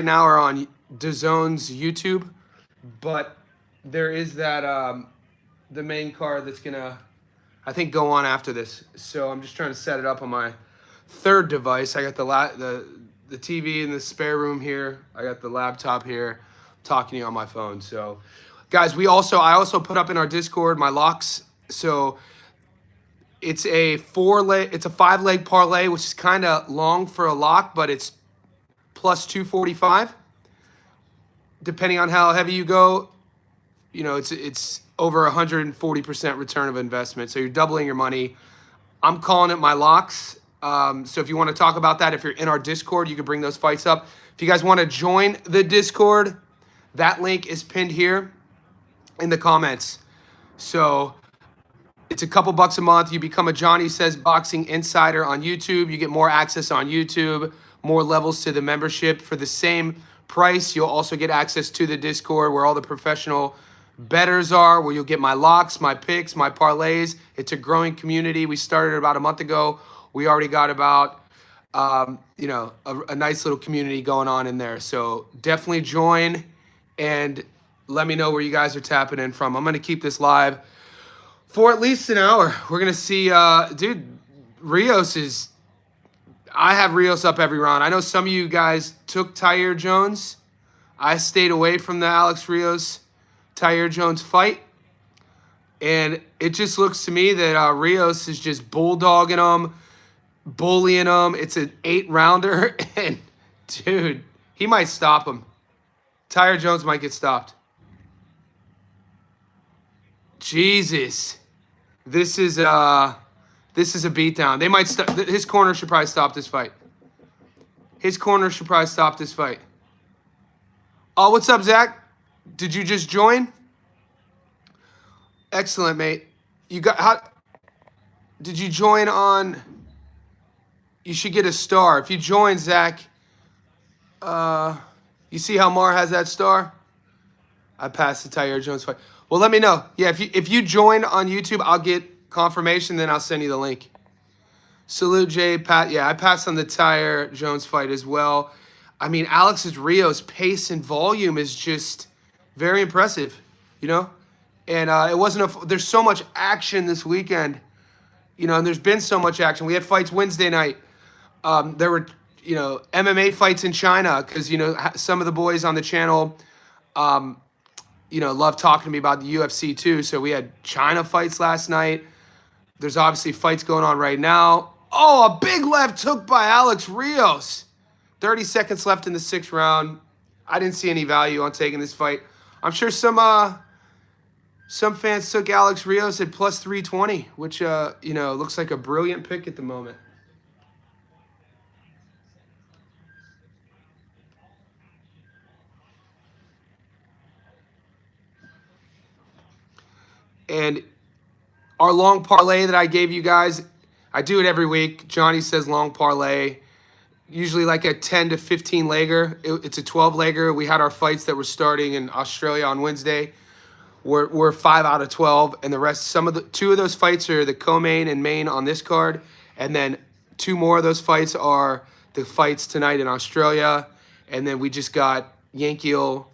now are on DAZN's YouTube, but there is that the main card that's gonna, I think, go on after this. So I'm just trying to set it up on my third device. I got the TV in the spare room here. I got the laptop here. I'm talking to you on my phone. So, guys, I also put up in our Discord my locks. So it's a 5-leg parlay, which is kind of long for a lock, but it's plus 245. Depending on how heavy you go, it's over 140% return of investment. So you're doubling your money. I'm calling it my locks. So if you want to talk about that, if you're in our Discord, you can bring those fights up. If you guys want to join the Discord, that link is pinned here in the comments. So it's a couple bucks a month. You become a Johnny Says Boxing Insider on YouTube. You get more access on YouTube, more levels to the membership. For the same price, you'll also get access to the Discord where all the professional bettors are, where you'll get my locks, my picks, my parlays. It's a growing community. We started about a month ago. We already got about, a nice little community going on in there. So definitely join and let me know where you guys are tapping in from. I'm going to keep this live for at least an hour. We're going to see, dude, I have Rios up every round. I know some of you guys took Tyre Jones. I stayed away from the Alex Rios Tyre Jones fight. And it just looks to me that Rios is just bulldogging him, bullying him. It's an 8-rounder. And, dude, he might stop him. Tyre Jones might get stopped. Jesus. This is a beatdown. They might his corner should probably stop this fight. Oh, what's up, Zach? Did you just join? Excellent, mate. Did you join on? You should get a star. If you join, Zach, you see how Mar has that star? I passed the Tyre Jones fight. Well, let me know. Yeah, if you join on YouTube, I'll get confirmation, then I'll send you the link. Salute, Jay. Pat. Yeah, I passed on the Tyre Jones fight as well. I mean, Rios' pace and volume is just very impressive, And it wasn't there's so much action this weekend, and there's been so much action. We had fights Wednesday night. There were, MMA fights in China because, some of the boys on the channel, love talking to me about the UFC too. So we had China fights last night. There's obviously fights going on right now. Oh, a big left hook by Alex Rios. 30 seconds left in the 6th round. I didn't see any value on taking this fight. I'm sure some fans took Alex Rios at plus 320, which, looks like a brilliant pick at the moment. And our long parlay that I gave you guys, I do it every week. Johnny Says long parlay, usually like a 10 to 15 legger. It's a 12 legger. We had our fights that were starting in Australia on Wednesday. We're 5 out of 12, and the rest, two of those fights are the co-main and main on this card, and then 2 more of those fights are the fights tonight in Australia, and then we just got Yankeel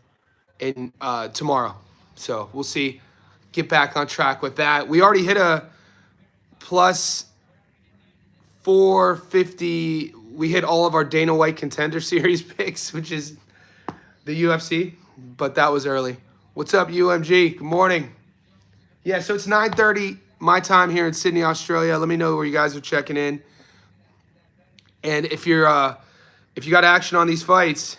in tomorrow. So we'll see. Get back on track with that. We already hit a plus 450. We hit all of our Dana White Contender Series picks, which is the UFC, but that was early. What's up, UMG? Good morning. Yeah, so it's 9:30 my time here in Sydney, Australia. Let me know where you guys are checking in. And if you got action on these fights,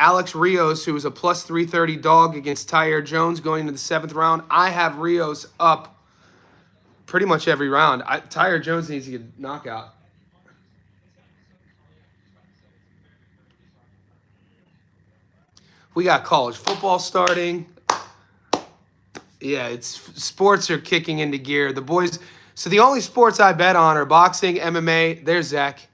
Alex Rios, who was a plus 330 dog against Tyre Jones going into the 7th round. I have Rios up pretty much every round. Tyre Jones needs to get a knockout. We got college football starting. Yeah, sports are kicking into gear. The boys. So the only sports I bet on are boxing, MMA. There's Zach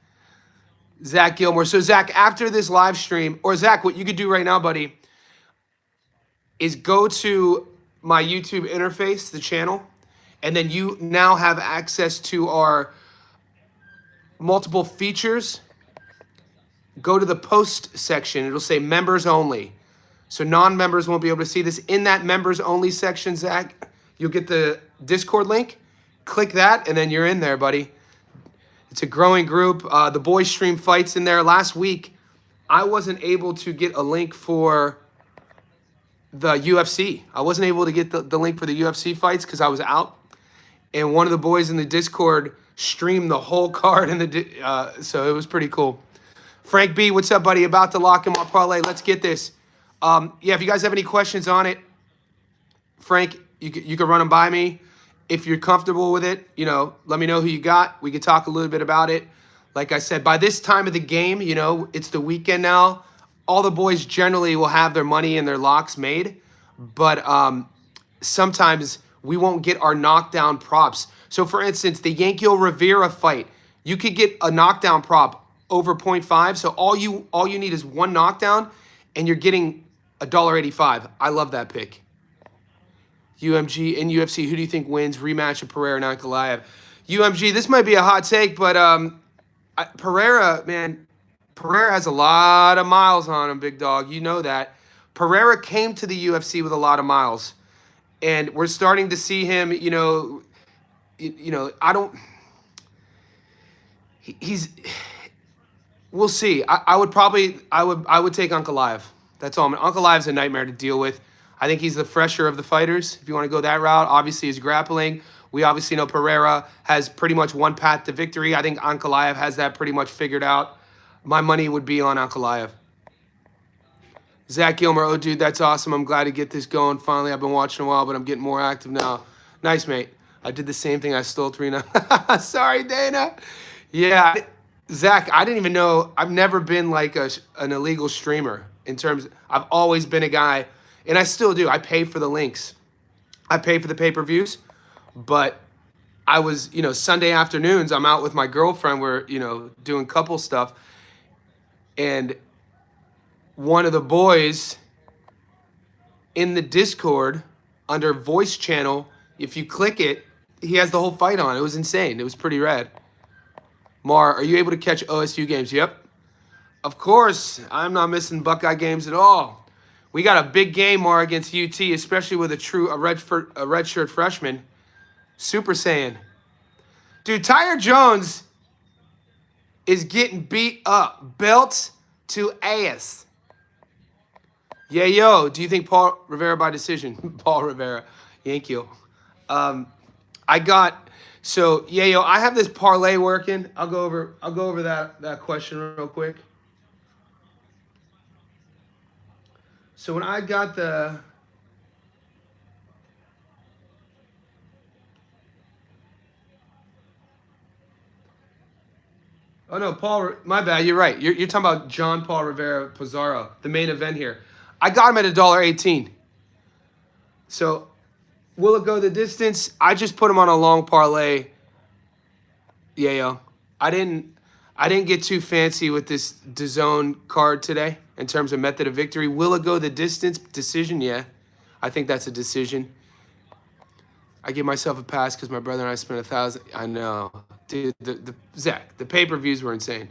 Gilmore. So Zach, after this live stream, or Zach, what you could do right now, buddy, is go to my YouTube interface, the channel, and then you now have access to our multiple features. go to the post section. It'll say members only. So non-members won't be able to see this. In that members only section, Zach, you'll get the Discord link. Click that, and then you're in there, buddy. It's a growing group. The boys stream fights in there. Last week, I wasn't able to get a link for the UFC. I wasn't able to get the link for the UFC fights because I was out. And one of the boys in the Discord streamed the whole card, so it was pretty cool. Frank B, what's up, buddy? About to lock him up parlay. Let's get this. Yeah, if you guys have any questions on it, Frank, you can run them by me. If you're comfortable with it, let me know who you got. We could talk a little bit about it. Like I said, by this time of the game, it's the weekend now. All the boys generally will have their money and their locks made. But sometimes we won't get our knockdown props. So, for instance, the Yankel-Rivera fight, you could get a knockdown prop over 0.5. So all you need is one knockdown, and you're getting $1.85. I love that pick. UMG and UFC, who do you think wins? Rematch of Pereira and Ankalaev. UMG, this might be a hot take, but Pereira, man, Pereira has a lot of miles on him, big dog. You know that. Pereira came to the UFC with a lot of miles. And we're starting to see him, we'll see. I would take Ankalaev. That's all. Ankalaev's a nightmare to deal with. I think he's the fresher of the fighters, if you want to go that route. Obviously, his grappling. We obviously know Pereira has pretty much one path to victory. I think Ankalaev has that pretty much figured out. My money would be on Ankalaev. Zach Gilmer, oh, dude, that's awesome. I'm glad to get this going. Finally, I've been watching a while, but I'm getting more active now. Nice, mate. I did the same thing. I stole 3-9. Sorry, Dana. Yeah, Zach, I didn't even know. I've never been like an illegal streamer in terms. I've always been a guy, and I still do. I pay for the links. I pay for the pay-per-views, but I was, Sunday afternoons, I'm out with my girlfriend. We're, doing couple stuff, and one of the boys in the Discord under voice channel, if you click it, he has the whole fight on. It was insane. It was pretty rad. Mar, are you able to catch OSU games? Yep. Of course. I'm not missing Buckeye games at all. We got a big game, Mar, against UT, especially with a redshirt freshman. Super Saiyan. Dude, Tyre Jones is getting beat up. Belt to ass. Yeah, yo, do you think Paul Rivera by decision? Paul Rivera, Yankel. I have this parlay working. I'll go over that question real quick. So when I got the Oh no, Paul, my bad, you're right. You're talking about John Paul Rivera Pizarro, the main event here. I got him at $1.18. So, will it go the distance? I just put him on a long parlay. Yeah, yo. I didn't get too fancy with this DAZN card today in terms of method of victory. Will it go the distance? Decision, yeah. I think that's a decision. I give myself a pass because my brother and I spent $1,000. I know. Dude, Zach, the pay-per-views were insane.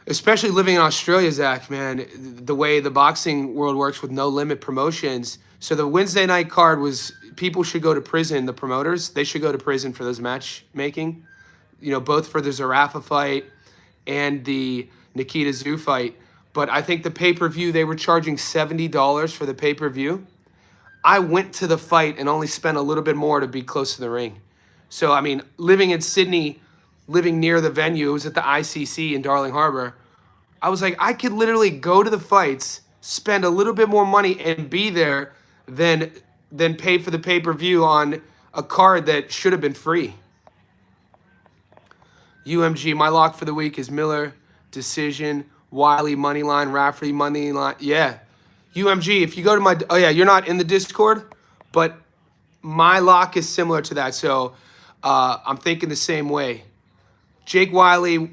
Especially living in Australia, Zach, man, the way the boxing world works with no limit promotions. So the Wednesday night card was, people should go to prison, the promoters. They should go to prison for those matchmaking. Both for the Zarafa fight and the Nikita Tszyu fight. But I think the pay-per-view, they were charging $70 for the pay-per-view. I went to the fight and only spent a little bit more to be close to the ring. So, I mean, living in Sydney, living near the venue, it was at the ICC in Darling Harbour. I was like, I could literally go to the fights, spend a little bit more money, and be there than pay for the pay-per-view on a card that should have been free. UMG, my lock for the week is Miller, decision, Wiley, money line, Rafferty, money line. Yeah. UMG, if you go to my, oh yeah, you're not in the Discord, but my lock is similar to that. So I'm thinking the same way. Jake Wiley,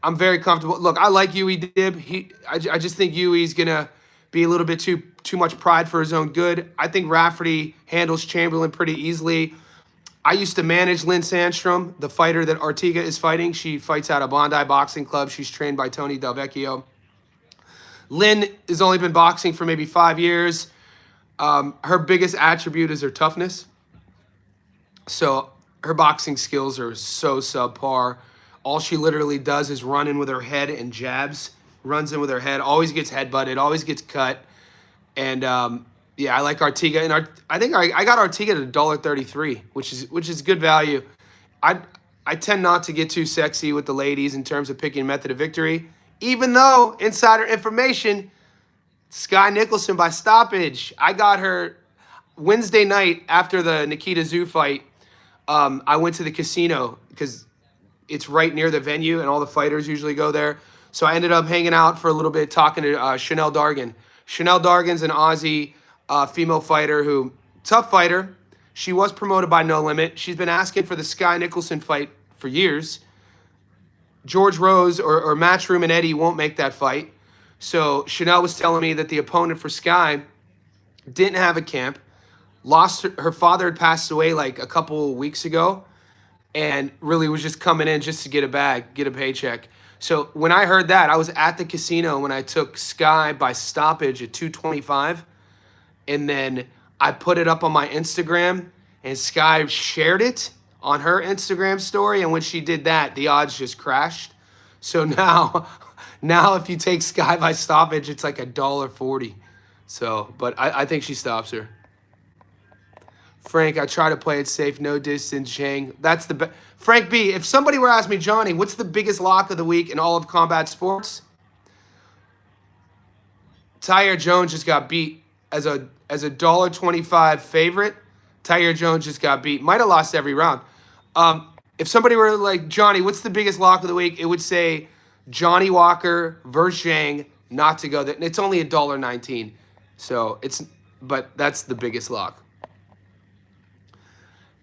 I'm very comfortable. Look, I like Yui Dib. I just think Yui's going to be a little bit too much pride for his own good. I think Rafferty handles Chamberlain pretty easily. I used to manage Lynn Sandstrom, the fighter that Artiga is fighting. She fights out of Bondi Boxing Club. She's trained by Tony Delvecchio. Lynn has only been boxing for maybe 5 years. Her biggest attribute is her toughness. So her boxing skills are so subpar. All she literally does is run in with her head and jabs. Runs in with her head. Always gets headbutted. Always gets cut. And yeah, I like Artiga. And I think I got Artiga at $1.33, which is good value. I tend not to get too sexy with the ladies in terms of picking method of victory. Even though, insider information, Sky Nicholson by stoppage. I got her Wednesday night after the Nikita Tszyu fight. I went to the casino because it's right near the venue and all the fighters usually go there. So I ended up hanging out for a little bit talking to Chanel Dargan. Chanel Dargan's an Aussie female fighter who, tough fighter. She was promoted by No Limit. She's been asking for the Sky Nicholson fight for years. George Rose or Matchroom and Eddie won't make that fight. So Chanel was telling me that the opponent for Sky didn't have a camp. Lost her father had passed away like a couple weeks ago and really was just coming in just to get a bag, get a paycheck. So when I heard that, I was at the casino when I took Sky by stoppage at 225. And then I put it up on my Instagram and Sky shared it on her Instagram story. And when she did that, the odds just crashed. So now if you take Sky by stoppage, it's like $1.40. So, but I think she stops her. Frank, I try to play it safe, no distance, Shang. That's the best. Frank B, if somebody were to ask me, Johnny, what's the biggest lock of the week in all of combat sports? Tyre Jones just got beat as a $1.25 favorite. Tyre Jones just got beat. Might have lost every round. If somebody were like, Johnny, what's the biggest lock of the week? It would say Johnny Walker versus Zhang, not to go there. And it's only $1.19. So but that's the biggest lock.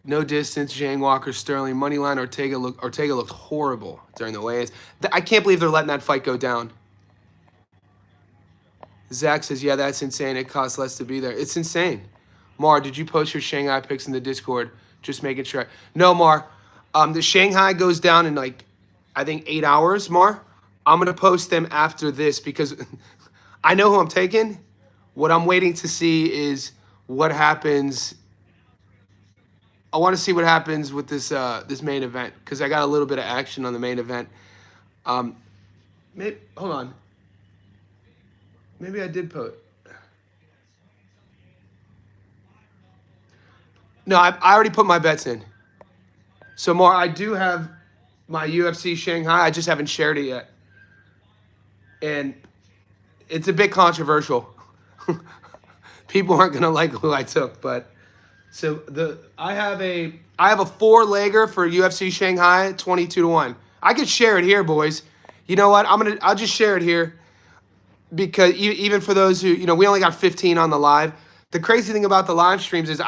No distance, Zhang, Walker, Sterling, moneyline, Ortega looked horrible during the weigh-ins. I can't believe they're letting that fight go down. Zach says, yeah, that's insane. It costs less to be there. It's insane. Mar, did you post your Shanghai picks in the Discord? Just making sure. No, Mar. The Shanghai goes down in like, I think 8 hours, Mar. I'm going to post them after this because I know who I'm taking. What I'm waiting to see is what happens. I want to see what happens with this this main event because I got a little bit of action on the main event. Hold on. Maybe I did post. No, I already put my bets in. So, Mar, I do have my UFC Shanghai. I just haven't shared it yet. And it's a bit controversial. People aren't going to like who I took, but so I have a 4-legger for UFC Shanghai 22-1. I could share it here, boys. You know what? I'll just share it here because even for those who, we only got 15 on the live. The crazy thing about the live streams is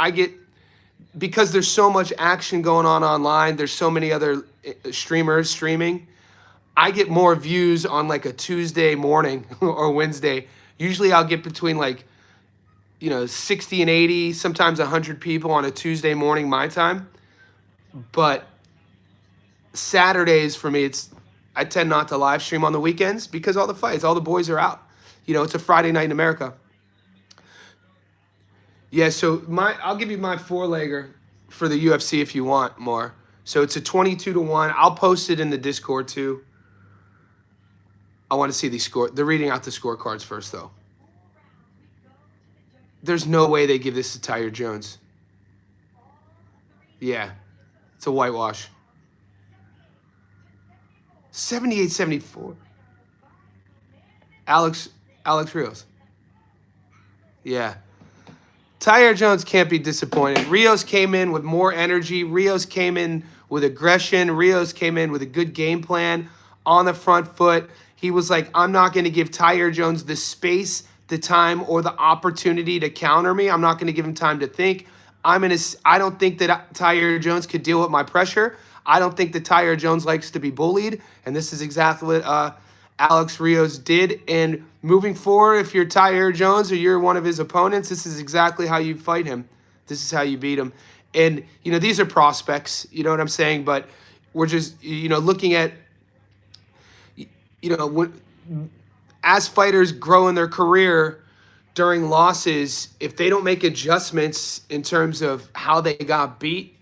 because there's so much action going on online, there's so many other streamers streaming, I get more views on like a Tuesday morning or Wednesday. Usually I'll get between 60 and 80, sometimes 100 people on a Tuesday morning my time. But Saturdays for me, I tend not to live stream on the weekends because all the fights, all the boys are out. It's a Friday night in America. Yeah, so I'll give you my 4-legger for the UFC if you want more. So it's a 22-1. I'll post it in the Discord too. I want to see they're reading out the scorecards first though. There's no way they give this to Tyre Jones. Yeah, it's a whitewash. 78-74. Alex Rios. Yeah. Tyre Jones can't be disappointed. Rios came in with more energy. Rios came in with aggression. Rios came in with a good game plan on the front foot. He was like, I'm not going to give Tyre Jones the space, the time, or the opportunity to counter me. I'm not going to give him time to think. I don't think that Tyre Jones could deal with my pressure. I don't think that Tyre Jones likes to be bullied. And this is exactly what Alex Rios did. And moving forward, if you're Tyre Jones or you're one of his opponents, this is exactly how you fight him. This is how you beat him. And, these are prospects, you know what I'm saying? But we're just, looking at, when, as fighters grow in their career during losses, if they don't make adjustments in terms of how they got beat,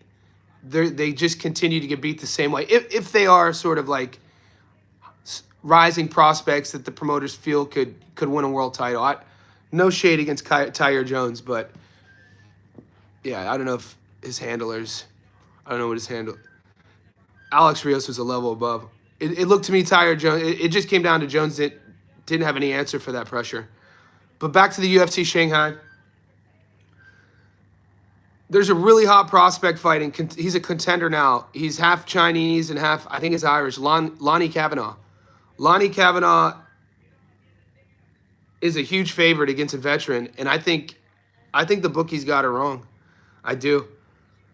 they just continue to get beat the same way. If they are sort of like rising prospects that the promoters feel could win a world title. No shade against Tyre Jones, but yeah, I don't know if his handlers. I don't know what his handle. Alex Rios was a level above. It looked to me Tyre Jones. It just came down to Jones that didn't have any answer for that pressure. But back to the UFC Shanghai. There's a really hot prospect fighting. He's a contender now. He's half Chinese and half, I think it's Irish. Lonnie Kavanaugh. Lonnie Kavanaugh is a huge favorite against a veteran, and I think the bookies got it wrong. I do.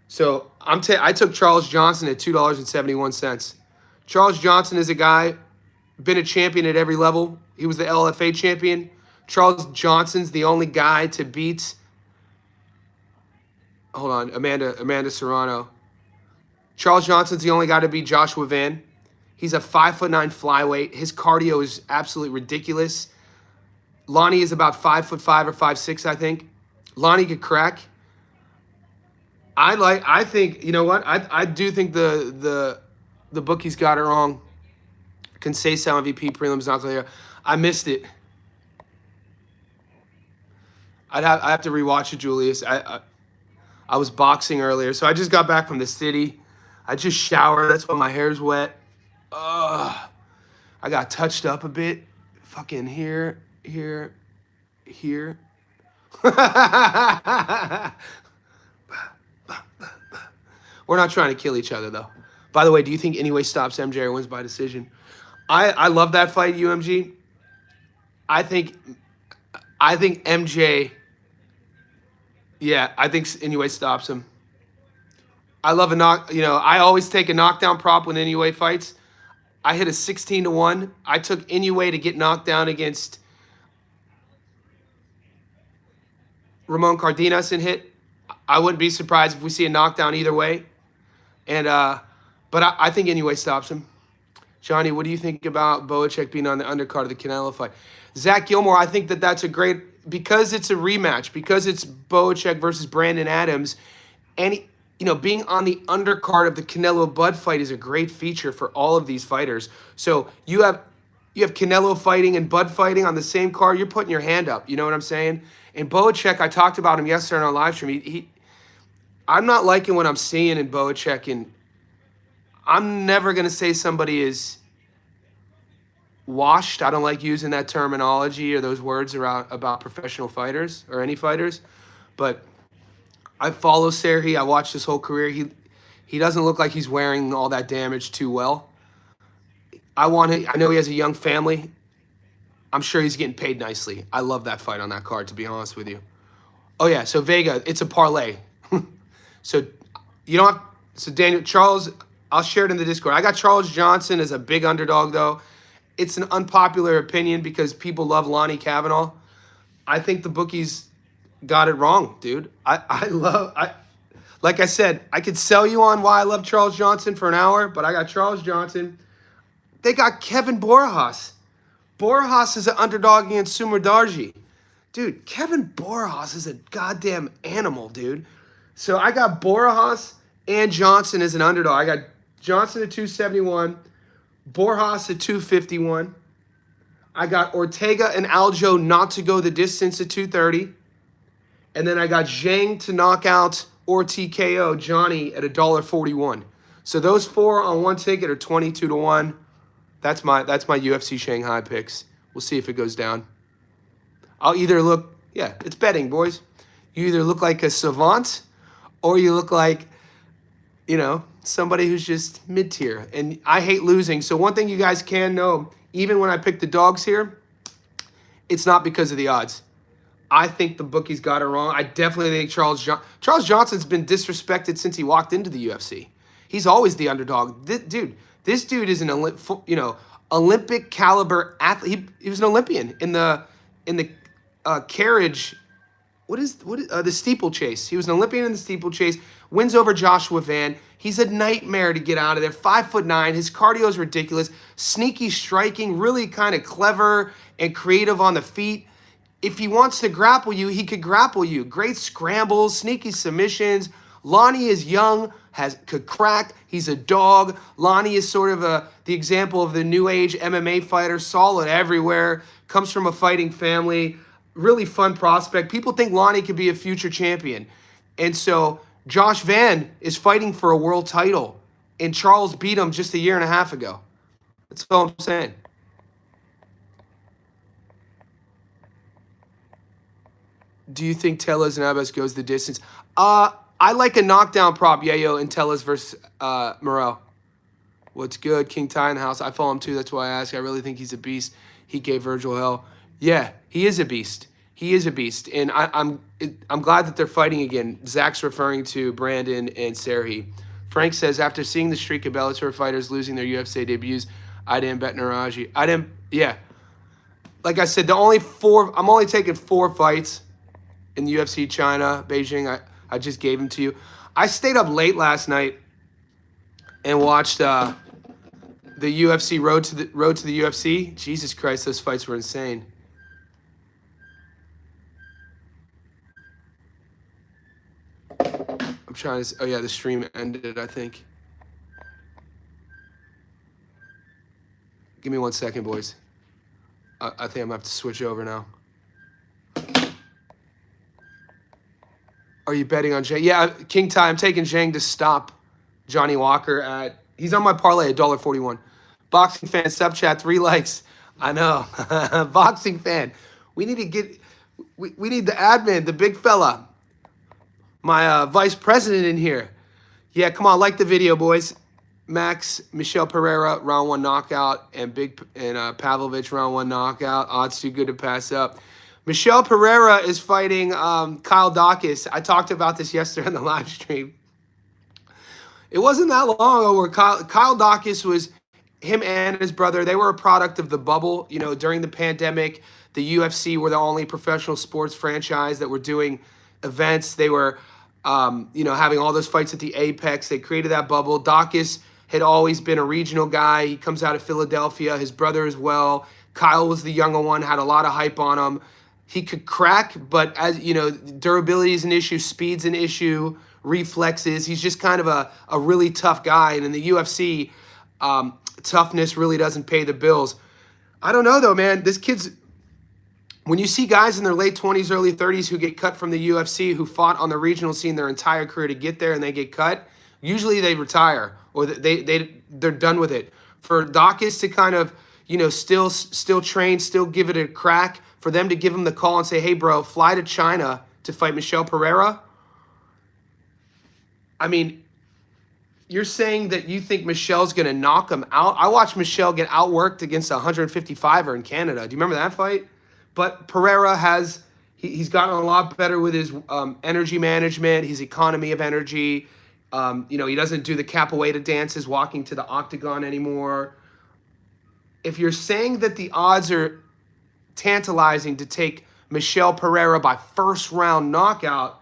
So I took Charles Johnson at $2.71. Charles Johnson is a guy, been a champion at every level. He was the LFA champion. Charles Johnson's the only guy to beat. Hold on, Amanda Serrano. Charles Johnson's the only guy to beat Joshua Van. He's a 5'9" flyweight. His cardio is absolutely ridiculous. Lonnie is about 5'5" or 5'6", I think. Lonnie could crack. I think, you know what? I do think the bookies got it wrong. Conceição MVP prelims not there. I missed it. I have to rewatch it, Julius. I was boxing earlier, so I just got back from the city. I just showered. That's why my hair's wet. I got touched up a bit. Fucking here. We're not trying to kill each other, though. By the way, do you think Anyway stops MJ or wins by decision? I love that fight, UMG. I think MJ. Yeah, I think Anyway stops him. I love a knock. I always take a knockdown prop when Anyway fights. I hit a 16-1. I took Anyway to get knocked down against Ramon Cardenas and hit. I wouldn't be surprised if we see a knockdown either way. And but I think Anyway stops him. Johnny, what do you think about Boacek being on the undercard of the Canelo fight? Zach Gilmore, I think that's a great, because it's a rematch, because it's Boacek versus Brandon Adams, and being on the undercard of the Canelo Bud fight is a great feature for all of these fighters. So you have Canelo fighting and Bud fighting on the same card. You're putting your hand up. You know what I'm saying? And Boacek, I talked about him yesterday on our live stream. I'm not liking what I'm seeing in Boacek, and I'm never going to say somebody is washed. I don't like using that terminology or those words about professional fighters or any fighters. But I follow Serhi. I watched his whole career. He doesn't look like he's wearing all that damage too well. I know he has a young family. I'm sure he's getting paid nicely. I love that fight on that card, to be honest with you. Oh, yeah, so Vega, it's a parlay. So you don't have – so Daniel, Charles, I'll share it in the Discord. I got Charles Johnson as a big underdog, though. It's an unpopular opinion because people love Lonnie Kavanaugh. I think the bookies got it wrong, dude. Like I said, I could sell you on why I love Charles Johnson for an hour, but I got Charles Johnson. They got Kevin Borjas. Borjas is an underdog against Sumar Darji. Dude, Kevin Borjas is a goddamn animal, dude. So I got Borjas and Johnson as an underdog. I got Johnson at 271, Borjas at 251. I got Ortega and Aljo not to go the distance at 230. And then I got Zhang to knock out or TKO Johnny at $1.41. So those four on one ticket are 22-1. That's my UFC Shanghai picks. We'll see if it goes down. I'll either look, yeah, it's betting, boys. You either look like a savant or you look like, somebody who's just mid-tier. And I hate losing. So one thing you guys can know, even when I pick the dogs here, it's not because of the odds. I think the bookies got it wrong. I definitely think Charles Johnson's been disrespected since he walked into the UFC. He's always the underdog. This dude is an Olympic caliber athlete. He was an Olympian in the carriage the steeplechase. He was an Olympian in the steeplechase. Wins over Joshua Van. He's a nightmare to get out of there. 5'9". His cardio is ridiculous. Sneaky striking, really kind of clever and creative on the feet. If he wants to grapple you, he could grapple you. Great scrambles, sneaky submissions. Lonnie is young, could crack. He's a dog. Lonnie is sort of the example of the new age MMA fighter, solid everywhere. Comes from a fighting family. Really fun prospect. People think Lonnie could be a future champion. And so Josh Van is fighting for a world title. And Charles beat him just a year and a half ago. That's all I'm saying. Do you think Tellez and Abbas goes the distance? I like a knockdown prop, Yayo, and Tellez versus Morel. What's good? King Ty in the house. I follow him too. That's why I ask. I really think he's a beast. He gave Virgil hell. Yeah, he is a beast. He is a beast. And I'm glad that they're fighting again. Zach's referring to Brandon and Serhi. Frank says, after seeing the streak of Bellator fighters losing their UFC debuts, I didn't bet Naraji. Yeah. Like I said, I'm only taking 4 fights in the UFC China, Beijing. I just gave them to you. I stayed up late last night and watched the UFC Road to the UFC. Jesus Christ, those fights were insane. I'm trying to. Oh yeah, the stream ended, I think. Give me 1 second, boys. I think I'm gonna have to switch over now. Are you betting on Zhang? Yeah, King Ty, I'm taking Zhang to stop Johnny Walker he's on my parlay at $1.41. Boxing fan, sub chat, 3 likes. I know. Boxing fan. We need to get, we need the admin, the big fella. My vice president in here. Yeah, come on, like the video, boys. Max, Michelle Pereira, round 1 knockout, and Pavlovich, round 1 knockout. Odds too good to pass up. Michelle Pereira is fighting Kyle Dawkins. I talked about this yesterday on the live stream. It wasn't that long ago where Kyle Dawkins was, him and his brother, they were a product of the bubble. You know, during the pandemic, the UFC were the only professional sports franchise that were doing events. They were, having all those fights at the Apex. They created that bubble. Dawkins had always been a regional guy. He comes out of Philadelphia. His brother as well. Kyle was the younger one, had a lot of hype on him. He could crack, but as you know, durability is an issue, speed's an issue, reflexes. He's just kind of a really tough guy. And in the UFC, toughness really doesn't pay the bills. I don't know though, man. This kid's, when you see guys in their late 20s, early 30s who get cut from the UFC, who fought on the regional scene their entire career to get there and they get cut, usually they retire or they're done with it. For Dawkins to kind of, still train, still give it a crack, for them to give him the call and say, hey, bro, fly to China to fight Michelle Pereira. I mean, you're saying that you think Michelle's going to knock him out? I watched Michelle get outworked against a 155er in Canada. Do you remember that fight? But Pereira he's gotten a lot better with his energy management, his economy of energy. He doesn't do the capoeira dances, walking to the octagon anymore. If you're saying that the odds are tantalizing to take Michelle Pereira by first round knockout,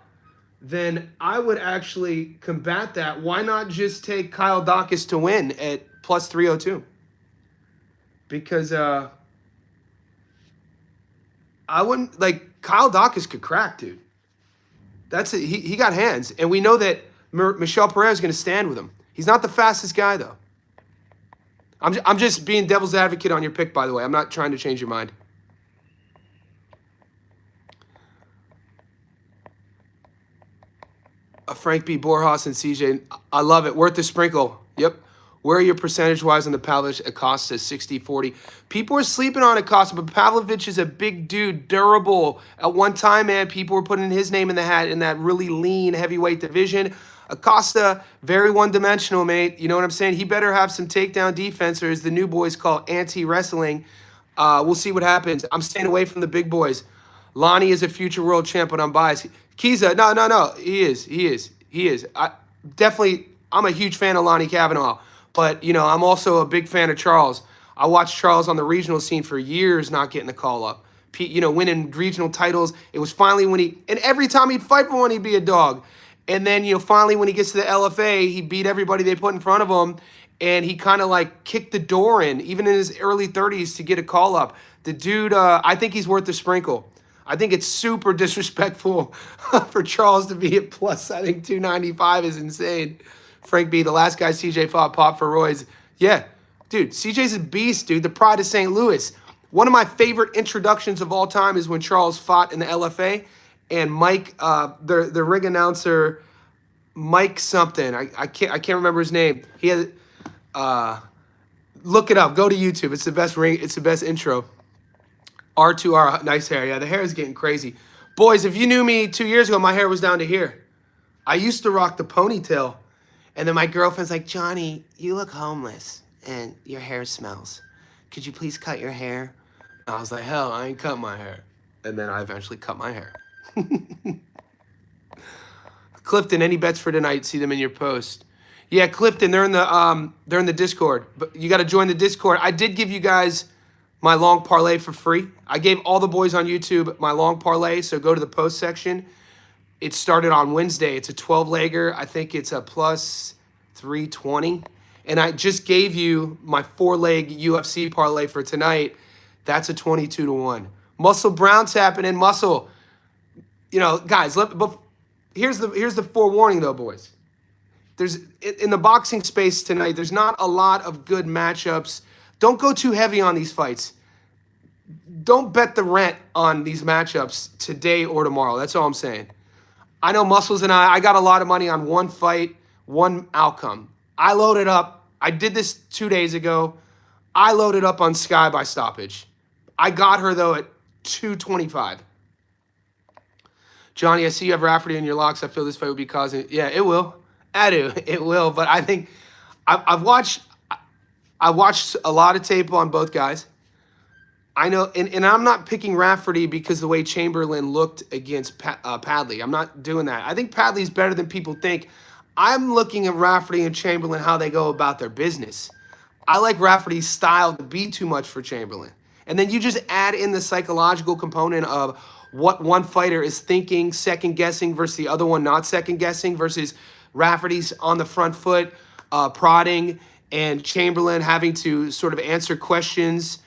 then I would actually combat that. Why not just take Kyle Dawkins to win at plus 302? Because I wouldn't, Kyle Dawkins could crack, dude. That's it. He got hands. And we know that Michelle Pereira is going to stand with him. He's not the fastest guy, though. I'm just being devil's advocate on your pick, by the way. I'm not trying to change your mind. Frank B. Borjas and CJ. I love it. Worth the sprinkle. Yep. Where are your percentage-wise on the Pavlovich Acosta 60-40? People are sleeping on Acosta, but Pavlovich is a big dude, durable. At one time, man, people were putting his name in the hat in that really lean heavyweight division. Acosta, very one-dimensional, mate. You know what I'm saying? He better have some takedown defense, or as the new boys call anti-wrestling. We'll see what happens. I'm staying away from the big boys. Lonnie is a future world champ, but I'm biased. Kiza, no. He is. I'm a huge fan of Lonnie Kavanaugh. But, I'm also a big fan of Charles. I watched Charles on the regional scene for years not getting the call up. winning regional titles. It was finally when and every time he'd fight for one, he'd be a dog. And then, finally when he gets to the LFA, he beat everybody they put in front of him. And he kind of like kicked the door in, even in his early 30s, to get a call up. The dude, I think he's worth the sprinkle. I think it's super disrespectful for Charles to be at plus, I think 295 is insane. Frank B, the last guy CJ fought popped for Roy's. Yeah, dude, CJ's a beast, dude. The pride of St. Louis. One of my favorite introductions of all time is when Charles fought in the LFA, and Mike, the ring announcer, Mike something. I can't remember his name. He had look it up. Go to YouTube. It's the best ring. It's the best intro. R2R, nice hair. Yeah, the hair is getting crazy. Boys, if you knew me 2 years ago, my hair was down to here. I used to rock the ponytail. And then my girlfriend's like, Johnny, you look homeless and your hair smells. Could you please cut your hair? And I was like, hell, I ain't cut my hair. And then I eventually cut my hair. Clifton, any bets for tonight? See them in your post. Yeah, Clifton, they're in the Discord. But you got to join the Discord. I did give you guys my long parlay for free. I gave all the boys on YouTube my long parlay, so go to the post section. It started on Wednesday. It's a 12-legger. I think it's a plus 320. And I just gave you my 4-leg UFC parlay for tonight. That's a 22-1. Muscle Brown's happening. Muscle, guys, but here's the forewarning though, boys. There's in the boxing space tonight, there's not a lot of good matchups. Don't go too heavy on these fights. Don't bet the rent on these matchups today or tomorrow. That's all I'm saying. I know Muscles and I got a lot of money on one fight, one outcome. I loaded up. I did this 2 days ago. I loaded up on Sky by stoppage. I got her, though, at 225. Johnny, I see you have Rafferty in your locks. I feel this fight will be causing... Yeah, it will. I do. It will. But I think... I've watched a lot of tape on both guys. I know, and I'm not picking Rafferty because the way Chamberlain looked against Padley. I'm not doing that. I think Padley's better than people think. I'm looking at Rafferty and Chamberlain, how they go about their business. I like Rafferty's style to be too much for Chamberlain. And then you just add in the psychological component of what one fighter is thinking, second-guessing, versus the other one not second-guessing, versus Rafferty's on the front foot, prodding, and Chamberlain having to sort of answer questions.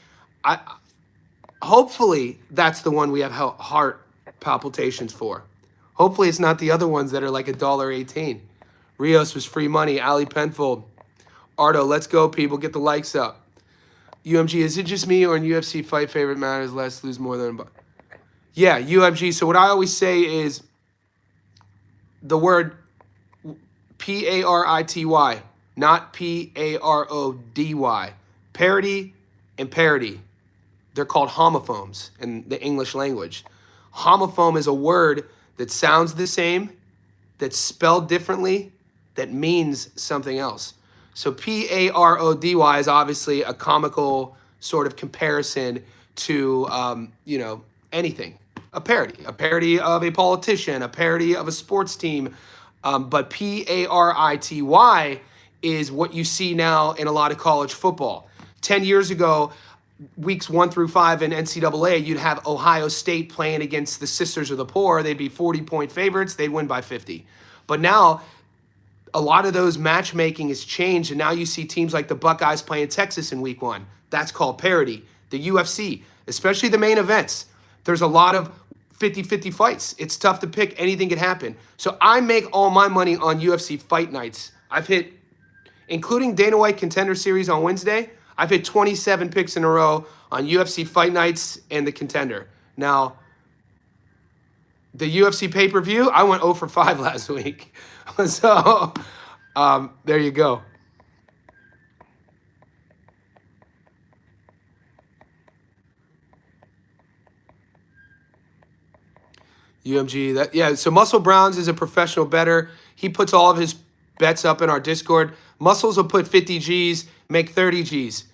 Hopefully, that's the one we have heart palpitations for. Hopefully, it's not the other ones that are like $1.18. Rios was free money. Ali Penfold. Ardo, let's go, people. Get the likes up. UMG, is it just me or in UFC fight favorite matters less, lose more than... Yeah, UMG. So what I always say is the word P-A-R-I-T-Y, not P-A-R-O-D-Y. Parity and parity. They're called homophones in the English language. Homophone is a word that sounds the same, that's spelled differently, that means something else. So P-A-R-O-D-Y is obviously a comical sort of comparison to, anything. A parody of a politician, a parody of a sports team. But P-A-R-I-T-Y is what you see now in a lot of college football. 10 years ago, weeks 1 through 5 in NCAA, you'd have Ohio State playing against the Sisters of the Poor. They'd be 40-point favorites. They'd win by 50. But now, a lot of those matchmaking has changed, and now you see teams like the Buckeyes playing Texas in week 1. That's called parity. The UFC, especially the main events, there's a lot of 50-50 fights. It's tough to pick. Anything can happen. So I make all my money on UFC fight nights. I've hit, including Dana White Contender Series on Wednesday, I've hit 27 picks in a row on UFC fight nights and the Contender. Now, the UFC pay-per-view, I went 0 for 5 last week. So, there you go. UMG, so Muscle Browns is a professional bettor. He puts all of his bets up in our Discord. Muscles will put 50 G's, make 30 G's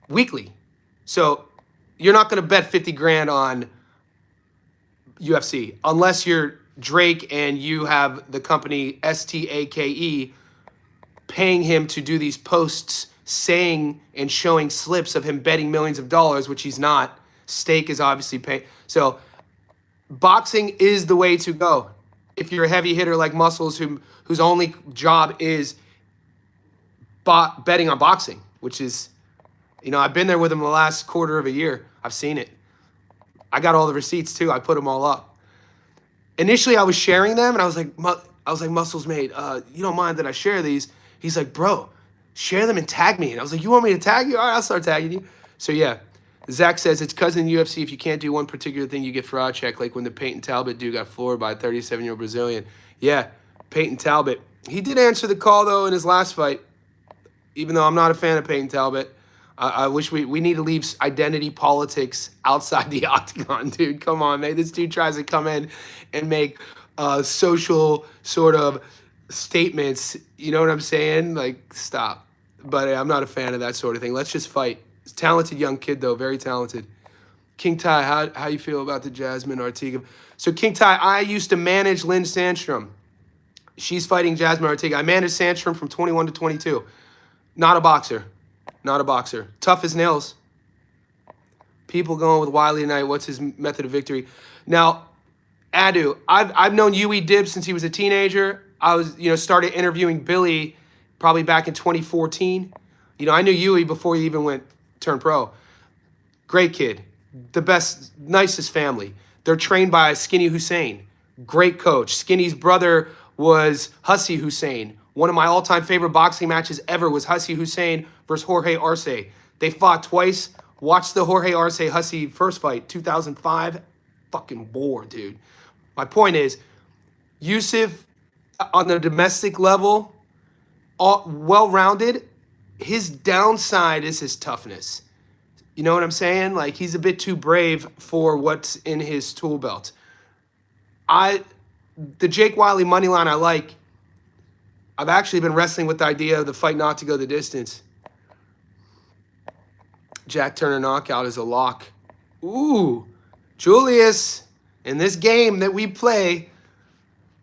weekly. So you're not going to bet 50 grand on UFC unless you're Drake and you have the company STAKE paying him to do these posts saying and showing slips of him betting millions of dollars, which he's not. Steak is obviously pain. So boxing is the way to go. If you're a heavy hitter like Muscles, whose only job is betting on boxing, which is, I've been there with him the last quarter of a year. I've seen it. I got all the receipts too. I put them all up. Initially, I was sharing them, and I was like, Muscles, mate, you don't mind that I share these? He's like, bro, share them and tag me. And I was like, you want me to tag you? All right, I'll start tagging you. So yeah, Zach says it's because in the UFC, if you can't do one particular thing, you get fraud check, like when the Peyton Talbot dude got floored by a 37-year-old Brazilian. Yeah, Peyton Talbot. He did answer the call, though, in his last fight, even though I'm not a fan of Peyton Talbot. I wish we need to leave identity politics outside the octagon, dude. Come on, man. This dude tries to come in and make social sort of statements. You know what I'm saying? Like, stop. But I'm not a fan of that sort of thing. Let's just fight. Talented young kid, though. Very talented. King Ty, how you feel about the Jasmine Ortega? So, King Ty, I used to manage Lynn Sandstrom. She's fighting Jasmine Ortega. I managed Sandstrom from 21 to 22. Not a boxer. Not a boxer. Tough as nails. People going with Wiley tonight. What's his method of victory? Now, Adu, I've known Yui Dibbs since he was a teenager. I was, started interviewing Billy probably back in 2014. I knew Yui before he even turned pro. Great kid. The best, nicest family. They're trained by Skinny Hussein. Great coach. Skinny's brother was Hussey Hussein. One of my all-time favorite boxing matches ever was Hussey Hussein versus Jorge Arce. They fought twice. Watched the Jorge Arce Hussey first fight, 2005. Fucking war, dude. My point is, Yusuf, on the domestic level, well-rounded. His downside is his toughness. You know what I'm saying? Like, he's a bit too brave for what's in his tool belt. The Jake Wiley money line I like. I've actually been wrestling with the idea of the fight not to go the distance. Jack Turner knockout is a lock. Ooh, Julius, in this game that we play,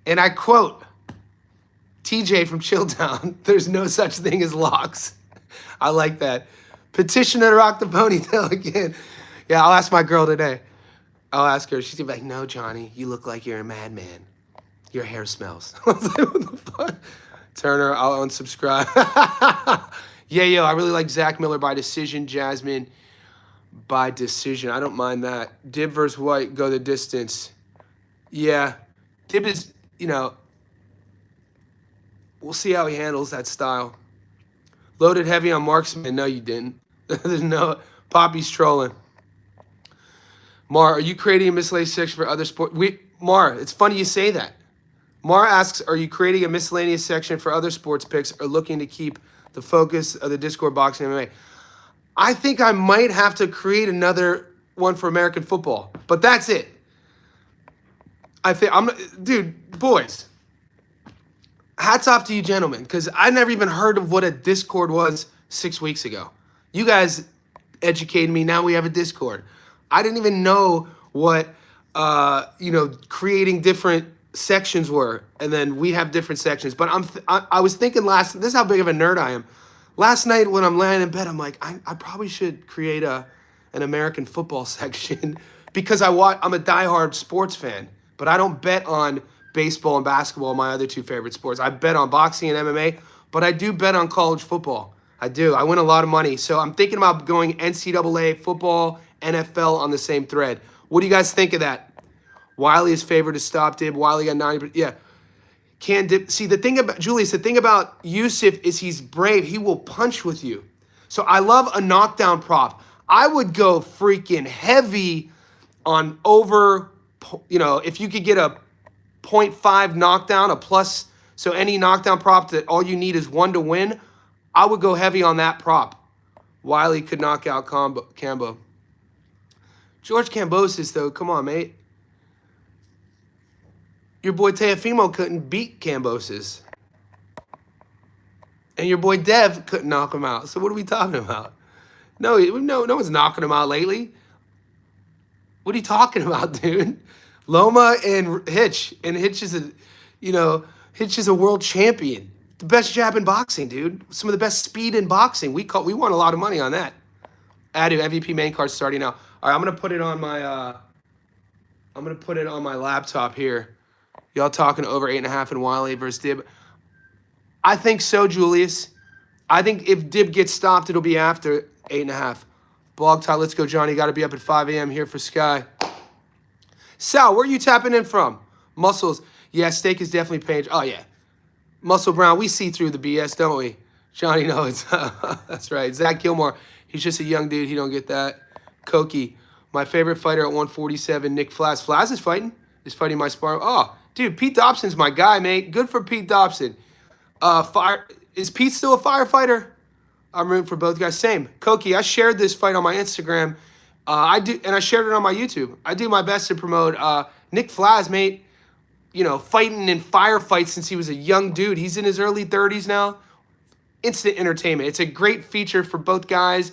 and I quote TJ from Chilltown, there's no such thing as locks. I like that. Petition to rock the ponytail again. Yeah, I'll ask my girl today. I'll ask her. She's gonna be like, no, Johnny, you look like you're a madman. Your hair smells. I was like, what the fuck? Turner, I'll unsubscribe. Yeah, yo, I really like Zach Miller by decision. Jasmine by decision. I don't mind that. Dib versus White, go the distance. Yeah. Dib is, we'll see how he handles that style. Loaded heavy on marksman. No, you didn't. There's no. Poppy's trolling. Mar, are you creating a miscellaneous section for other sports? Mar, it's funny you say that. Mar asks, are you creating a miscellaneous section for other sports picks or looking to keep the focus of the Discord boxing MMA? I think I might have to create another one for American football, but that's it. Dude, boys, hats off to you gentlemen, because I never even heard of what a Discord was 6 weeks ago. You guys educated me. Now we have a Discord. I didn't even know what, creating different sections were, and then we have different sections. But I was thinking this is how big of a nerd I am. Last night when I'm laying in bed, I'm like, I probably should create an American football section because I'm a diehard sports fan, but I don't bet on baseball and basketball, my other two favorite sports. I bet on boxing and MMA, but I do bet on college football. I do. I win a lot of money. So I'm thinking about going NCAA, football, NFL on the same thread. What do you guys think of that? Wiley is favored to stop Dib. Wiley got 90%. Yeah. Can Dib. See, the thing about Julius, the thing about Yusuf is he's brave. He will punch with you. So I love a knockdown prop. I would go freaking heavy on over, if you could get a 0.5 knockdown, a plus, so any knockdown prop that all you need is 1 to win, I would go heavy on that prop. Wiley could knock out Cambo. George Kambosos, though, come on, mate. Your boy Teofimo couldn't beat Kambosos. And your boy Dev couldn't knock him out. So what are we talking about? No one's knocking him out lately. What are you talking about, dude? Loma and Hitch. And Hitch is a world champion. The best jab in boxing, dude. Some of the best speed in boxing. We won a lot of money on that. Adu, MVP main card starting now. All right, I'm gonna put it on my laptop here. Y'all talking over 8.5 in Wiley versus Dib. I think so, Julius. I think if Dib gets stopped, it'll be after 8.5. Blog Talk, let's go, Johnny. Got to be up at 5 a.m. here for Sky. Sal, where are you tapping in from? Muscles. Yeah, steak is definitely paying. Oh, yeah. Muscle Brown, we see through the BS, don't we? Johnny knows. That's right. Zach Gilmore, he's just a young dude. He don't get that. Koki, my favorite fighter at 147, Nick Flaz. Flaz is fighting. Is fighting my sparring. Oh, dude, Pete Dobson's my guy, mate. Good for Pete Dobson. Is Pete still a firefighter? I'm rooting for both guys. Same. Koki, I shared this fight on my Instagram. And I shared it on my YouTube. I do my best to promote Nick Flaz, mate. You know, fighting in firefights since he was a young dude. He's in his early 30s now. Instant entertainment. It's a great feature for both guys.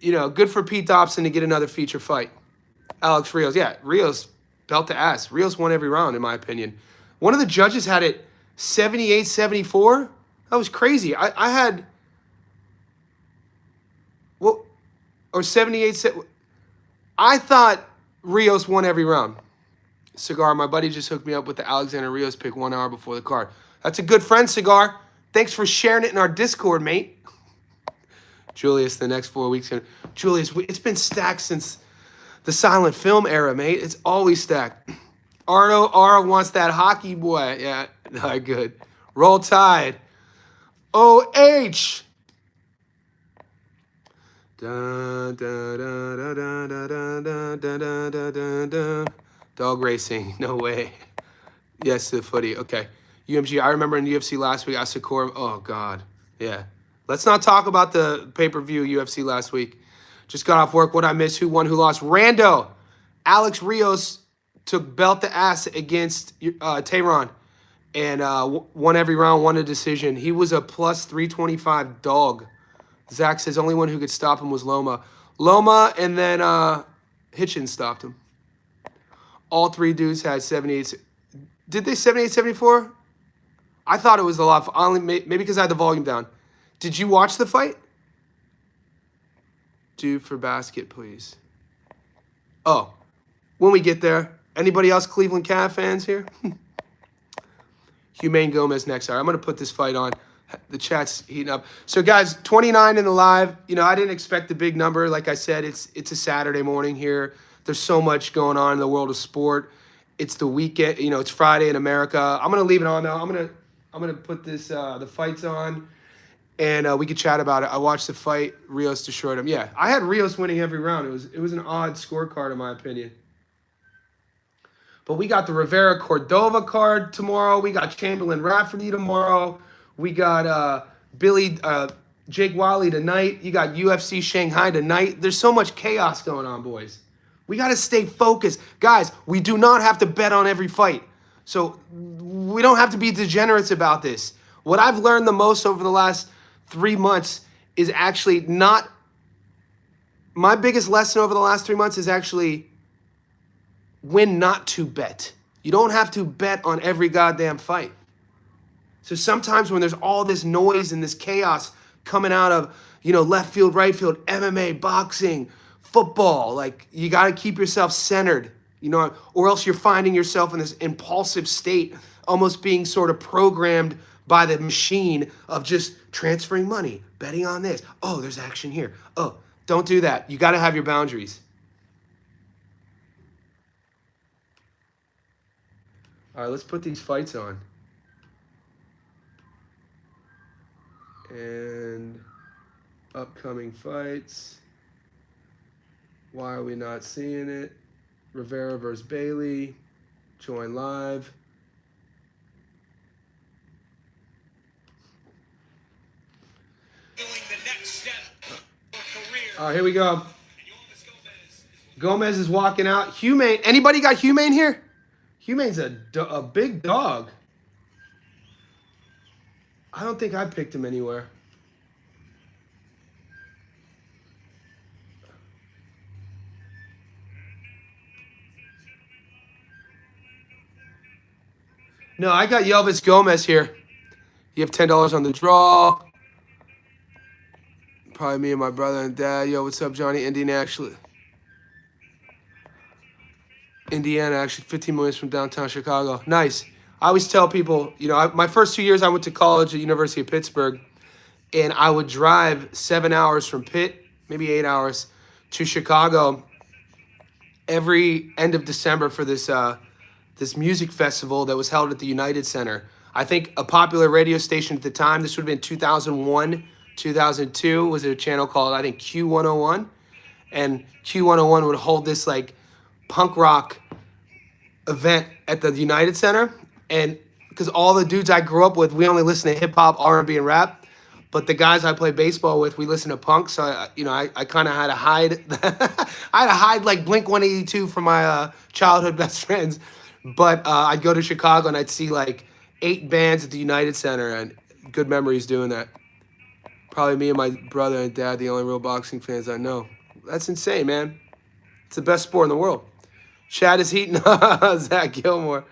You know, good for Pete Dobson to get another feature fight. Alex Rios. Yeah, Rios, belt to ass. Rios won every round, in my opinion. One of the judges had it 78-74. That was crazy. I had, well, or 78. I thought Rios won every round. Cigar, my buddy just hooked me up with the Alexander Rios pick 1 hour before the card. That's a good friend, Cigar. Thanks for sharing it in our Discord, mate. Julius, the next 4 weeks. Julius, it's been stacked since the silent film era, mate. It's always stacked. Ara wants that hockey boy. Yeah, not good. Roll Tide. OH. Dog racing. No way. Yes, the footy. Okay. UMG. I remember in UFC last week, Asakura. Oh, God. Yeah. Let's not talk about the pay-per-view UFC last week. Just got off work. What I miss? Who won? Who lost? Rando. Alex Rios took belt to ass against Tehran and won every round, won a decision. He was a plus 325 dog. Zach says only one who could stop him was Loma. Loma and then Hitchens stopped him. All three dudes had 78. Did they 78-74? I thought it was a lot. Maybe because I had the volume down. Did you watch the fight? Do for basket, please. Oh, when we get there. Anybody else Cleveland Cavs fans here? Humane Gomez next. All right, I'm going to put this fight on. The chat's heating up. So, guys, 29 in the live. You know, I didn't expect a big number. Like I said, it's a Saturday morning here. There's so much going on in the world of sport. It's the weekend. You know, it's Friday in America. I'm going to leave it on, though. I'm going to put this the fights on, and we could chat about it. I watched the fight. Rios destroyed him. Yeah, I had Rios winning every round. It was an odd scorecard, in my opinion. But we got the Rivera Cordova card tomorrow. We got Chamberlain Rafferty tomorrow. We got Jake Wiley tonight. You got UFC Shanghai tonight. There's so much chaos going on, boys. We got to stay focused. Guys, we do not have to bet on every fight. So we don't have to be degenerates about this. What I've learned the most over the last 3 months is actually not... My biggest lesson over the last 3 months is actually when not to bet. You don't have to bet on every goddamn fight. So sometimes when there's all this noise and this chaos coming out of, you know, left field, right field, MMA, boxing, football, like you got to keep yourself centered, you know, or else you're finding yourself in this impulsive state, almost being sort of programmed by the machine of just transferring money, betting on this. Oh, there's action here. Oh, don't do that. You got to have your boundaries. All right, let's put these fights on. And upcoming fights. Why are we not seeing it? Rivera versus Bailey. Join live. All right, here we go. Gomez is walking out. Humane. Anybody got Humane here? Humane's a big dog. I don't think I picked him anywhere. No, I got Yelvis Gomez here. You have $10 on the draw. Probably me and my brother and dad. Yo, what's up, Johnny? Indiana, actually 15 minutes from downtown Chicago. Nice. I always tell people, my first 2 years I went to college at University of Pittsburgh, and I would drive 7 hours from Pitt, maybe 8 hours, to Chicago every end of December for this music festival that was held at the United Center. I think a popular radio station at the time, this would have been 2001, 2002, was a channel called, I think, Q101. And Q101 would hold this like punk rock event at the United Center. And because all the dudes I grew up with, we only listen to hip hop, R&B, and rap. But the guys I play baseball with, we listen to punk. So, I kind of had to hide. I had to hide like Blink-182 from my childhood best friends. But I'd go to Chicago and I'd see like 8 bands at the United Center, and good memories doing that. Probably me and my brother and dad, the only real boxing fans I know. That's insane, man. It's the best sport in the world. Chad is heating up. Zach Gilmore.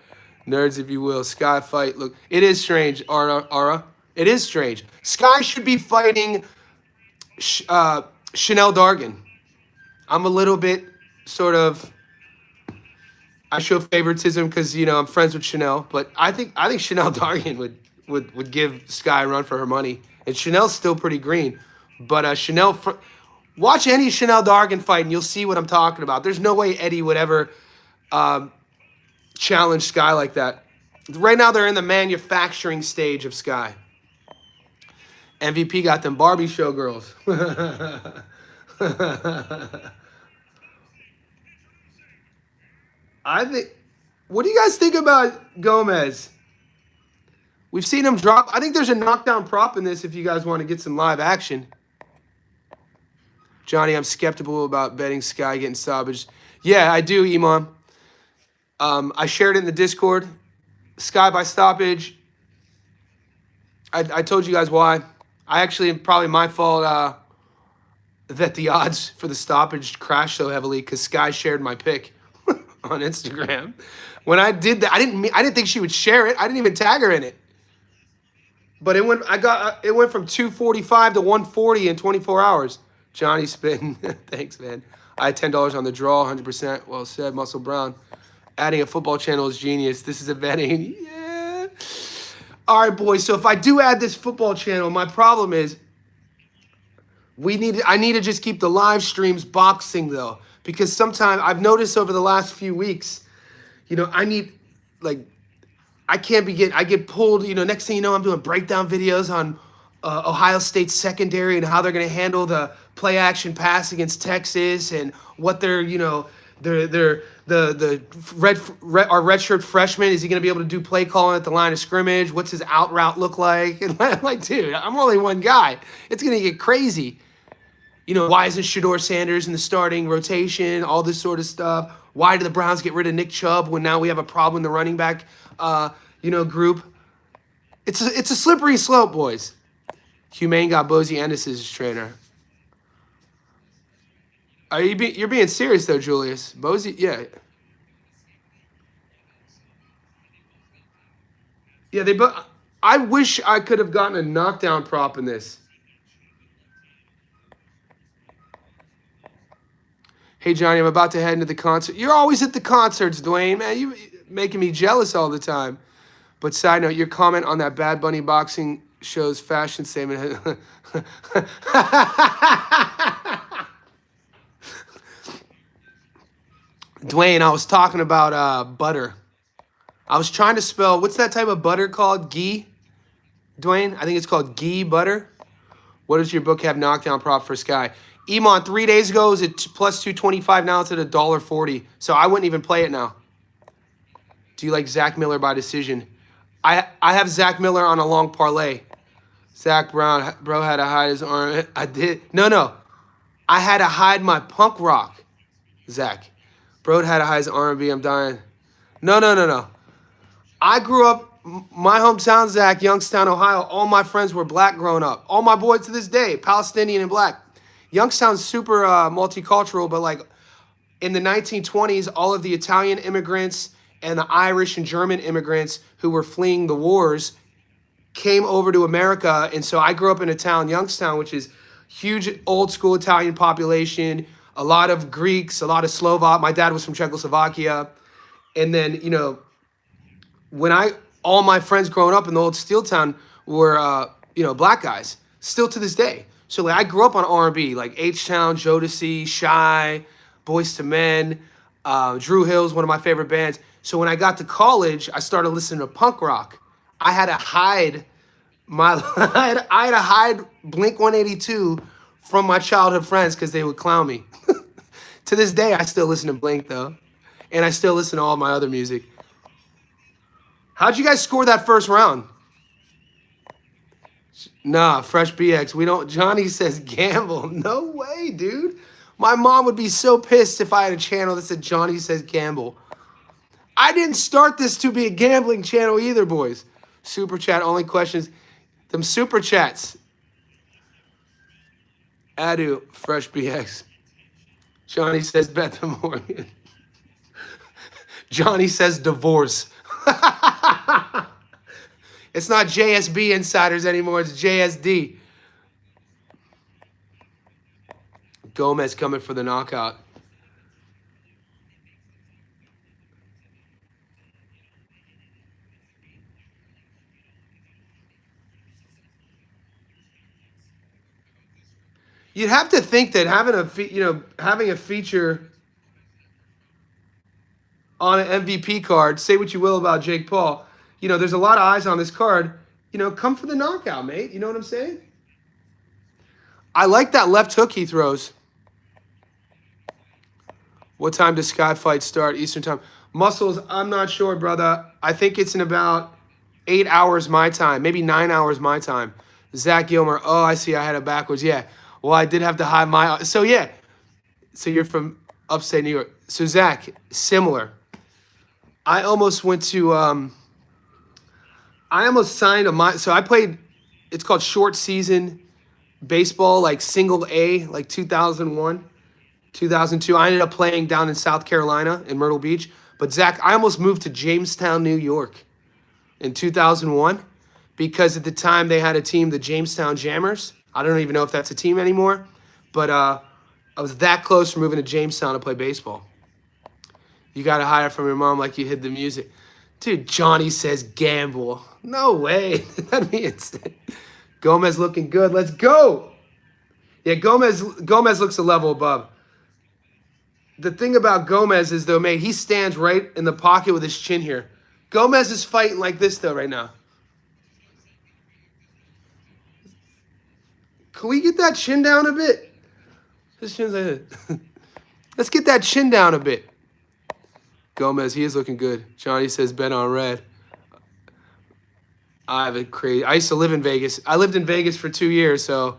Nerds, if you will. Sky fight. Look, it is strange, Ara. It is strange. Sky should be fighting Chanel Dargan. I'm a little bit sort of... I show favoritism because, I'm friends with Chanel. But I think Chanel Dargan would give Sky a run for her money. And Chanel's still pretty green. But Chanel... Watch any Chanel Dargan fight and you'll see what I'm talking about. There's no way Eddie would ever challenge Sky like that. Right now they're in the manufacturing stage of Sky. MVP got them Barbie showgirls. What do you guys think about Gomez? We've seen him drop. I think there's a knockdown prop in this if you guys want to get some live action. Johnny, I'm skeptical about betting Sky getting stoppage. Yeah, I do, Imam. I shared it in the Discord. Sky by stoppage. I told you guys why. Probably my fault that the odds for the stoppage crashed so heavily because Sky shared my pick on Instagram. When I did that, I didn't think she would share it. I didn't even tag her in it. But it went from 245 to 140 in 24 hours. Johnny spitting. Thanks, man. I had $10 on the draw, 100%. Well said, Muscle Brown. Adding a football channel is genius. This is a betting. Yeah. All right, boys. So if I do add this football channel, my problem is I need to just keep the live streams boxing, though. Because sometimes I've noticed over the last few weeks, I get pulled, next thing you know, I'm doing breakdown videos on Ohio State's secondary and how they're going to handle the play action pass against Texas and what our redshirt freshman, is he going to be able to do play calling at the line of scrimmage? What's his out route look like? And I'm like, dude, I'm only one guy. It's going to get crazy. Why isn't Shador Sanders in the starting rotation? All this sort of stuff. Why do the Browns get rid of Nick Chubb when now we have a problem in the running back, group? It's a slippery slope, boys. Humane got Bozy Ennis as his trainer. You're being serious though, Julius? Bozy, yeah. Yeah, I wish I could have gotten a knockdown prop in this. Hey, Johnny, I'm about to head into the concert. You're always at the concerts, Dwayne, man. You making me jealous all the time. But side note, your comment on that Bad Bunny boxing show's fashion statement. Dwayne, I was talking about butter. I was trying to spell, what's that type of butter called? Ghee? Dwayne, I think it's called ghee butter. What does your book have knockdown prop for Sky? Iman, 3 days ago, it was at plus 225. Now it's at $1.40. So I wouldn't even play it now. Do you like Zach Miller by decision? I have Zach Miller on a long parlay. Zach Brown, bro had to hide his arm. I did. No. I had to hide my punk rock, Zach. Bro had to hide his R&B. I'm dying. No. I grew up, my hometown, Zach, Youngstown, Ohio. All my friends were black growing up. All my boys to this day, Palestinian and black. Youngstown's super multicultural, but like in the 1920s, all of the Italian immigrants and the Irish and German immigrants who were fleeing the wars came over to America. And so I grew up in a town, Youngstown, which is, huge old school Italian population, a lot of Greeks, a lot of Slovak. My dad was from Czechoslovakia. And then, when all my friends growing up in the old steel town were, black guys, still to this day. So like I grew up on R&B, like H-Town, Jodeci, Shy, Boyz II Men, Drew Hill's one of my favorite bands. So when I got to college, I started listening to punk rock. I had to hide I had to hide Blink 182 from my childhood friends because they would clown me. To this day, I still listen to Blink though, and I still listen to all my other music. How'd you guys score that first round? Nah, Fresh BX. We don't. Johnny says gamble. No way, dude. My mom would be so pissed if I had a channel that said Johnny says gamble. I didn't start this to be a gambling channel either, boys. Super chat, only questions. Them super chats. Adu, Fresh BX. Johnny says bet the Morgan. Johnny says divorce. It's not JSB insiders anymore. It's JSD. Gomez coming for the knockout. You'd have to think that having a feature on an MVP card, say what you will about Jake Paul, there's a lot of eyes on this card. Come for the knockout, mate. You know what I'm saying? I like that left hook he throws. What time does Sky Fight start? Eastern time. Muscles, I'm not sure, brother. I think it's in about 8 hours my time, maybe 9 hours my time. Zach Gilmer. Oh, I see. I had it backwards. Yeah. Well, I did have to hide my... So, yeah. So, you're from upstate New York. So, Zach, similar. I almost went to... I almost signed So, I played... It's called short season baseball, like single A, like 2001, 2002. I ended up playing down in South Carolina in Myrtle Beach. But, Zach, I almost moved to Jamestown, New York in 2001 because at the time they had a team, the Jamestown Jammers. I don't even know if that's a team anymore, but I was that close from moving to Jamestown to play baseball. You got to hide from your mom like you hid the music. Dude, Johnny says gamble. No way. That'd be insane. Gomez looking good. Let's go. Yeah, Gomez looks a level above. The thing about Gomez is, though, mate, he stands right in the pocket with his chin here. Gomez is fighting like this, though, right now. Can we get that chin down a bit? His chin's like this. Let's get that chin down a bit. Gomez, he is looking good. Johnny says bet on red. I used to live in Vegas. I lived in Vegas for 2 years, so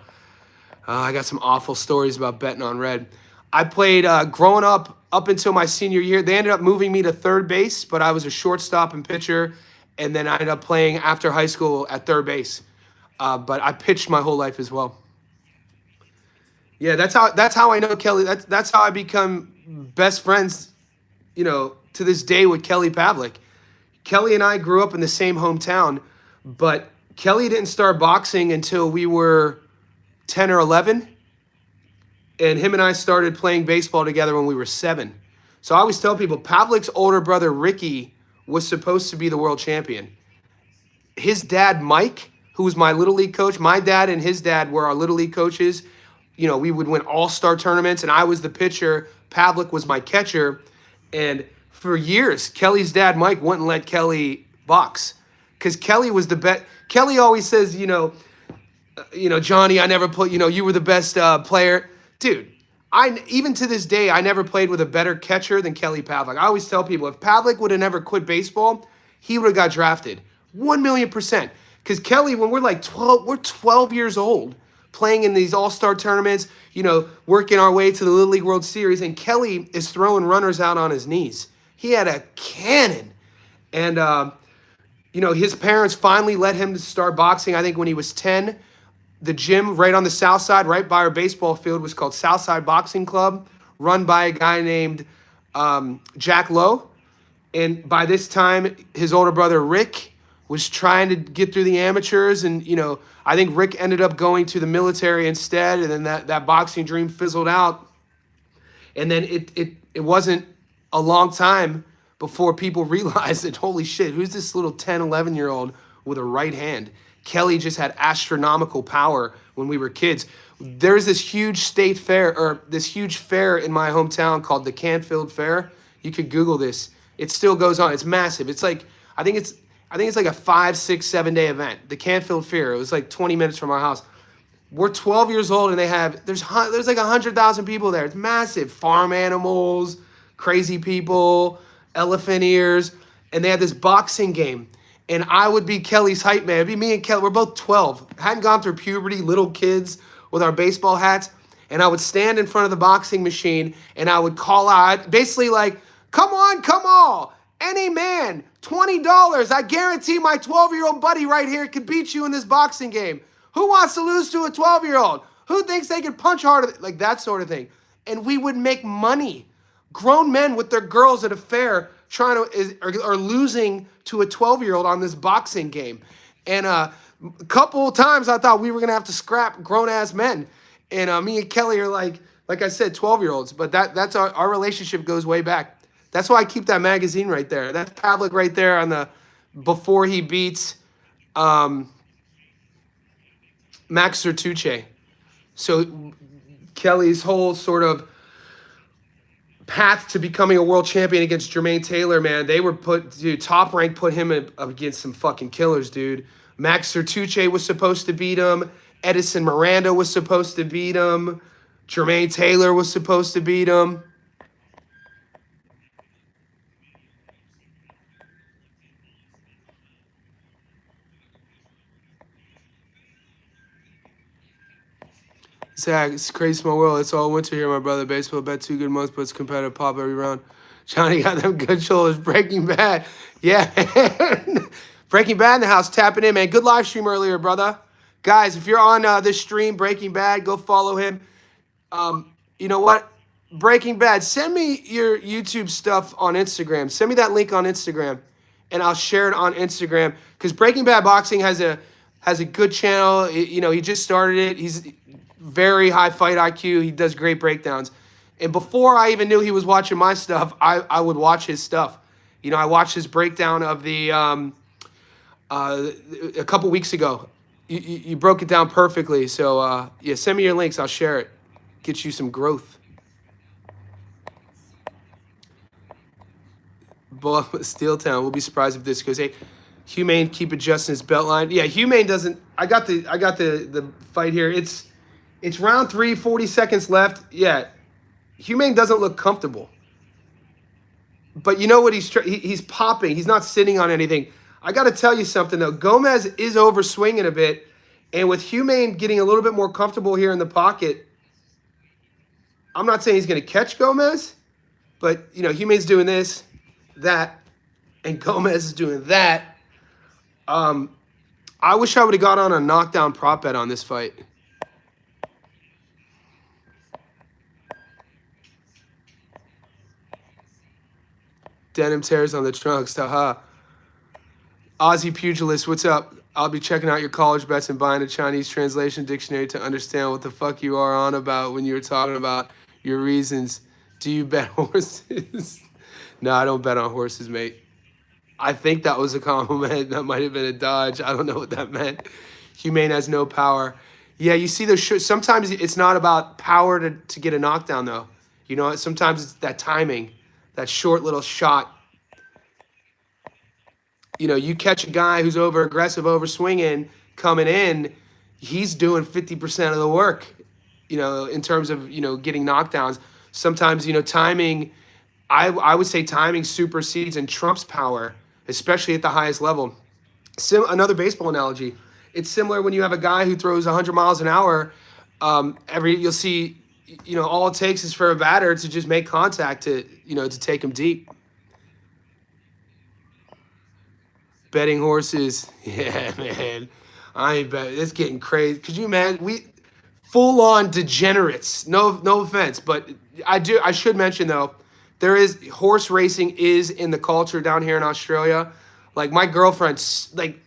I got some awful stories about betting on red. I played growing up until my senior year. They ended up moving me to third base, but I was a shortstop and pitcher, and then I ended up playing after high school at third base. But I pitched my whole life as well. Yeah, that's how I know Kelly. That's how I become best friends, to this day with Kelly Pavlik. Kelly and I grew up in the same hometown, but Kelly didn't start boxing until we were 10 or 11. And him and I started playing baseball together when we were 7. So I always tell people, Pavlik's older brother, Ricky, was supposed to be the world champion. His dad, Mike, who was my Little League coach, my dad and his dad were our Little League coaches. We would win all-star tournaments, and I was the pitcher. Pavlik was my catcher. And for years, Kelly's dad, Mike, wouldn't let Kelly box because Kelly was the best. Kelly always says, Johnny, I never put, you were the best player. Dude, even to this day, I never played with a better catcher than Kelly Pavlik. I always tell people, if Pavlik would have never quit baseball, he would have got drafted. 1,000,000%. Because Kelly, when we're like 12, we're 12 years old, playing in these all-star tournaments, working our way to the Little League World Series, and Kelly is throwing runners out on his knees. He had a cannon. And, his parents finally let him start boxing, I think, when he was 10. The gym right on the south side, right by our baseball field, was called Southside Boxing Club, run by a guy named Jack Lowe. And by this time, his older brother, Rick, was trying to get through the amateurs, and I think Rick ended up going to the military instead, and then that boxing dream fizzled out. And then it wasn't a long time before people realized that, holy shit, who's this little 10, 11-year-old with a right hand? Kelly just had astronomical power when we were kids. There's this huge state fair, or this huge fair in my hometown called the Canfield Fair. You could Google this. It still goes on. It's massive. It's like, I think it's like a 5, 6, 7-day event. The Canfield Fair. It was like 20 minutes from our house. We're 12 years old, and there's like 100,000 people there. It's massive. Farm animals, crazy people, elephant ears, and they had this boxing game. And I would be Kelly's hype man. It'd be me and Kelly. We're both 12. Hadn't gone through puberty, little kids with our baseball hats. And I would stand in front of the boxing machine, and I would call out, basically like, come on, any man, $20. I guarantee my 12-year-old buddy right here can beat you in this boxing game. Who wants to lose to a 12-year-old? Who thinks they can punch harder? Like that sort of thing. And we would make money. Grown men with their girls at a fair are losing to a 12-year-old on this boxing game. And a couple of times I thought we were going to have to scrap grown-ass men. And me and Kelly are like I said, 12-year-olds. But that's our relationship goes way back. That's why I keep that magazine right there. That's Pavlik right there on the before he beats Max Sertuche. So Kelly's whole sort of path to becoming a world champion against Jermaine Taylor, man, they were Top Rank put him up against some fucking killers, dude. Max Sertuche was supposed to beat him. Edison Miranda was supposed to beat him. Jermaine Taylor was supposed to beat him. Zach, it's a crazy small world. It's all winter here, my brother. Baseball bet 2 good months, but it's competitive pop every round. Johnny got them good shoulders. Breaking Bad. Yeah, man. Breaking Bad in the house. Tapping in, man. Good live stream earlier, brother. Guys, if you're on this stream, Breaking Bad, go follow him. You know what? Breaking Bad, send me your YouTube stuff on Instagram. Send me that link on Instagram, and I'll share it on Instagram. Because Breaking Bad Boxing has a good channel. He just started it. He's very high fight IQ. He does great breakdowns. And before I even knew he was watching my stuff, I would watch his stuff. I watched his breakdown of the a couple weeks ago. You broke it down perfectly. So yeah, send me your links. I'll share it. Get you some growth. Steeltown. We'll be surprised if this goes. Hey, Humane keep adjusting his belt line. Yeah, Humane doesn't. I got the fight here. It's round 3, 40 seconds left. Yeah, Humane doesn't look comfortable. But you know what? He's popping. He's not sitting on anything. I got to tell you something, though. Gomez is over swinging a bit. And with Humane getting a little bit more comfortable here in the pocket, I'm not saying he's going to catch Gomez. But, Humane's doing this, that, and Gomez is doing that. I wish I would have got on a knockdown prop bet on this fight. Denim tears on the trunks. Haha. Aussie Pugilist, what's up? I'll be checking out your college bets and buying a Chinese translation dictionary to understand what the fuck you are on about when you were talking about your reasons. Do you bet horses? No, I don't bet on horses, mate. I think that was a compliment. That might have been a dodge. I don't know what that meant. Humane has no power. Yeah, you see those sometimes it's not about power to get a knockdown, though. Sometimes it's that timing. That short little shot. You catch a guy who's over-aggressive, over-swinging, coming in, he's doing 50% of the work, in terms of, getting knockdowns. Sometimes, timing, I would say timing supersedes and trumps power, especially at the highest level. Another baseball analogy. It's similar when you have a guy who throws 100 miles an hour. You'll see, all it takes is for a batter to just make contact to take him deep. Betting horses. Yeah, man. I ain't bet. It's getting crazy. Could you imagine? We full-on degenerates. No offense, but I should mention, though, horse racing is in the culture down here in Australia. Like my girlfriend's like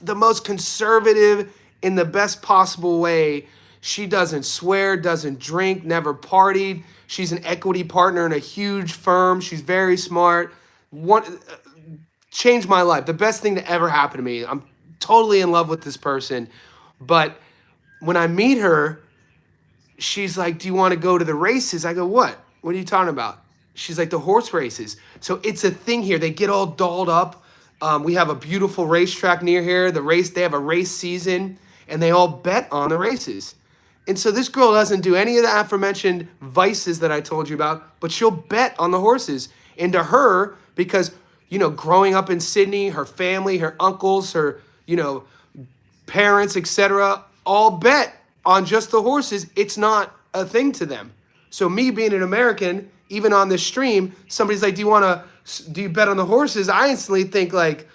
the most conservative in the best possible way. She doesn't swear, doesn't drink, never partied. She's an equity partner in a huge firm. She's very smart. One changed my life. The best thing to ever happen to me. I'm totally in love with this person. But when I meet her, she's like, "Do you want to go to the races?" I go, "What? What are you talking about?" She's like, "The horse races." So it's a thing here. They get all dolled up. We have a beautiful racetrack near here. They have a race season, and they all bet on the races. And so this girl doesn't do any of the aforementioned vices that I told you about, but she'll bet on the horses. And to her, because, growing up in Sydney, her family, her uncles, her, parents, etc., all bet on just the horses. It's not a thing to them. So me being an American, even on this stream, somebody's like, do you bet on the horses? I instantly think like,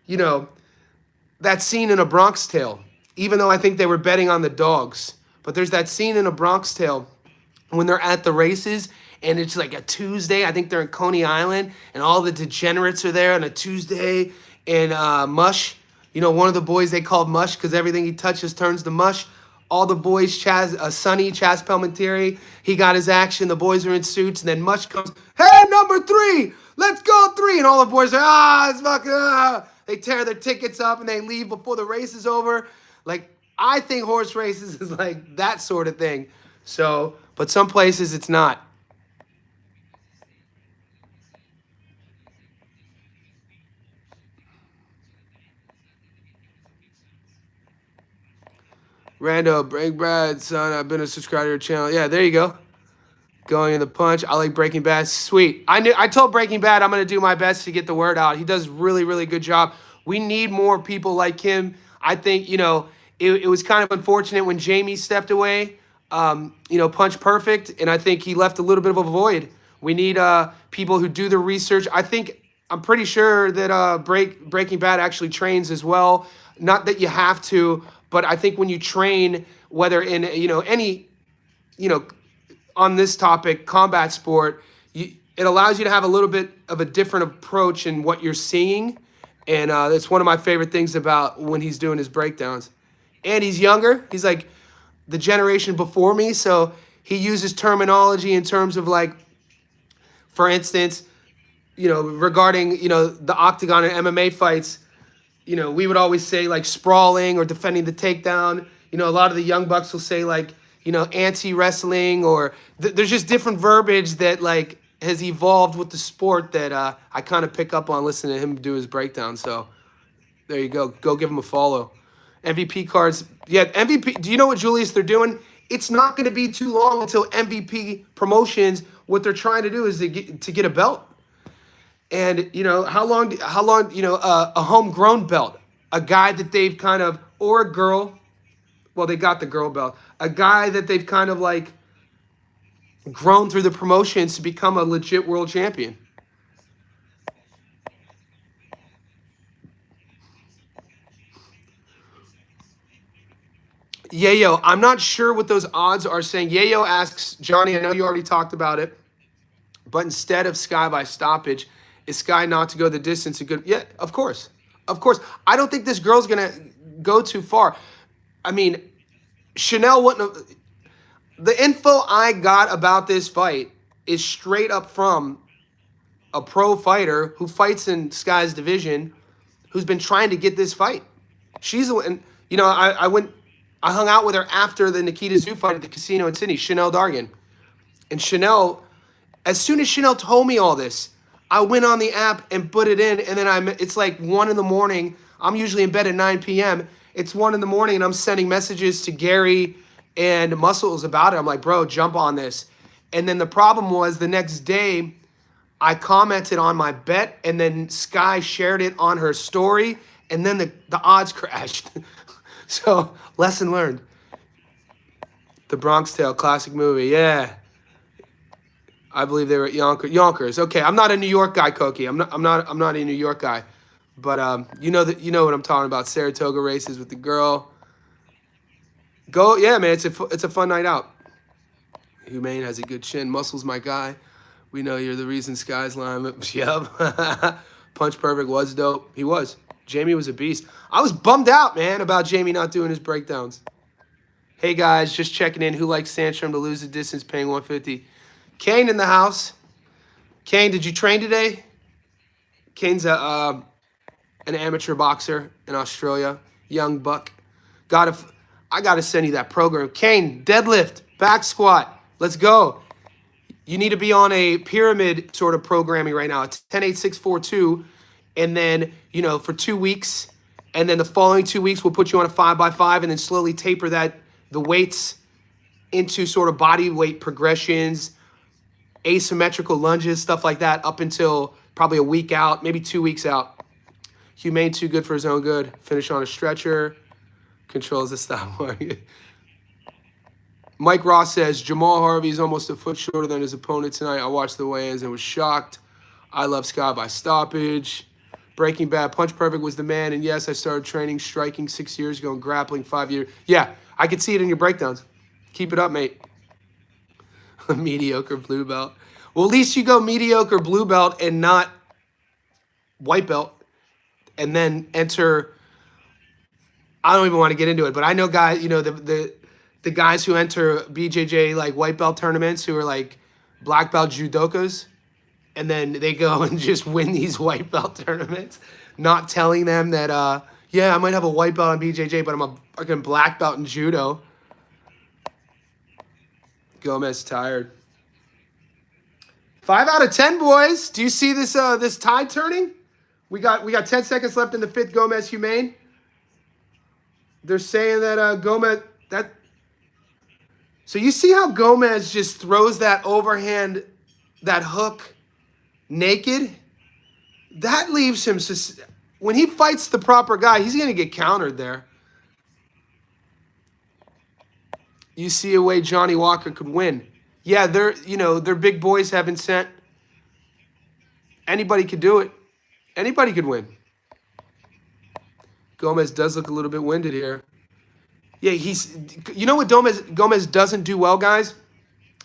that scene in A Bronx Tale, even though I think they were betting on the dogs. But there's that scene in A Bronx Tale when they're at the races and it's like a Tuesday. I think they're in Coney Island and all the degenerates are there on a Tuesday. And Mush, one of the boys they called Mush because everything he touches turns to mush. All the boys, Sonny, Chaz Palminteri, he got his action. The boys are in suits. And then Mush comes, "Hey, number 3, let's go 3." And all the boys are, it's fucking, They tear their tickets up and they leave before the race is over. Like, I think horse races is like that sort of thing. So, but some places it's not. Rando, Break Brad, son, I've been a subscriber to your channel. Yeah, there you go. Going in the punch. I like Breaking Bad. Sweet. I told Breaking Bad I'm going to do my best to get the word out. He does really, really good job. We need more people like him. I think, it was kind of unfortunate when Jamie stepped away, Punch Perfect, and I think he left a little bit of a void. We need people who do the research. I'm pretty sure that Breaking Bad actually trains as well. Not that you have to, but I think when you train, whether in, any, on this topic, combat sport, it allows you to have a little bit of a different approach in what you're seeing. And that's one of my favorite things about when he's doing his breakdowns. And he's younger. He's like the generation before me. So he uses terminology in terms of like, for instance, regarding, the octagon and MMA fights, we would always say like sprawling or defending the takedown. A lot of the young bucks will say like, anti-wrestling or there's just different verbiage that like has evolved with the sport that I kind of pick up on listening to him do his breakdown. So there you go. Go give him a follow. MVP cards. Yeah, MVP. Do you know what, Julius, they're doing? It's not going to be too long until MVP promotions, what they're trying to do is to get a belt. And, how long, a homegrown belt, a guy that they've kind of, or a girl, well, they got the girl belt, a guy that they've kind of like grown through the promotions to become a legit world champion. Yayo, I'm not sure what those odds are saying. Yayo asks, Johnny, I know you already talked about it, but instead of Sky by stoppage, is Sky not to go the distance a good? Yeah, of course. Of course. I don't think this girl's going to go too far. I mean, Chanel wouldn't have. The info I got about this fight is straight up from a pro fighter who fights in Sky's division who's been trying to get this fight. She's, and I hung out with her after the Nikita Tszyu fight at the casino in Sydney, Chanel Dargan. And Chanel, as soon as Chanel told me all this, I went on the app and put it in, and then it's like 1 in the morning. I'm usually in bed at 9 p.m. It's 1 in the morning, and I'm sending messages to Gary and Muscles about it. I'm like, bro, jump on this. And then the problem was the next day, I commented on my bet, and then Sky shared it on her story, and then the odds crashed. So, lesson learned. The Bronx Tale, classic movie, yeah. I believe they were at Yonkers. Okay, I'm not a New York guy, Koki. I'm not a New York guy, but you know what I'm talking about. Saratoga races with the girl. Go, yeah, man. It's a fun night out. Humane has a good chin. Muscles, my guy. We know you're the reason Sky's lying. Yep. Punch Perfect was dope. He was. Jamie was a beast. I was bummed out, man, about Jamie not doing his breakdowns. Hey, guys, just checking in. Who likes Sandstrom to lose the distance paying 150? Kane in the house. Kane, did you train today? Kane's an amateur boxer in Australia. Young buck. I got to send you that program. Kane, deadlift, back squat. Let's go. You need to be on a pyramid sort of programming right now. It's 10, 8, 6, 4, 2. And then, you know, for 2 weeks. And then the following 2 weeks, we'll put you on a 5x5 and then slowly taper the weights into sort of body weight progressions, asymmetrical lunges, stuff like that, up until probably a week out, maybe 2 weeks out. Humane, too good for his own good. Finish on a stretcher. Controls the stop market. Mike Ross says, Jamal Harvey is almost a foot shorter than his opponent tonight. I watched the weigh-ins and was shocked. I love Scott by stoppage. Breaking Bad, Punch Perfect was the man. And yes, I started training striking 6 years ago and grappling 5 years. Yeah, I could see it in your breakdowns. Keep it up, mate. A mediocre blue belt. Well, at least you go mediocre blue belt and not white belt. And then enter, I don't even want to get into it, but I know guys, you know, the guys who enter BJJ like white belt tournaments who are like black belt judokas, and then they go and just win these white belt tournaments, not telling them that, yeah, I might have a white belt on BJJ, but I'm a fucking black belt in judo. Gomez tired. 5 out of 10, boys. Do you see this this tide turning? We got 10 seconds left in the fifth. Gomez Humane. They're saying that Gomez that. So you see how Gomez just throws that overhand, that hook, naked. That leaves him. When he fights the proper guy, he's gonna get countered there. You see a way Johnny Walker could win. Yeah, their big boys haven't sent. Anybody could do it. Anybody could win. Gomez does look a little bit winded here. Yeah, you know what Gomez doesn't do well, guys?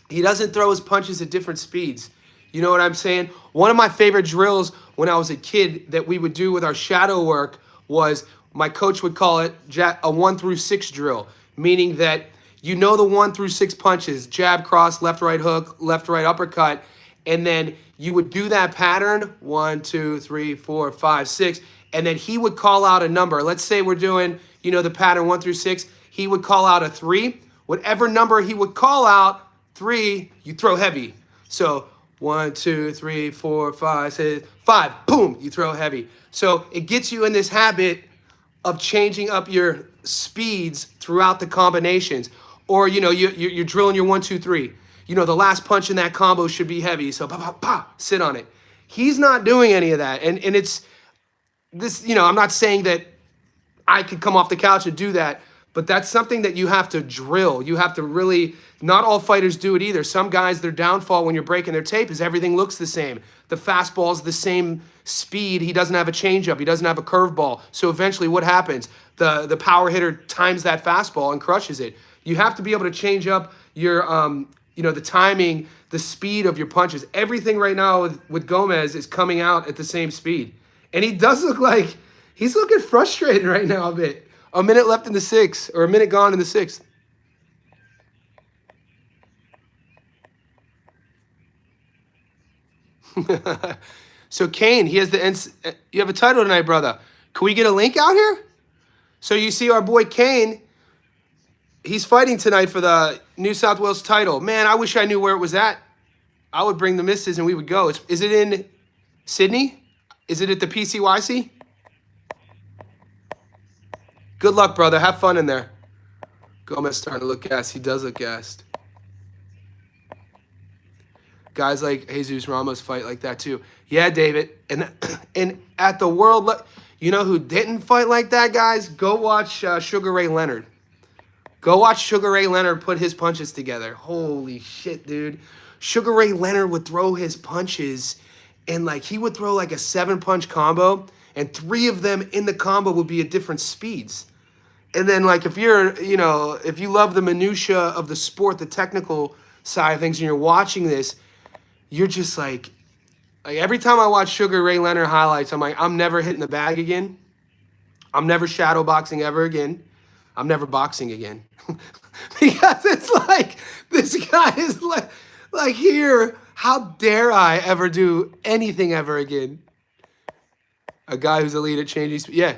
He doesn't throw his punches at different speeds. You know what I'm saying? One of my favorite drills when I was a kid that we would do with our shadow work was, my coach would call it a 1 through 6 drill, meaning that you know the 1 through 6 punches, jab, cross, left, right hook, left, right uppercut, and then you would do that pattern, 1, 2, 3, 4, 5, 6, and then he would call out a number. Let's say we're doing, you know, the pattern 1 through 6. He would call out a 3. Whatever number he would call out, 3, you throw heavy. So 1, 2, 3, 4, 5, 6, 5, boom, you throw heavy. So it gets you in this habit of changing up your speeds throughout the combinations. Or, you know, you're drilling your 1, 2, 3. You know, the last punch in that combo should be heavy. So, pa, pa, pa, sit on it. He's not doing any of that. And it's this, you know, I'm not saying that I could come off the couch and do that, but that's something that you have to drill. You have to really, not all fighters do it either. Some guys, their downfall when you're breaking their tape is everything looks the same. The fastball's the same speed. He doesn't have a changeup. He doesn't have a curveball. So eventually what happens? The power hitter times that fastball and crushes it. You have to be able to change up your, you know, the timing, the speed of your punches. Everything right now with Gomez is coming out at the same speed. And he does look like he's looking frustrated right now a bit. A minute left in the 6th, or a minute gone in the 6th. So Kane, he has you have a title tonight, brother. Can we get a link out here? So you see our boy Kane, he's fighting tonight for the New South Wales title. Man, I wish I knew where it was at. I would bring the missus and we would go. Is it in Sydney? Is it at the PCYC? Good luck, brother. Have fun in there. Gomez starting to look gassed. He does look gassed. Guys like Jesus Ramos fight like that too. Yeah, David. And at the world, you know who didn't fight like that, guys? Go watch Sugar Ray Leonard. Go watch Sugar Ray Leonard put his punches together. Holy shit, dude. Sugar Ray Leonard would throw his punches, and like he would throw like a 7-punch combo, and 3 of them in the combo would be at different speeds. And then like if you're, you know, if you love the minutia of the sport, the technical side of things, and you're watching this, you're just like, Like every time I watch Sugar Ray Leonard highlights, I'm like, I'm never hitting the bag again. I'm never shadow boxing ever again. I'm never boxing again. Because it's like, this guy is like here, how dare I ever do anything ever again? A guy who's elite at changing speed. Yeah.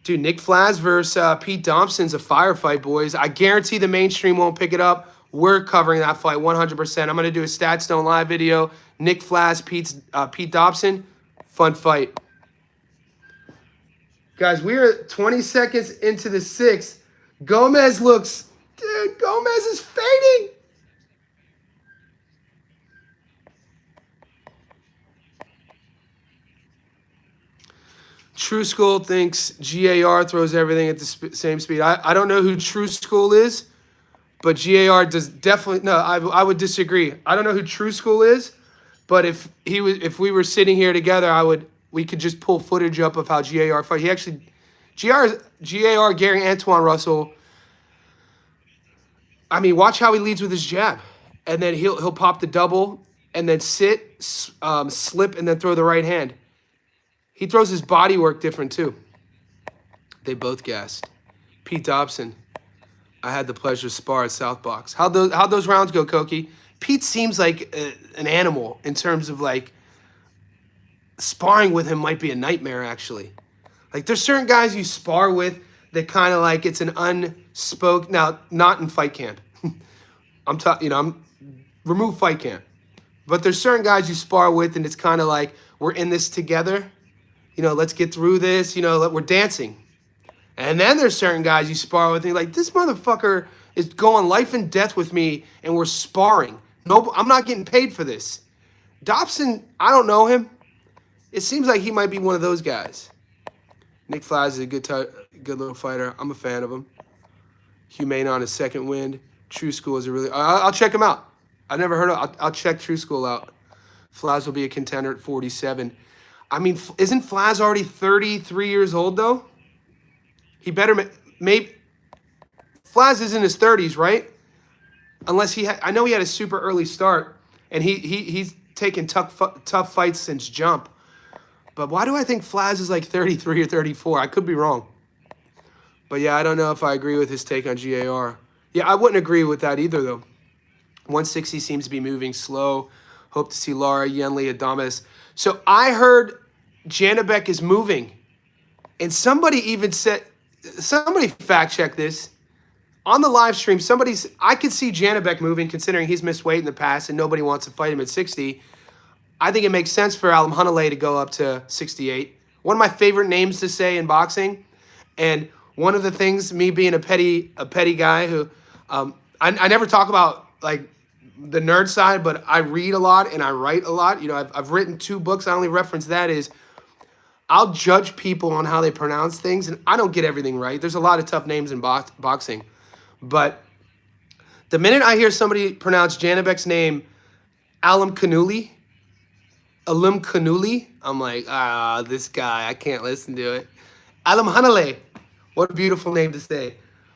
Dude, Nick Flaz versus Pete Dobson's a firefight, boys. I guarantee the mainstream won't pick it up. We're covering that fight 100%. I'm going to do a Stats Don't Lie video. Nick Flaz, Pete Dobson. Fun fight. Guys, we are 20 seconds into the sixth. Gomez looks... Dude, Gomez is fading. True School thinks GAR throws everything at the same speed. I don't know who True School is, but GAR does definitely... No, I would disagree. I don't know who True School is, but if we were sitting here together, we could just pull footage up of how GAR fight. He actually... GAR, Gary Antoine Russell... I mean, watch how he leads with his jab. And then he'll pop the double and then sit, slip, and then throw the right hand. He throws his body work different, too. They both gassed. Pete Dobson, I had the pleasure to spar at South Box. How'd those rounds go, Koki? Pete seems like an animal in terms of, like, sparring with him might be a nightmare, actually. Like, there's certain guys you spar with that kind of like it's an unspoken... Now, not in fight camp. I'm remove fight camp. But there's certain guys you spar with and it's kind of like, we're in this together. Let's get through this. We're dancing. And then there's certain guys you spar with and you're like, this motherfucker is going life and death with me and we're sparring. No, I'm not getting paid for this. Dobson, I don't know him. It seems like he might be one of those guys. Nick Flaz is a good little fighter. I'm a fan of him. Humane on his second win. True School is a really... I'll check him out. I never heard of... I'll check True School out. Flaz will be a contender at 47. I mean, isn't Flaz already 33 years old, though? He better... Maybe... Flaz is in his 30s, right? Unless he had... I know he had a super early start, and he's taken tough fights since jump. But why do I think Flaz is like 33 or 34? I could be wrong. But yeah, I don't know if I agree with his take on GAR. Yeah, I wouldn't agree with that either, though. 160 seems to be moving slow. Hope to see Lara, Yenli, Adames. So I heard Janabek is moving. And somebody even said, somebody fact check this. On the live stream, I could see Janabek moving considering he's missed weight in the past and nobody wants to fight him at 60. I think it makes sense for Alam Hanalei to go up to 68. One of my favorite names to say in boxing. And one of the things, me being a petty guy who, I never talk about like the nerd side, but I read a lot and I write a lot. I've written 2 books. I only reference that is I'll judge people on how they pronounce things. And I don't get everything right. There's a lot of tough names in boxing. But the minute I hear somebody pronounce Janabek's name, Alim Kanuli, I'm like, this guy, I can't listen to it. Alam Hanalei, what a beautiful name to say.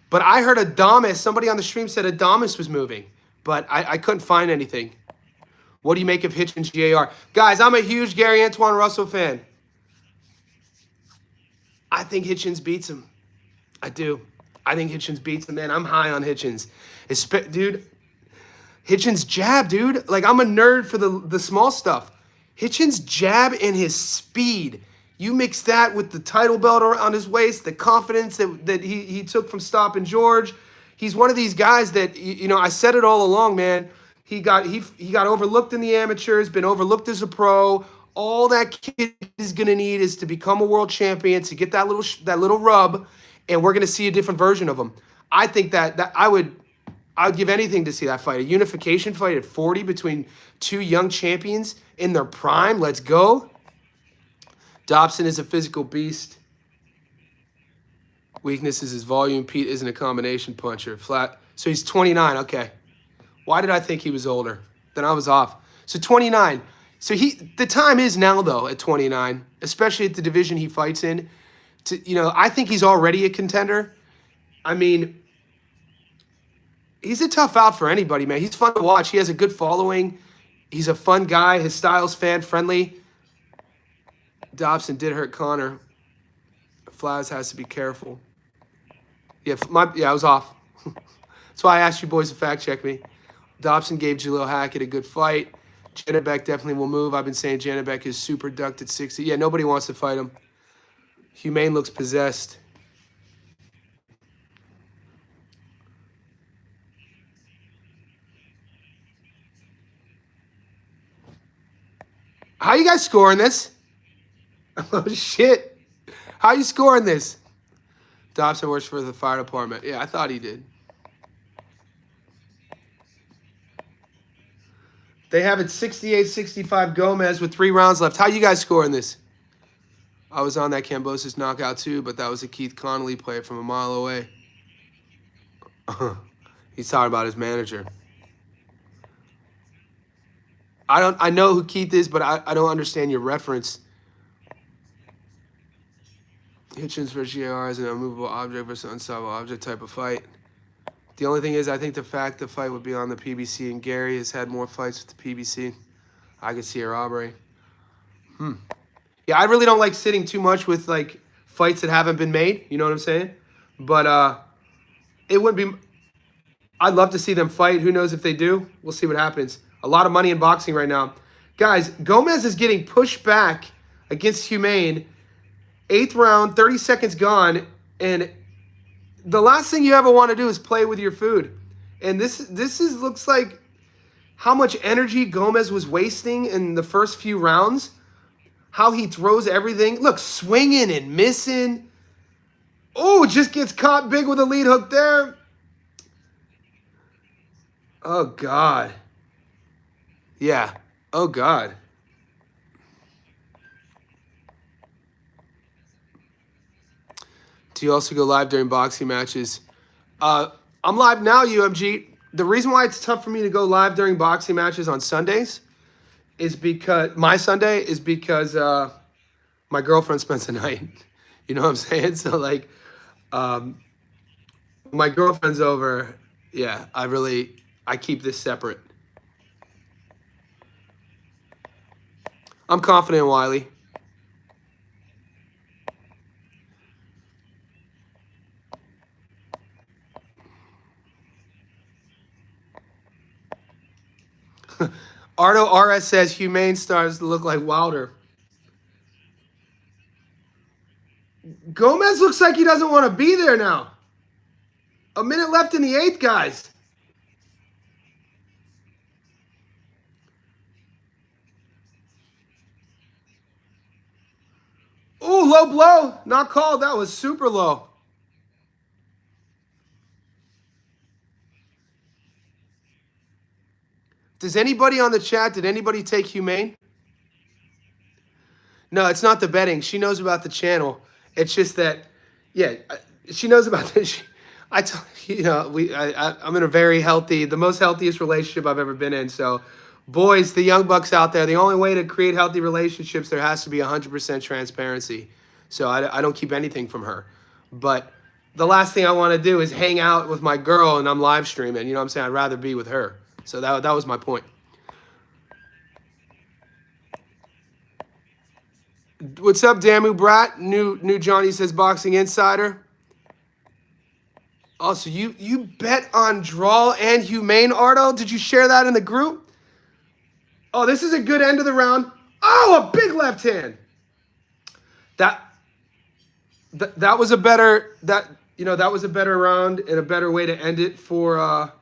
But I heard Adames, somebody on the stream said Adames was moving, but I couldn't find anything. What do you make of Hitchens GAR? Guys, I'm a huge Gary Antoine Russell fan. I think Hitchens beats him. I do. I think Hitchens beats him, man. I'm high on Hitchens. Dude, Hitchens jab, dude. Like, I'm a nerd for the small stuff. Hitchens' jab and his speed. You mix that with the title belt around his waist, the confidence that he took from stopping George. He's one of these guys that, I said it all along, man. He got overlooked in the amateurs, been overlooked as a pro. All that kid is going to need is to become a world champion, to get that little rub, and we're going to see a different version of him. I think that I would give anything to see that fight. A unification fight at 40 between 2 young champions in their prime. Let's go. Dobson is a physical beast. Weakness is his volume. Pete isn't a combination puncher. Flat. So he's 29. Okay. Why did I think he was older? Then I was off. So 29. So the time is now, though, at 29, especially at the division he fights in. I think he's already a contender. I mean, he's a tough out for anybody, man. He's fun to watch. He has a good following. He's a fun guy. His style's fan-friendly. Dobson did hurt Connor. Flowers has to be careful. Yeah, I was off. That's why I asked you boys to fact check me. Dobson gave Jalil Hackett a good fight. Janibek definitely will move. I've been saying Janibek is super ducked at 60. Yeah, nobody wants to fight him. Humane looks possessed. How you guys scoring this? Oh, shit. How you scoring this? Dobson works for the fire department. Yeah, I thought he did. They have it 68-65 Gomez with 3 rounds left. How you guys scoring this? I was on that Kambosos knockout too, but that was a Keith Connolly play from a mile away. He's talking about his manager. I know who Keith is, but I don't understand your reference. Hitchens versus GR is an unmovable object versus unsolvable object type of fight. The only thing is, I think the fight would be on the PBC, and Gary has had more fights with the PBC. I could see a robbery. Yeah, I really don't like sitting too much with like fights that haven't been made. You know what I'm saying? But it would be. I'd love to see them fight. Who knows if they do? We'll see what happens. A lot of money in boxing right now, guys. Gomez is getting pushed back against Humane. 8th round, 30 seconds gone, and the last thing you ever want to do is play with your food. And this looks like how much energy Gomez was wasting in the first few rounds. How he throws everything. Look, swinging and missing. Oh, just gets caught big with a lead hook there. Oh, God. Yeah. Oh, God. Do you also go live during boxing matches? I'm live now, UMG. The reason why it's tough for me to go live during boxing matches on Sundays is because my girlfriend spends the night. You know what I'm saying? So like, my girlfriend's over. Yeah, I keep this separate. I'm confident in Wiley. Ardo RS says Humane starts to look like Wilder. Gomez looks like he doesn't want to be there now. A minute left in the 8th, guys. Ooh, low blow. Not called. That was super low. Does anybody on the chat, did anybody take Humane? No, it's not the betting. She knows about the channel. It's just that, yeah, she knows about this. I'm in a very healthy, the most healthiest relationship I've ever been in. So, boys, the young bucks out there, the only way to create healthy relationships, there has to be 100% transparency. So I don't keep anything from her. But the last thing I want to do is hang out with my girl and I'm live streaming. You know what I'm saying? I'd rather be with her. So that was my point. What's up, Damu Brat? New Johnny says Boxing Insider. Also, you bet on draw and Humane, Ardo? Did you share that in the group? Oh, this is a good end of the round. Oh, a big left hand. That was a better round and a better way to end it for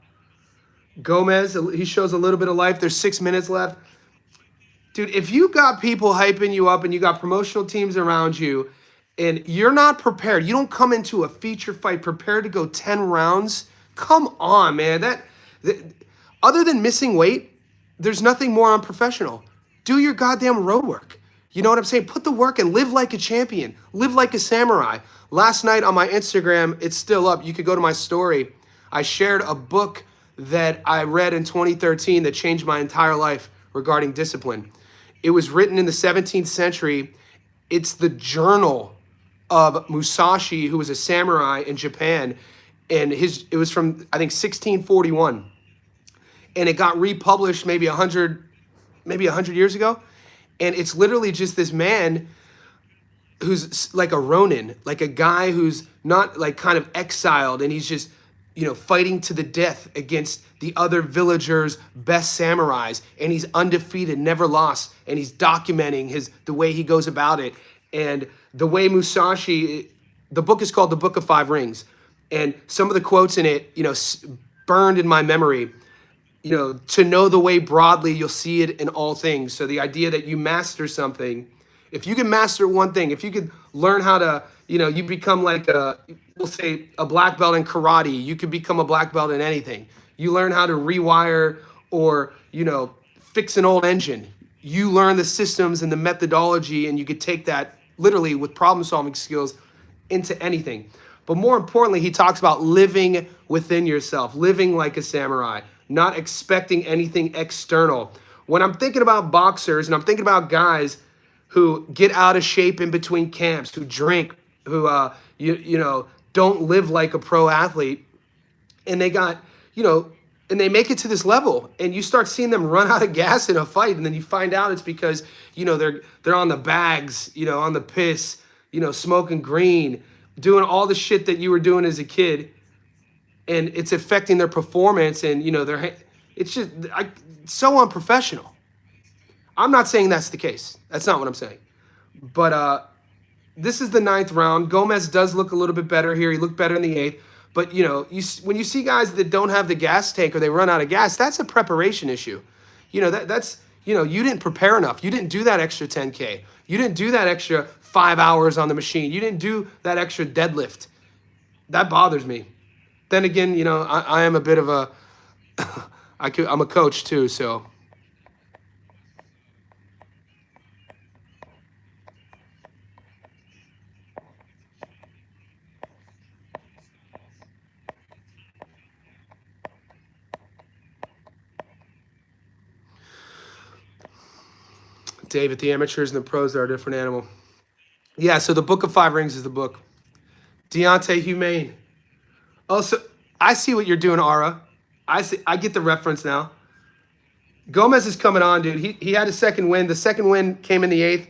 Gomez. He shows a little bit of life. There's 6 minutes left. Dude, if you got people hyping you up and you got promotional teams around you and you're not prepared, you don't come into a feature fight prepared to go 10 rounds, come on, man. That other than missing weight, there's nothing more unprofessional. Do your goddamn road work. You know what I'm saying? Put the work and live like a champion. Live like a samurai. Last night on my Instagram, it's still up. You could go to my story. I shared a book that I read in 2013 that changed my entire life regarding discipline. It was written in the 17th century. It's the journal of Musashi, who was a samurai in Japan. And it was from, I think, 1641. And it got republished maybe 100 maybe 100 years ago. And it's literally just this man who's like a Ronin, like a guy who's not like kind of exiled, and he's just, fighting to the death against the other villagers' best samurais, and he's undefeated, never lost, and he's documenting the way he goes about it. And the way Musashi, the book is called The Book of Five Rings, and some of the quotes in it, burned in my memory. To know the way broadly, you'll see it in all things. So the idea that you master something, if you can master one thing, if you could learn how to, you become like we'll say a black belt in karate, you could become a black belt in anything. You learn how to rewire or, fix an old engine. You learn the systems and the methodology, and you could take that literally with problem solving skills into anything. But more importantly, he talks about living within yourself, living like a samurai, not expecting anything external. When I'm thinking about boxers and I'm thinking about guys who get out of shape in between camps, who drink, who don't live like a pro athlete, and they got, and they make it to this level, and you start seeing them run out of gas in a fight, and then you find out it's because, they're on the bags, on the piss, smoking green, doing all the shit that you were doing as a kid, and it's affecting their performance, and it's just so unprofessional. I'm not saying that's the case. That's not what I'm saying. But this is the 9th round. Gomez does look a little bit better here. He looked better in the 8th. But, when you see guys that don't have the gas tank or they run out of gas, that's a preparation issue. That's you didn't prepare enough. You didn't do that extra 10K. You didn't do that extra 5 hours on the machine. You didn't do that extra deadlift. That bothers me. Then again, I am a bit of a, I'm a coach too, so. David, the amateurs and the pros are a different animal. Yeah, so the Book of Five Rings is the book. Deontay Humane. Also, I see what you're doing, Ara. I get the reference now. Gomez is coming on, dude. He had a second win. The second win came in the 8th.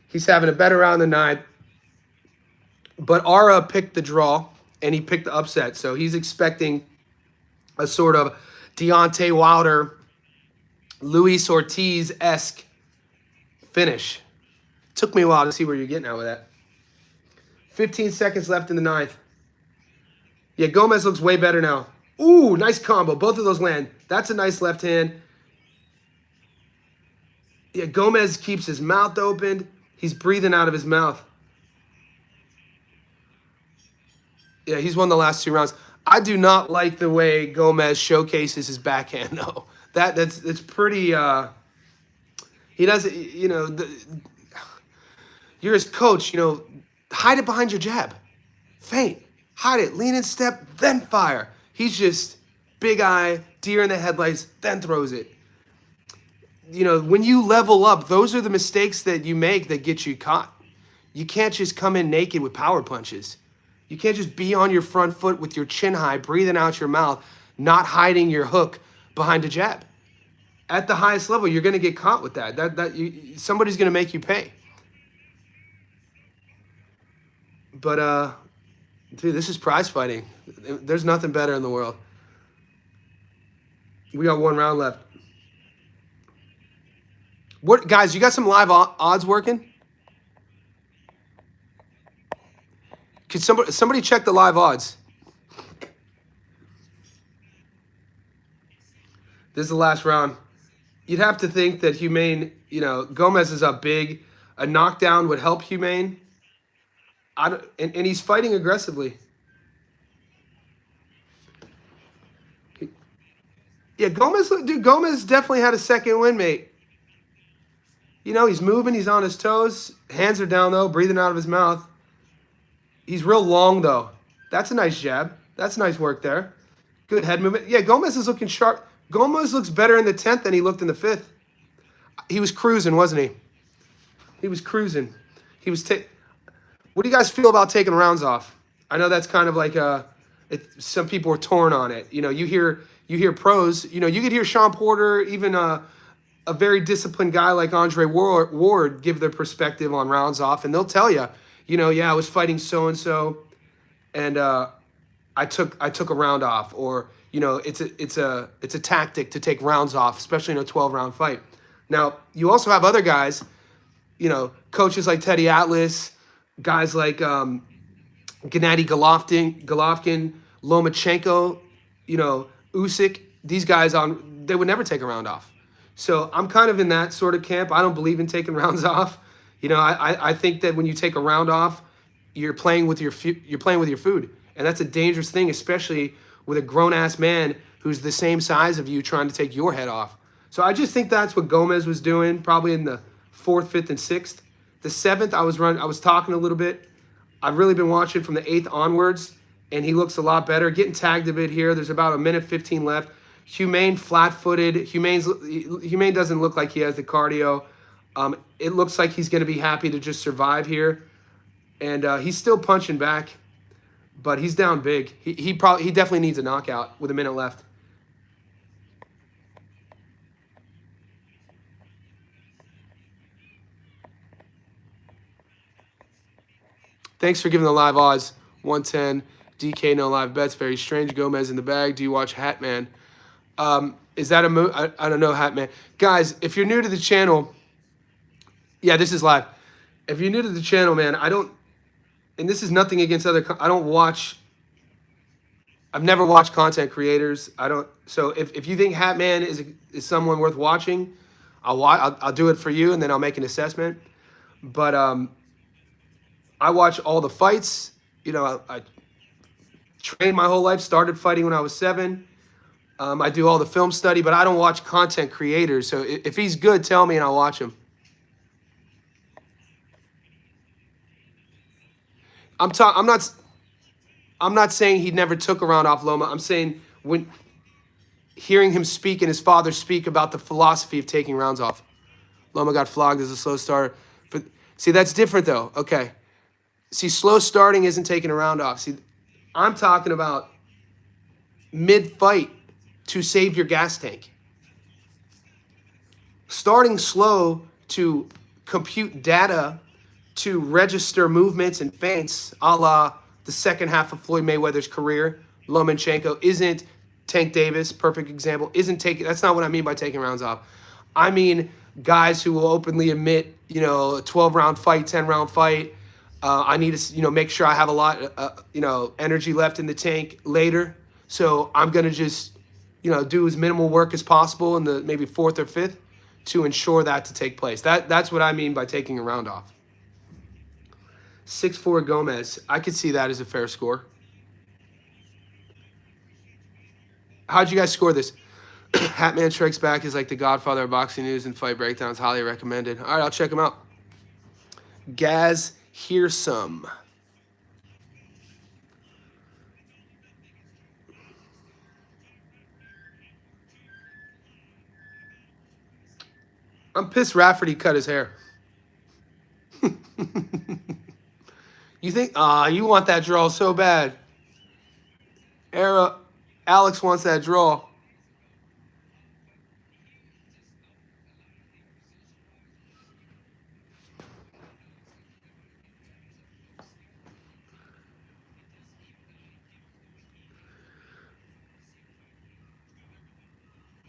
He's having a better round than 9th. But Ara picked the draw, and he picked the upset. So he's expecting a sort of Deontay Wilder, Luis Ortiz-esque finish. Took me a while to see where you're getting at with that. 15 seconds left in the 9th. Yeah, Gomez looks way better now. Ooh, nice combo. Both of those land. That's a nice left hand. Yeah, Gomez keeps his mouth open. He's breathing out of his mouth. Yeah, he's won the last 2 rounds. I do not like the way Gomez showcases his backhand, though. It's pretty... he doesn't, you're his coach, hide it behind your jab. Feint, hide it, lean in step, then fire. He's just big eye, deer in the headlights, then throws it. When you level up, those are the mistakes that you make that get you caught. You can't just come in naked with power punches. You can't just be on your front foot with your chin high, breathing out your mouth, not hiding your hook behind a jab. At the highest level, you're going to get caught with that. Somebody's going to make you pay. But, dude, this is prize fighting. There's nothing better in the world. We got 1 round left. What, guys, you got some live odds working? Could somebody check the live odds? This is the last round. You'd have to think that Humane, Gomez is up big. A knockdown would help Humane. And he's fighting aggressively. Yeah, Gomez definitely had a second win, mate. He's moving, he's on his toes. Hands are down, though, breathing out of his mouth. He's real long, though. That's a nice jab. That's nice work there. Good head movement. Yeah, Gomez is looking sharp. Gomez looks better in the 10th than he looked in the 5th. He was cruising, wasn't he? He was cruising. He was What do you guys feel about taking rounds off? I know that's kind of like some people are torn on it. You hear pros. You could hear Sean Porter, even a very disciplined guy like Andre Ward give their perspective on rounds off, and they'll tell you, yeah, I was fighting so and so, and I took a round off, or it's a tactic to take rounds off, especially in a 12-round fight. Now you also have other guys, coaches like Teddy Atlas, guys like Gennady Golovkin, Lomachenko, Usyk. These guys they would never take a round off. So I'm kind of in that sort of camp. I don't believe in taking rounds off. I think that when you take a round off, you're playing with your food, and that's a dangerous thing, especially with a grown ass man who's the same size of you trying to take your head off. So I just think that's what Gomez was doing, probably in the 4th, 5th, and 6th. The 7th, I was talking a little bit. I've really been watching from the 8th onwards, and he looks a lot better. Getting tagged a bit here. There's about a minute 15 left. Humane flat-footed. Humane doesn't look like he has the cardio. It looks like he's going to be happy to just survive here, and he's still punching back, but he's down big. He definitely needs a knockout with a minute left. Thanks for giving the live odds. 110. DK no live bets. Very strange. Gomez in the bag. Do you watch Hatman? Is that a move? I don't know, Hatman. Guys, if you're new to the channel, yeah, this is live. If you're new to the channel, man, and this is nothing against I've never watched content creators. So if you think Hatman is someone worth watching, I'll do it for you, and then I'll make an assessment. But I watch all the fights. I trained my whole life, started fighting when I was 7. I do all the film study, but I don't watch content creators. So if he's good, tell me and I'll watch him. I'm not saying he never took a round off Loma. I'm saying when hearing him speak and his father speak about the philosophy of taking rounds off. Loma got flogged as a slow starter. See, that's different though. Okay. See, slow starting isn't taking a round off. See, I'm talking about mid-fight to save your gas tank. Starting slow to compute data, to register movements and feints, a la the second half of Floyd Mayweather's career. Lomachenko isn't Tank Davis, perfect example, isn't taking. That's not what I mean by taking rounds off. I mean guys who will openly admit, a 12-round fight, 10-round fight. I need to, make sure I have a lot, energy left in the tank later. So I'm going to just, do as minimal work as possible in the maybe 4th or 5th to ensure that to take place. That's what I mean by taking a round off. 6-4 Gomez. I could see that as a fair score. How'd you guys score this? Hatman Strikes Back is like the godfather of boxing news and fight breakdowns. Highly recommended. All right, I'll check him out. Gaz Here's some. I'm pissed Rafferty cut his hair. You think, you want that draw so bad. Alex wants that draw.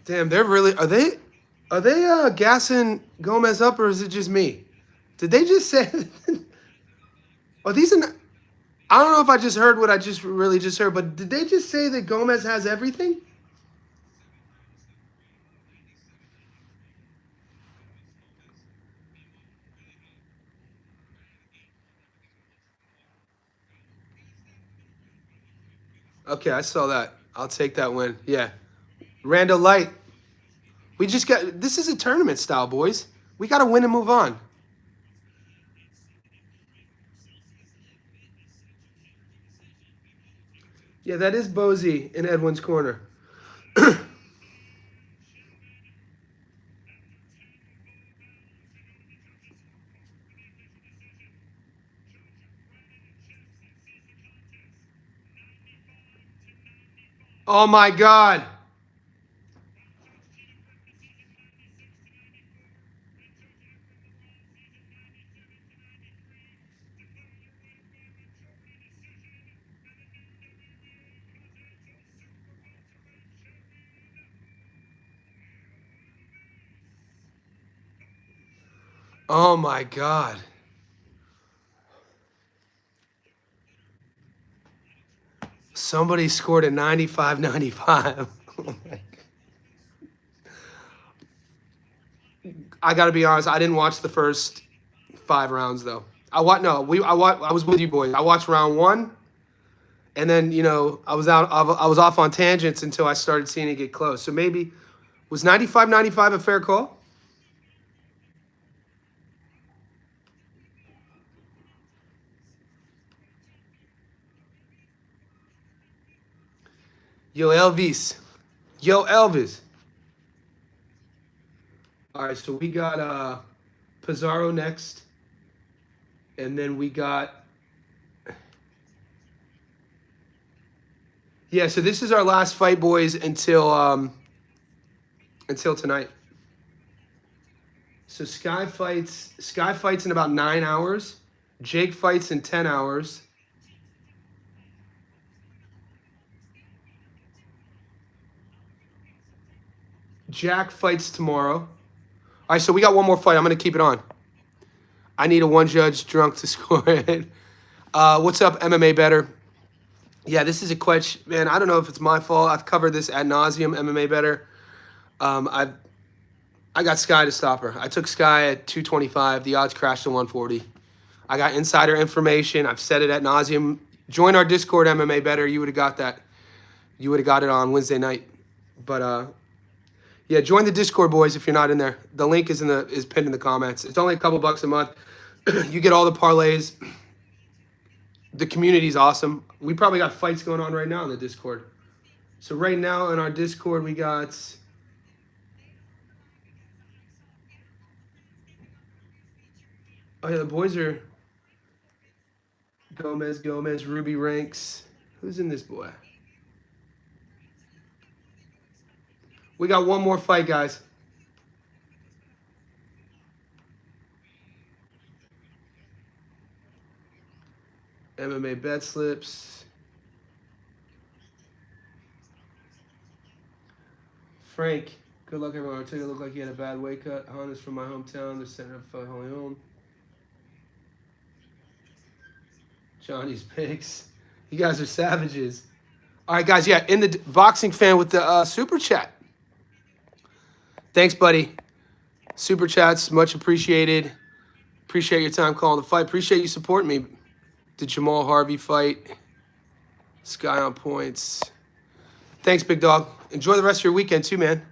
Damn, are they gassing Gomez up, or is it just me? Did they just say are these I don't know if I just heard what I just heard, but did they just say that Gomez has everything? Okay, I saw that. I'll take that win. Yeah. Randall Light. This is a tournament style, boys. We got to win and move on. Yeah, that is Bozy in Edwin's corner. Oh my God. Oh my God. Somebody scored a 95-95. Oh my. I gotta be honest, I didn't watch the first 5 rounds though. I was with you boys. I watched round 1, and then I was off on tangents until I started seeing it get close. So maybe was 95-95 a fair call? Yo Elvis. Yo Elvis. All right, so we got Pizarro next, and then we got so this is our last fight, boys, until tonight. So Sky fights in about 9 hours. Jake fights in 10 hours. Jack fights tomorrow. All right, so we got one more fight. I'm going to keep it on. I need a one-judge drunk to score it. What's up, MMA Better? Yeah, this is a question. Man, I don't know if it's my fault. I've covered this ad nauseum, MMA Better. I got Sky to stop her. I took Sky at 225. The odds crashed to 140. I got insider information. I've said it at nauseum. Join our Discord, MMA Better. You would have got that. You would have got it on Wednesday night. But yeah, join the Discord, boys, if you're not in there. The link is pinned in the comments. It's only a couple bucks a month. You get all the parlays. The community's awesome. We probably got fights going on right now in the Discord. So right now in our Discord, we got the boys are Gomez, Ruby Ranks. Who's in this boy? We got one more fight, guys. MMA bet slips. Frank, good luck, everyone. Ortega looked like he had a bad weight cut. Honda's from my hometown. The center of wholly owned. Johnny's picks. You guys are savages. All right, guys. Yeah, in the boxing fan with the super chat. Thanks, buddy. Super chats, much appreciated. Appreciate your time calling the fight. Appreciate you supporting me. The Jamal Harvey fight. Sky on points. Thanks, big dog. Enjoy the rest of your weekend too, man.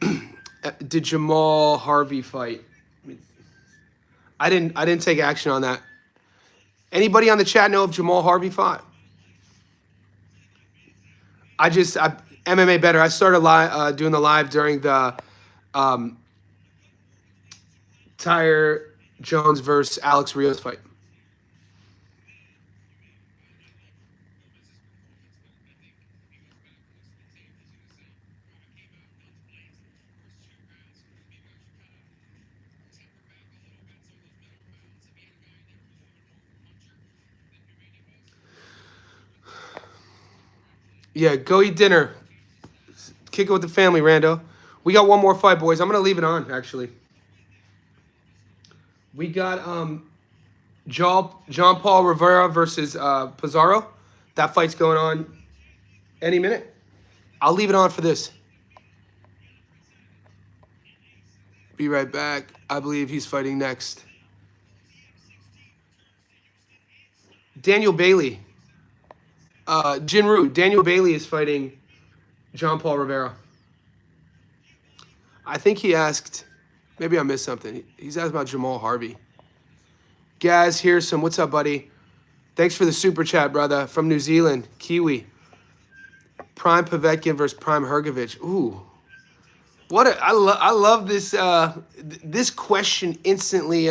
The Jamal Harvey fight. I didn't take action on that. Anybody on the chat know if Jamal Harvey fought? MMA Better. I started doing the live during the Tyre Jones versus Alex Rios fight. Yeah, go eat dinner. Kick it with the family, Rando. We got one more fight, boys. I'm going to leave it on, actually. We got John Paul Rivera versus Pizarro. That fight's going on any minute. I'll leave it on for this. Be right back. I believe he's fighting next. Daniel Bailey. Jinru. Daniel Bailey is fighting John Paul Rivera. I think he asked, maybe I missed something. He's asked about Jamal Harvey. Gaz, here's some. What's up, buddy? Thanks for the super chat, brother. From New Zealand, Kiwi. Prime Povetkin versus Prime Hrgovic. Ooh. I love this. This question instantly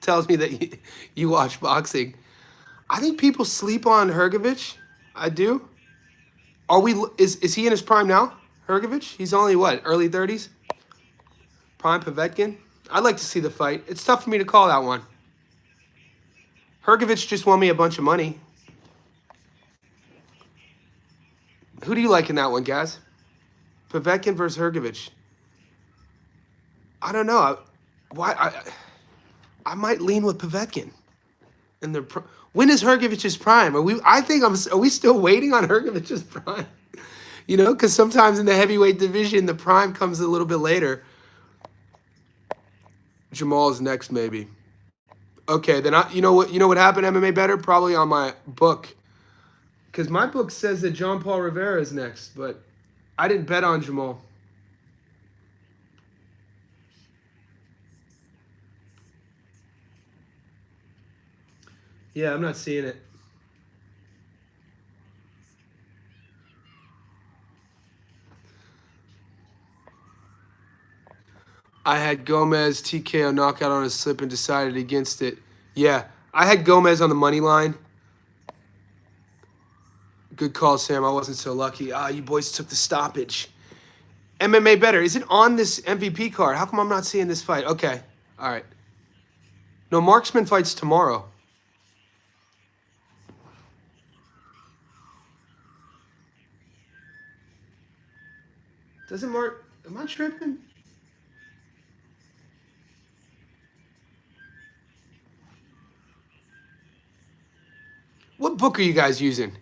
tells me that you watch boxing. I think people sleep on Hrgovic. I do. Is he in his prime now? Hrgovic? He's only what? Early 30s? Prime Povetkin? I'd like to see the fight. It's tough for me to call that one. Hrgovic just won me a bunch of money. Who do you like in that one, guys? Povetkin versus Hrgovic. I don't know. why I might lean with Povetkin. And when is Hrgovic's prime? Are we still waiting on Hrgovic's prime? You know, because sometimes in the heavyweight division, the prime comes a little bit later. Jamal's next, maybe. Okay, then you know what happened, MMA Better? Probably on my book. Because my book says that John Paul Rivera is next, but I didn't bet on Jamal. Yeah, I'm not seeing it. I had Gomez TKO knockout on a slip and decided against it. Yeah, I had Gomez on the money line. Good call, Sam. I wasn't so lucky. You boys took the stoppage. MMA Better. Is it on this MVP card? How come I'm not seeing this fight? Okay. All right. No, Marksman fights tomorrow. Doesn't Mark... Am I tripping? What book are you guys using?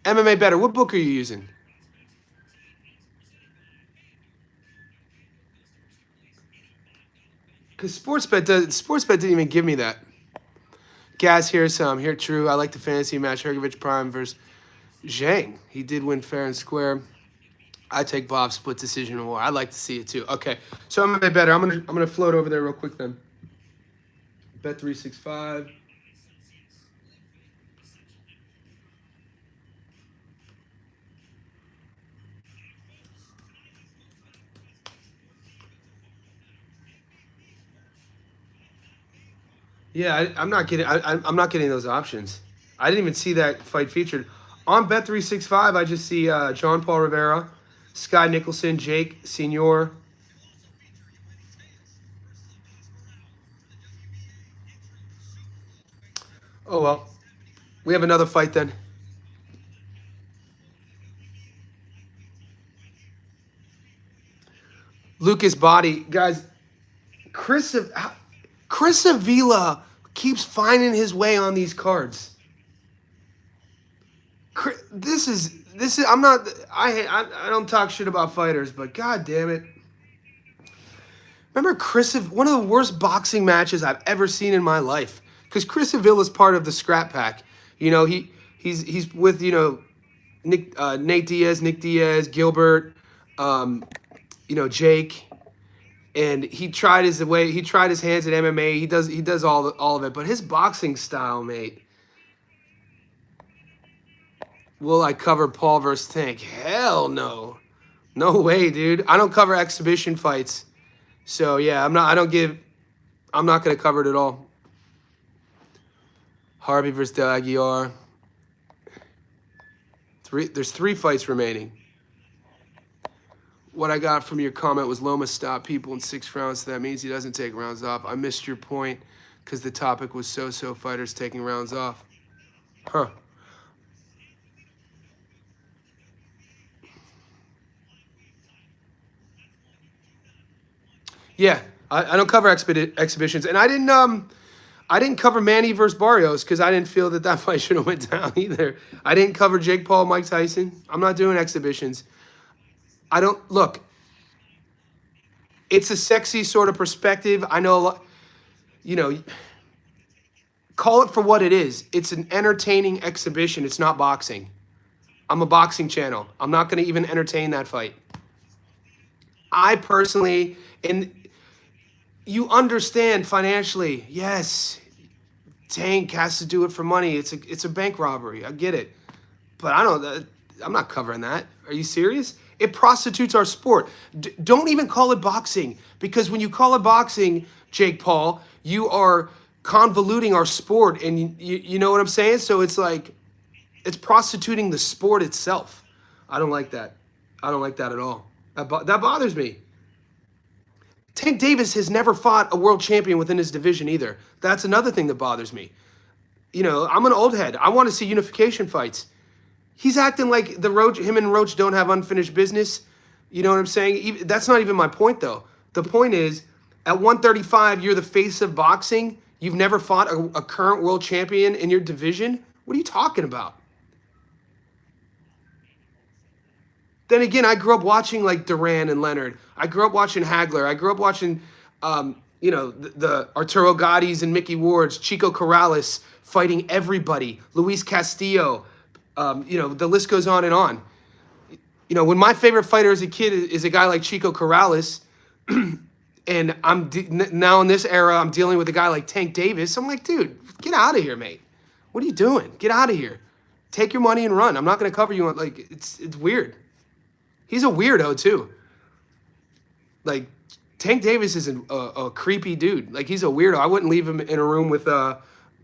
MMA Better. What book are you using? Because Sportsbet didn't even give me that. Gaz here, some here. True. I like the fantasy match. Hrgovic Prime versus Zhang. He did win fair and square. I take Bob split decision war. I'd like to see it too. Okay, so MMA Better. I'm gonna float over there real quick then. Bet 365. Yeah, I'm not getting. I'm not getting those options. I didn't even see that fight featured on Bet 365. I just see John Paul Rivera, Sky Nicholson, Jake Senior. Oh well, we have another fight then. Lucas Body, guys. Chris Avila keeps finding his way on these cards. This is I'm not I don't talk shit about fighters, but god damn it. Remember one of the worst boxing matches I've ever seen in my life. Because Chris Avila is part of the Scrap Pack. You know, he's with, you know, Nick Diaz, Gilbert, you know, Jake. And he tried his hands at MMA. He does all of it, but his boxing style, mate. Will I cover Paul versus Tank? Hell no. No way, dude. I don't cover exhibition fights. So yeah, I'm not gonna cover it at all. Harvey versus Del Aguilar. There's 3 fights remaining. What I got from your comment was Loma stopped people in 6 rounds, so that means he doesn't take rounds off. I missed your point because the topic was so-so fighters taking rounds off. Huh. Yeah, I don't cover exhibitions, and I didn't cover Manny versus Barrios because I didn't feel that fight should have went down either. I didn't cover Jake Paul, Mike Tyson. I'm not doing exhibitions. I don't look. It's a sexy sort of perspective. I know a lot. You know, call it for what it is. It's an entertaining exhibition. It's not boxing. I'm a boxing channel. I'm not going to even entertain that fight. I personally, and you understand financially, yes, Tank has to do it for money. It's a bank robbery. I get it. But I'm not covering that. Are you serious? It prostitutes our sport. Don't even call it boxing, because when you call it boxing, Jake Paul, you are convoluting our sport, and you know what I'm saying? So it's like, it's prostituting the sport itself. I don't like that. I don't like that at all. That bothers me. Tank Davis has never fought a world champion within his division either. That's another thing that bothers me. You know, I'm an old head. I want to see unification fights. He's acting like him and Roach don't have unfinished business. You know what I'm saying? That's not even my point, though. The point is, At 135, you're the face of boxing. You've never fought a current world champion in your division. What are you talking about? Then again, I grew up watching like Duran and Leonard. I grew up watching Hagler. I grew up watching, the Arturo Gotti's and Mickey Ward's, Chico Corrales fighting everybody, Luis Castillo. The list goes on and on. When my favorite fighter as a kid is a guy like Chico Corrales, and now in this era, I'm dealing with a guy like Tank Davis. I'm like, dude, get out of here, mate. What are you doing? Get out of here. Take your money and run. I'm not going to cover you on, like, it's weird. He's a weirdo too. Like, Tank Davis is a creepy dude. Like, he's a weirdo. I wouldn't leave him in a room with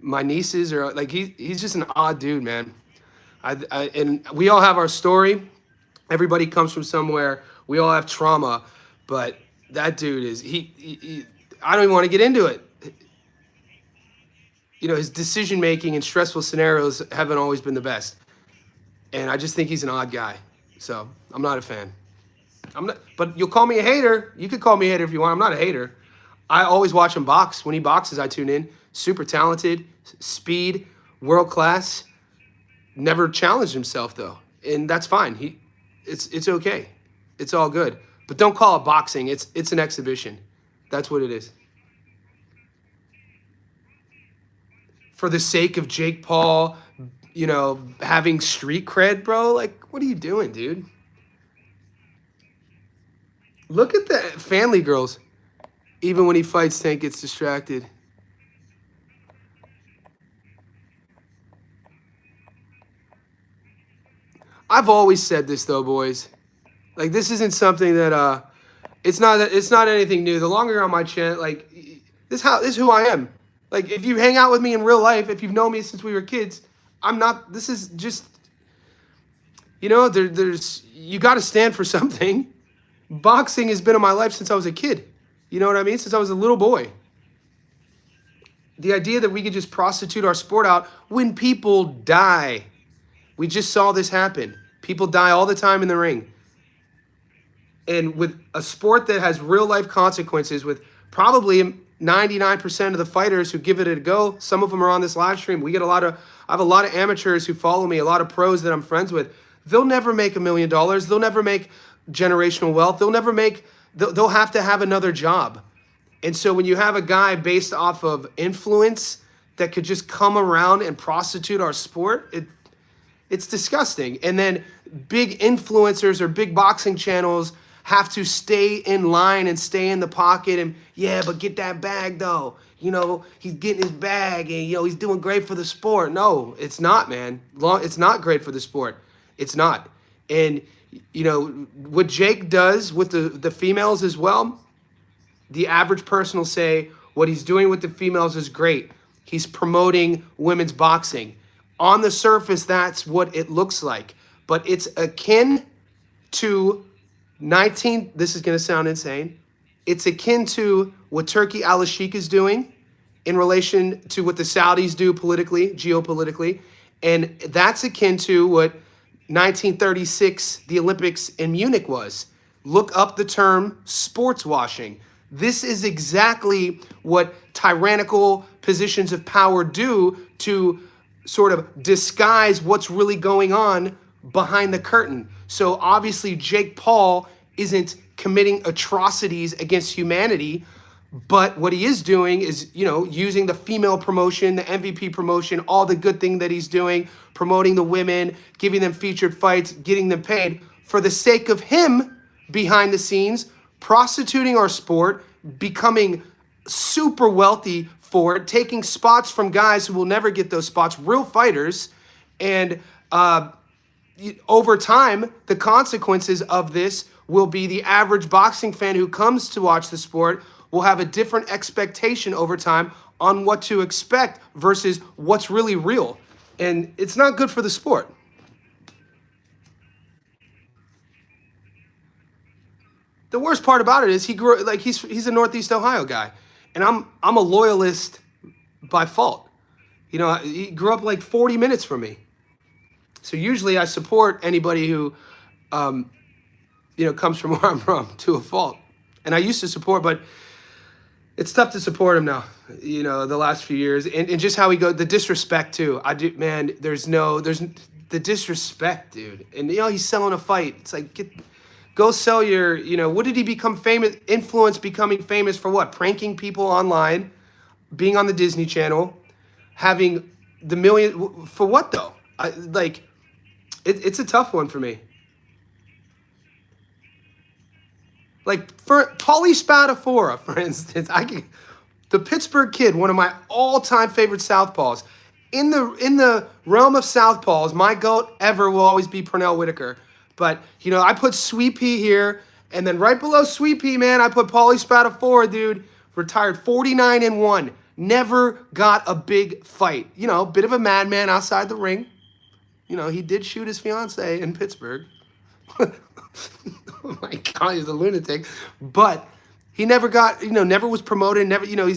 my nieces, or like he's just an odd dude, man. And we all have our story. Everybody comes from somewhere. We all have trauma, but that dude is I don't even want to get into it. His decision making in stressful scenarios haven't always been the best, and I just think he's an odd guy. So I'm not a fan. But you'll call me a hater. You could call me a hater if you want. I'm not a hater. I always watch him box. When he boxes, I tune in. Super talented, speed, world class. Never challenged himself though, and that's fine. It's okay. It's all good. But don't call it boxing. It's an exhibition. That's what it is. For the sake of Jake Paul, having street cred, bro. Like, what are you doing, dude? Look at the Family Girls. Even when he fights, Tank gets distracted. I've always said this though, boys. Like, this isn't something that it's not anything new. The longer you're on my channel, like, this is who I am. Like, if you hang out with me in real life, if you've known me since we were kids, this is just, there's you got to stand for something. Boxing has been in my life since I was a kid. You know what I mean? Since I was a little boy. The idea that we could just prostitute our sport out when people die. We just saw this happen. People die all the time in the ring. And with a sport that has real life consequences, with probably 99% of the fighters who give it a go, some of them are on this live stream. I have a lot of amateurs who follow me, a lot of pros that I'm friends with. They'll never make $1 million. They'll never make generational wealth. They'll have to have another job. And so when you have a guy based off of influence that could just come around and prostitute our sport, it's disgusting. And then big influencers or big boxing channels have to stay in line and stay in the pocket and, yeah, but get that bag though. He's getting his bag and, he's doing great for the sport. No, it's not, man. It's not great for the sport. It's not. And, what Jake does with the females as well, the average person will say what he's doing with the females is great. He's promoting women's boxing. On the surface, that's what it looks like. But it's akin to this is going to sound insane. It's akin to what Turkey al-Sheikh is doing in relation to what the Saudis do politically, geopolitically. And that's akin to what 1936, the Olympics in Munich was. Look up the term sports washing. This is exactly what tyrannical positions of power do to sort of disguise what's really going on behind the curtain. So obviously Jake Paul isn't committing atrocities against humanity, but what he is doing is, using the female promotion, the MVP promotion, all the good thing that he's doing, promoting the women, giving them featured fights, getting them paid for the sake of him behind the scenes, prostituting our sport, becoming super wealthy for it, taking spots from guys who will never get those spots, real fighters. And over time, the consequences of this will be the average boxing fan who comes to watch the sport will have a different expectation over time on what to expect versus what's really real. And it's not good for the sport. The worst part about it is he grew like he's a Northeast Ohio guy, and I'm a loyalist by fault. He grew up like 40 minutes from me. So usually I support anybody who comes from where I'm from to a fault. And I used to support, but it's tough to support him now. You know, the last few years, and just how he go, the disrespect too. I do, man. There's the disrespect, dude. And you know, he's selling a fight. It's like, go sell your. You know, what did he become famous? Influence becoming famous for what? Pranking people online, being on the Disney Channel, having the million for what though? It's a tough one for me. Like for Paulie Spadafora, for instance, the Pittsburgh Kid, one of my all-time favorite southpaws. In the realm of southpaws, my GOAT ever will always be Pernell Whitaker. But you know, I put Sweet Pea here, and then right below Sweet Pea, man, I put Paulie Spadafora, dude. Retired 49-1. Never got a big fight. You know, bit of a madman outside the ring. You know, he did shoot his fiance in Pittsburgh. Oh my God, he's a lunatic. But he never got, you know, never was promoted. Never, you know,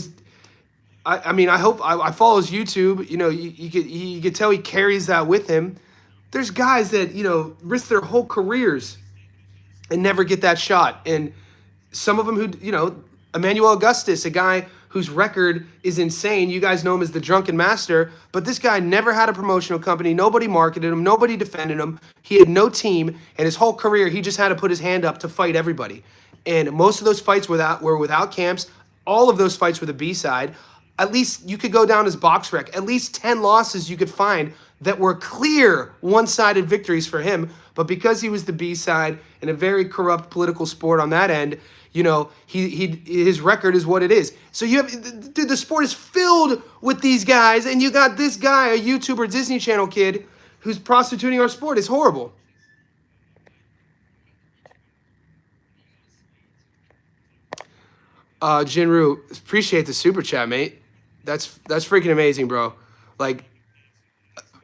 I mean, I hope, I follow his YouTube. You know, you could tell he carries that with him. There's guys that, you know, risk their whole careers and never get that shot. And some of them who, you know, Emmanuel Augustus, a guy whose record is insane. You guys know him as the Drunken Master, but this guy never had a promotional company. Nobody marketed him. Nobody defended him. He had no team, and his whole career, he just had to put his hand up to fight everybody. And most of those fights were without camps. All of those fights were the B-side. At least you could go down his box rec. At least 10 losses you could find that were clear one-sided victories for him. But because he was the B-side in a very corrupt political sport on that end, you know, his record is what it is. So you have, dude, the sport is filled with these guys, and you got this guy, a YouTuber, Disney Channel kid, who's prostituting our sport. It's horrible. Jinru, appreciate the super chat, mate. That's freaking amazing, bro. Like,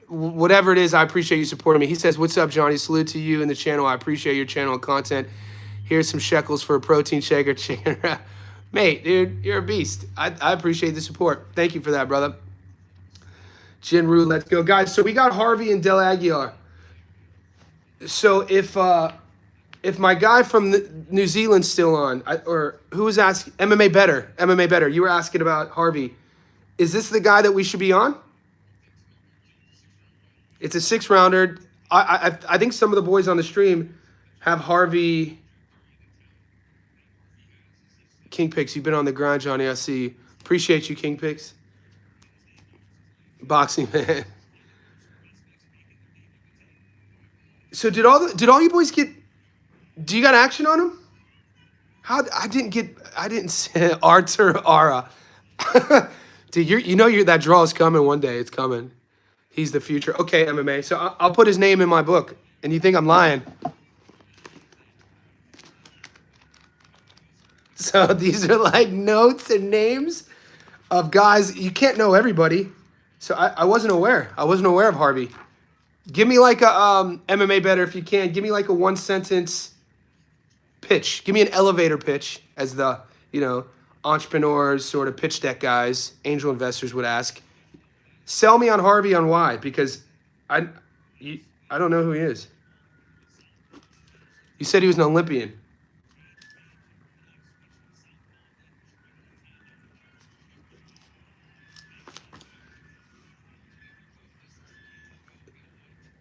whatever it is, I appreciate you supporting me. He says, "What's up, Johnny? Salute to you and the channel. I appreciate your channel and content. Here's some shekels for a protein shaker." Mate, dude, you're a beast. I appreciate the support. Thank you for that, brother. Jinru, let's go. Guys, so we got Harvey and Del Aguilar. So if my guy from New Zealand's still on, or who was asking, MMA Better, you were asking about Harvey. Is this the guy that we should be on? It's a 6-rounder. I think some of the boys on the stream have Harvey. King Picks, you've been on the grind, Johnny. I see. Appreciate you, King Picks. Boxing man. So did all you boys get? Do you got action on him? I didn't say Artur Ara. Dude, you know that draw is coming one day. It's coming. He's the future. Okay, MMA. So I'll put his name in my book. And you think I'm lying? So these are like notes and names of guys. You can't know everybody. So I wasn't aware. I wasn't aware of Harvey. Give me like a MMA Better if you can. Give me like a 1-sentence pitch. Give me an elevator pitch, as the, you know, entrepreneurs, sort of pitch deck guys, angel investors would ask. Sell me on Harvey on why, because I don't know who he is. You said he was an Olympian.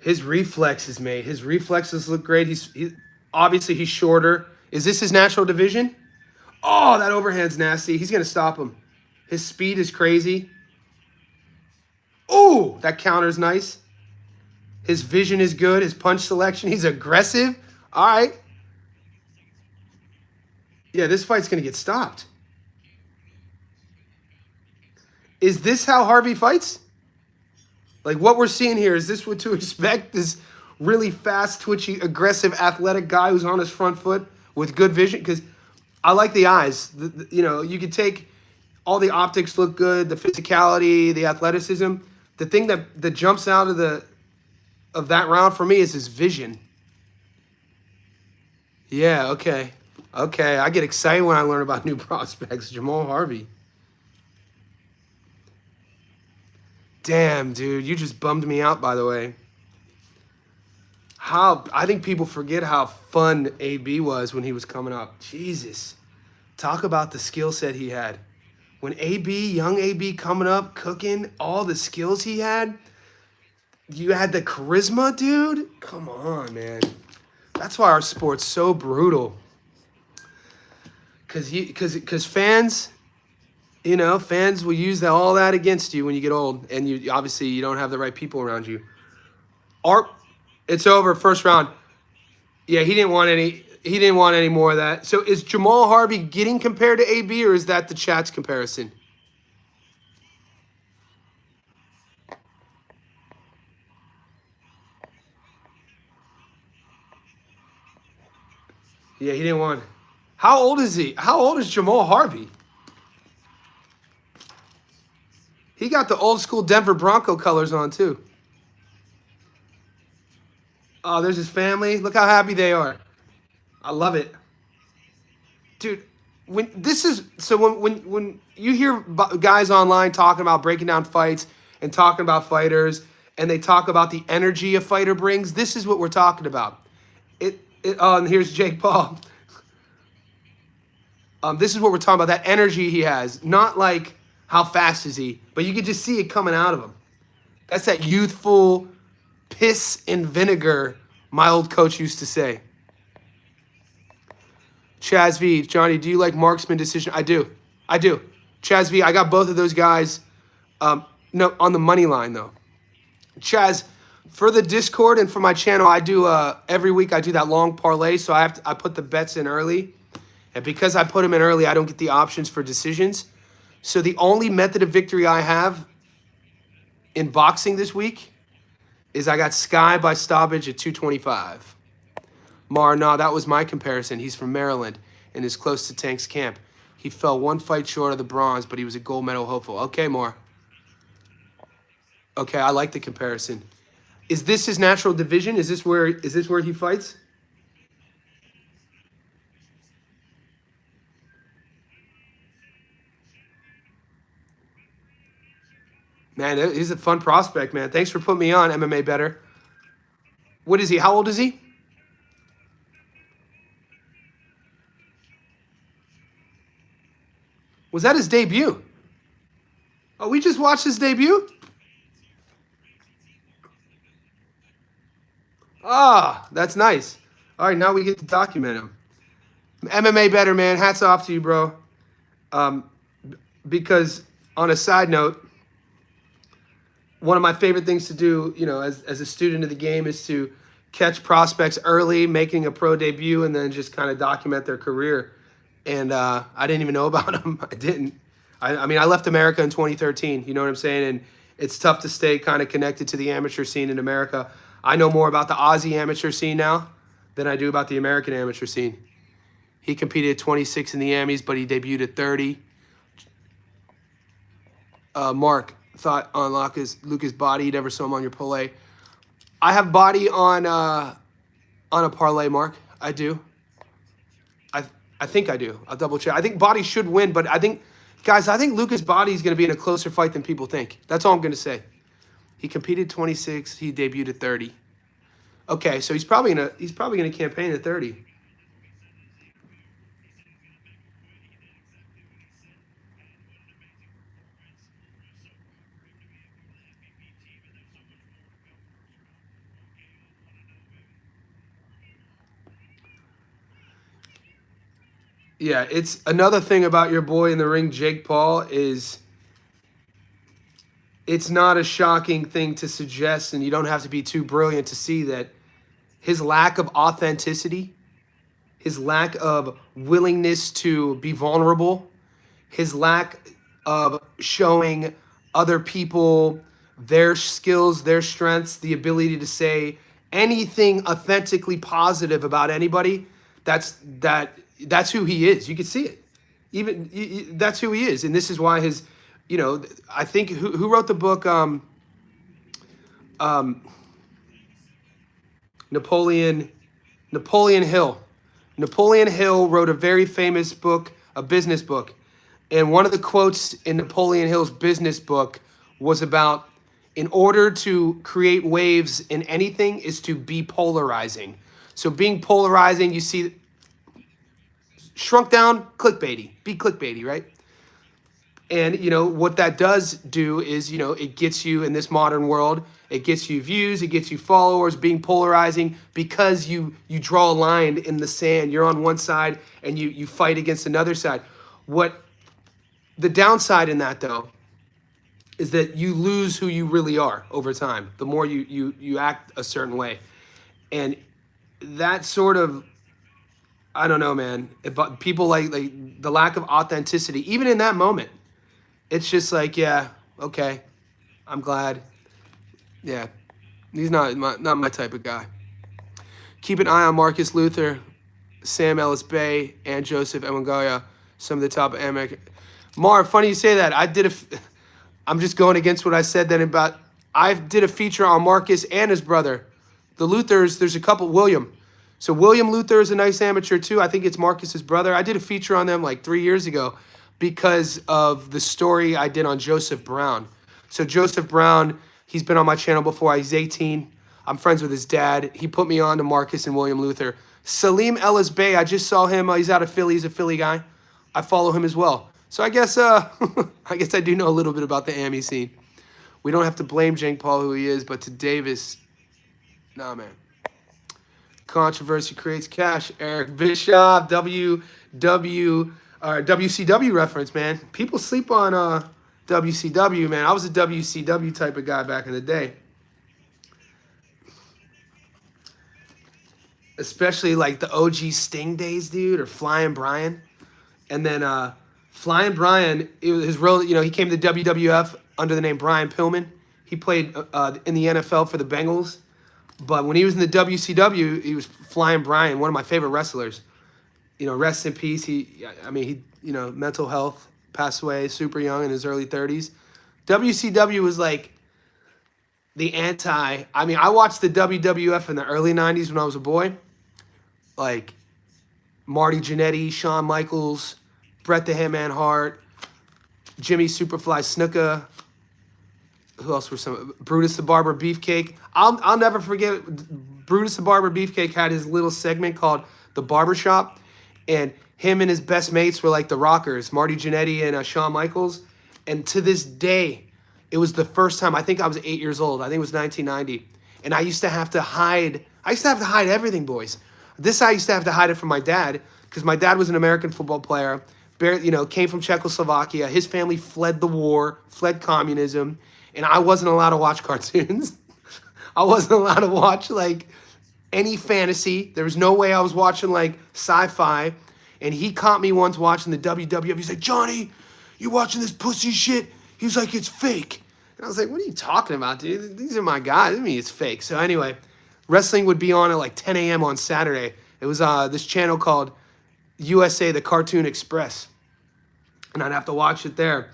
His reflexes, mate. His reflexes look great. Obviously he's shorter. Is this his natural division? Oh, that overhand's nasty. He's gonna stop him. His speed is crazy. Oh, that counter's nice. His vision is good. His punch selection. He's aggressive. All right. Yeah, this fight's gonna get stopped. Is this how Harvey fights? Like what we're seeing here, is this what to expect? This really fast, twitchy, aggressive, athletic guy who's on his front foot with good vision? Because I like the eyes. You know, you could take all the optics look good, the physicality, the athleticism. The thing that jumps out of that round for me is his vision. Yeah, okay. Okay, I get excited when I learn about new prospects. Jamal Harvey. Damn, dude, you just bummed me out, by the way. I think people forget how fun AB was when he was coming up. Jesus. Talk about the skill set he had. When AB, young AB coming up, cooking, all the skills he had, you had the charisma, dude. Come on, man. That's why our sport's so brutal. Cause fans, fans will use all that against you when you get old, and you obviously you don't have the right people around you. Art, it's over. First round. Yeah, he didn't want any. He didn't want any more of that. So is Jamal Harvey getting compared to AB, or is that the chat's comparison? Yeah, he didn't want. How old is he? How old is Jamal Harvey? He got the old school Denver Bronco colors on too. Oh, there's his family. Look how happy they are. I love it, dude. When you hear guys online talking about breaking down fights and talking about fighters, and they talk about the energy a fighter brings, this is what we're talking about. And here's Jake Paul. This is what we're talking about. That energy he has, not like how fast is he, but you can just see it coming out of him. That's that youthful piss and vinegar my old coach used to say. Chaz V, Johnny, do you like marksman decision? I do. Chaz V, I got both of those guys. No, on the money line though. Chaz, for the Discord and for my channel, I do every week I do that long parlay, so I put the bets in early, and because I put them in early, I don't get the options for decisions. So the only method of victory I have in boxing this week is I got Sky by stoppage at 225. Nah, that was my comparison. He's from Maryland and is close to Tank's camp. He fell one fight short of the bronze, but he was a gold medal hopeful. Okay, Mar. Okay, I like the comparison. Is this his natural division? Is this where he fights? Man, he's a fun prospect, man. Thanks for putting me on, MMA Better. What is he? How old is he? Was that his debut? Oh, we just watched his debut? Ah, that's nice. All right, now we get to document him. MMA Better, man. Hats off to you, bro. Because on a side note, one of my favorite things to do, as a student of the game is to catch prospects early, making a pro debut, and then just kind of document their career. And I didn't even know about them. I didn't. I mean, I left America in 2013. You know what I'm saying? And it's tough to stay kind of connected to the amateur scene in America. I know more about the Aussie amateur scene now than I do about the American amateur scene. He competed at 26 in the Amis, but he debuted at 30. Mark, thought on Lucas' body. You never saw him on your parlay. I have body on a parlay, Mark. I do. I think I do. I'll double check. I think body should win, but I think Lucas' body is going to be in a closer fight than people think. That's all I'm going to say. He competed 26. He debuted at 30. Okay, so he's probably gonna campaign at 30. Yeah, it's another thing about your boy in the ring, Jake Paul, is it's not a shocking thing to suggest, and you don't have to be too brilliant to see that his lack of authenticity, his lack of willingness to be vulnerable, his lack of showing other people their skills, their strengths, the ability to say anything authentically positive about anybody, that's who he is. You can see it. That's who he is, and this is why his, I think who wrote the book Napoleon Hill. Napoleon Hill wrote a very famous book, a business book, and one of the quotes in Napoleon Hill's business book was about, in order to create waves in anything is to be polarizing. So being polarizing, you see, shrunk down, clickbaity. Be clickbaity, right? And, you know, what that does do is, you know, it gets you in this modern world, it gets you views, it gets you followers, being polarizing because you draw a line in the sand. You're on one side and you fight against another side. What the downside in that, though, is that you lose who you really are over time. The more you act a certain way. And that sort of, I don't know, man. But people like the lack of authenticity, even in that moment. It's just like, yeah, okay, I'm glad. Yeah, he's not my type of guy. Keep an eye on Marcus Luther, Sam Ellis Bay, and Joseph Emangoya, some of the top American. Marv, funny you say that. I'm just going against what I said then about. I did a feature on Marcus and his brother, the Luthers. There's a couple. William. So William Luther is a nice amateur too. I think it's Marcus's brother. I did a feature on them like 3 years ago because of the story I did on Joseph Brown. So Joseph Brown, he's been on my channel before. He's 18. I'm friends with his dad. He put me on to Marcus and William Luther. Salim Ellis Bey, I just saw him. He's out of Philly. He's a Philly guy. I follow him as well. So I guess I do know a little bit about the AMI scene. We don't have to blame Jake Paul who he is, but to Davis, nah, man. Controversy creates cash. Eric Bischoff, WCW reference, man. People sleep on WCW, man. I was a WCW type of guy back in the day. Especially like the OG Sting days, dude, or Flying Brian. And then Flying Brian, it was his real, you know, he came to the WWF under the name Brian Pillman. He played in the NFL for the Bengals. But when he was in the WCW, he was Flying Brian, one of my favorite wrestlers. You know, rest in peace. He, you know, mental health, passed away super young in his early 30s. WCW was like the anti. I mean, I watched the WWF in the early 90s when I was a boy. Like Marty Jannetty, Shawn Michaels, Bret the Hitman Hart, Jimmy Superfly Snuka. Who else were some? Brutus the Barber Beefcake. I'll never forget. Brutus the Barber Beefcake had his little segment called The Barbershop, and him and his best mates were like the Rockers, Marty Jannetty and Shawn Michaels. And to this day, it was the first time. I think I was 8 years old. I think it was 1990, and I used to have to hide. I used to have to hide everything, boys. This I used to have to hide it from my dad because my dad was an American football player. You know, came from Czechoslovakia. His family fled the war, fled communism. And I wasn't allowed to watch cartoons. I wasn't allowed to watch, like, any fantasy. There was no way I was watching, like, sci-fi. And he caught me once watching the WWF. He's like, Johnny, you watching this pussy shit? He was like, it's fake. And I was like, what are you talking about, dude? These are my guys. I mean, it's fake. So anyway, wrestling would be on at, like, 10 a.m. on Saturday. It was this channel called USA, the Cartoon Express. And I'd have to watch it there.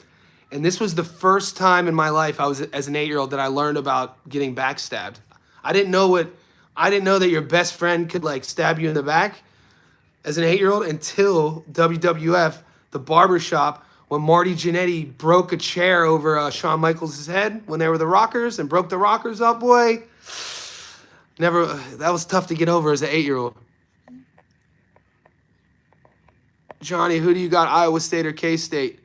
And this was the first time in my life I was as an 8-year-old that I learned about getting backstabbed. I didn't know that your best friend could like stab you in the back as an 8-year-old until WWF, the barbershop, when Marty Jannetty broke a chair over Shawn Michaels' head when they were the Rockers and broke the Rockers up, boy. That was tough to get over as an 8-year-old. Johnny, who do you got, Iowa State or K-State?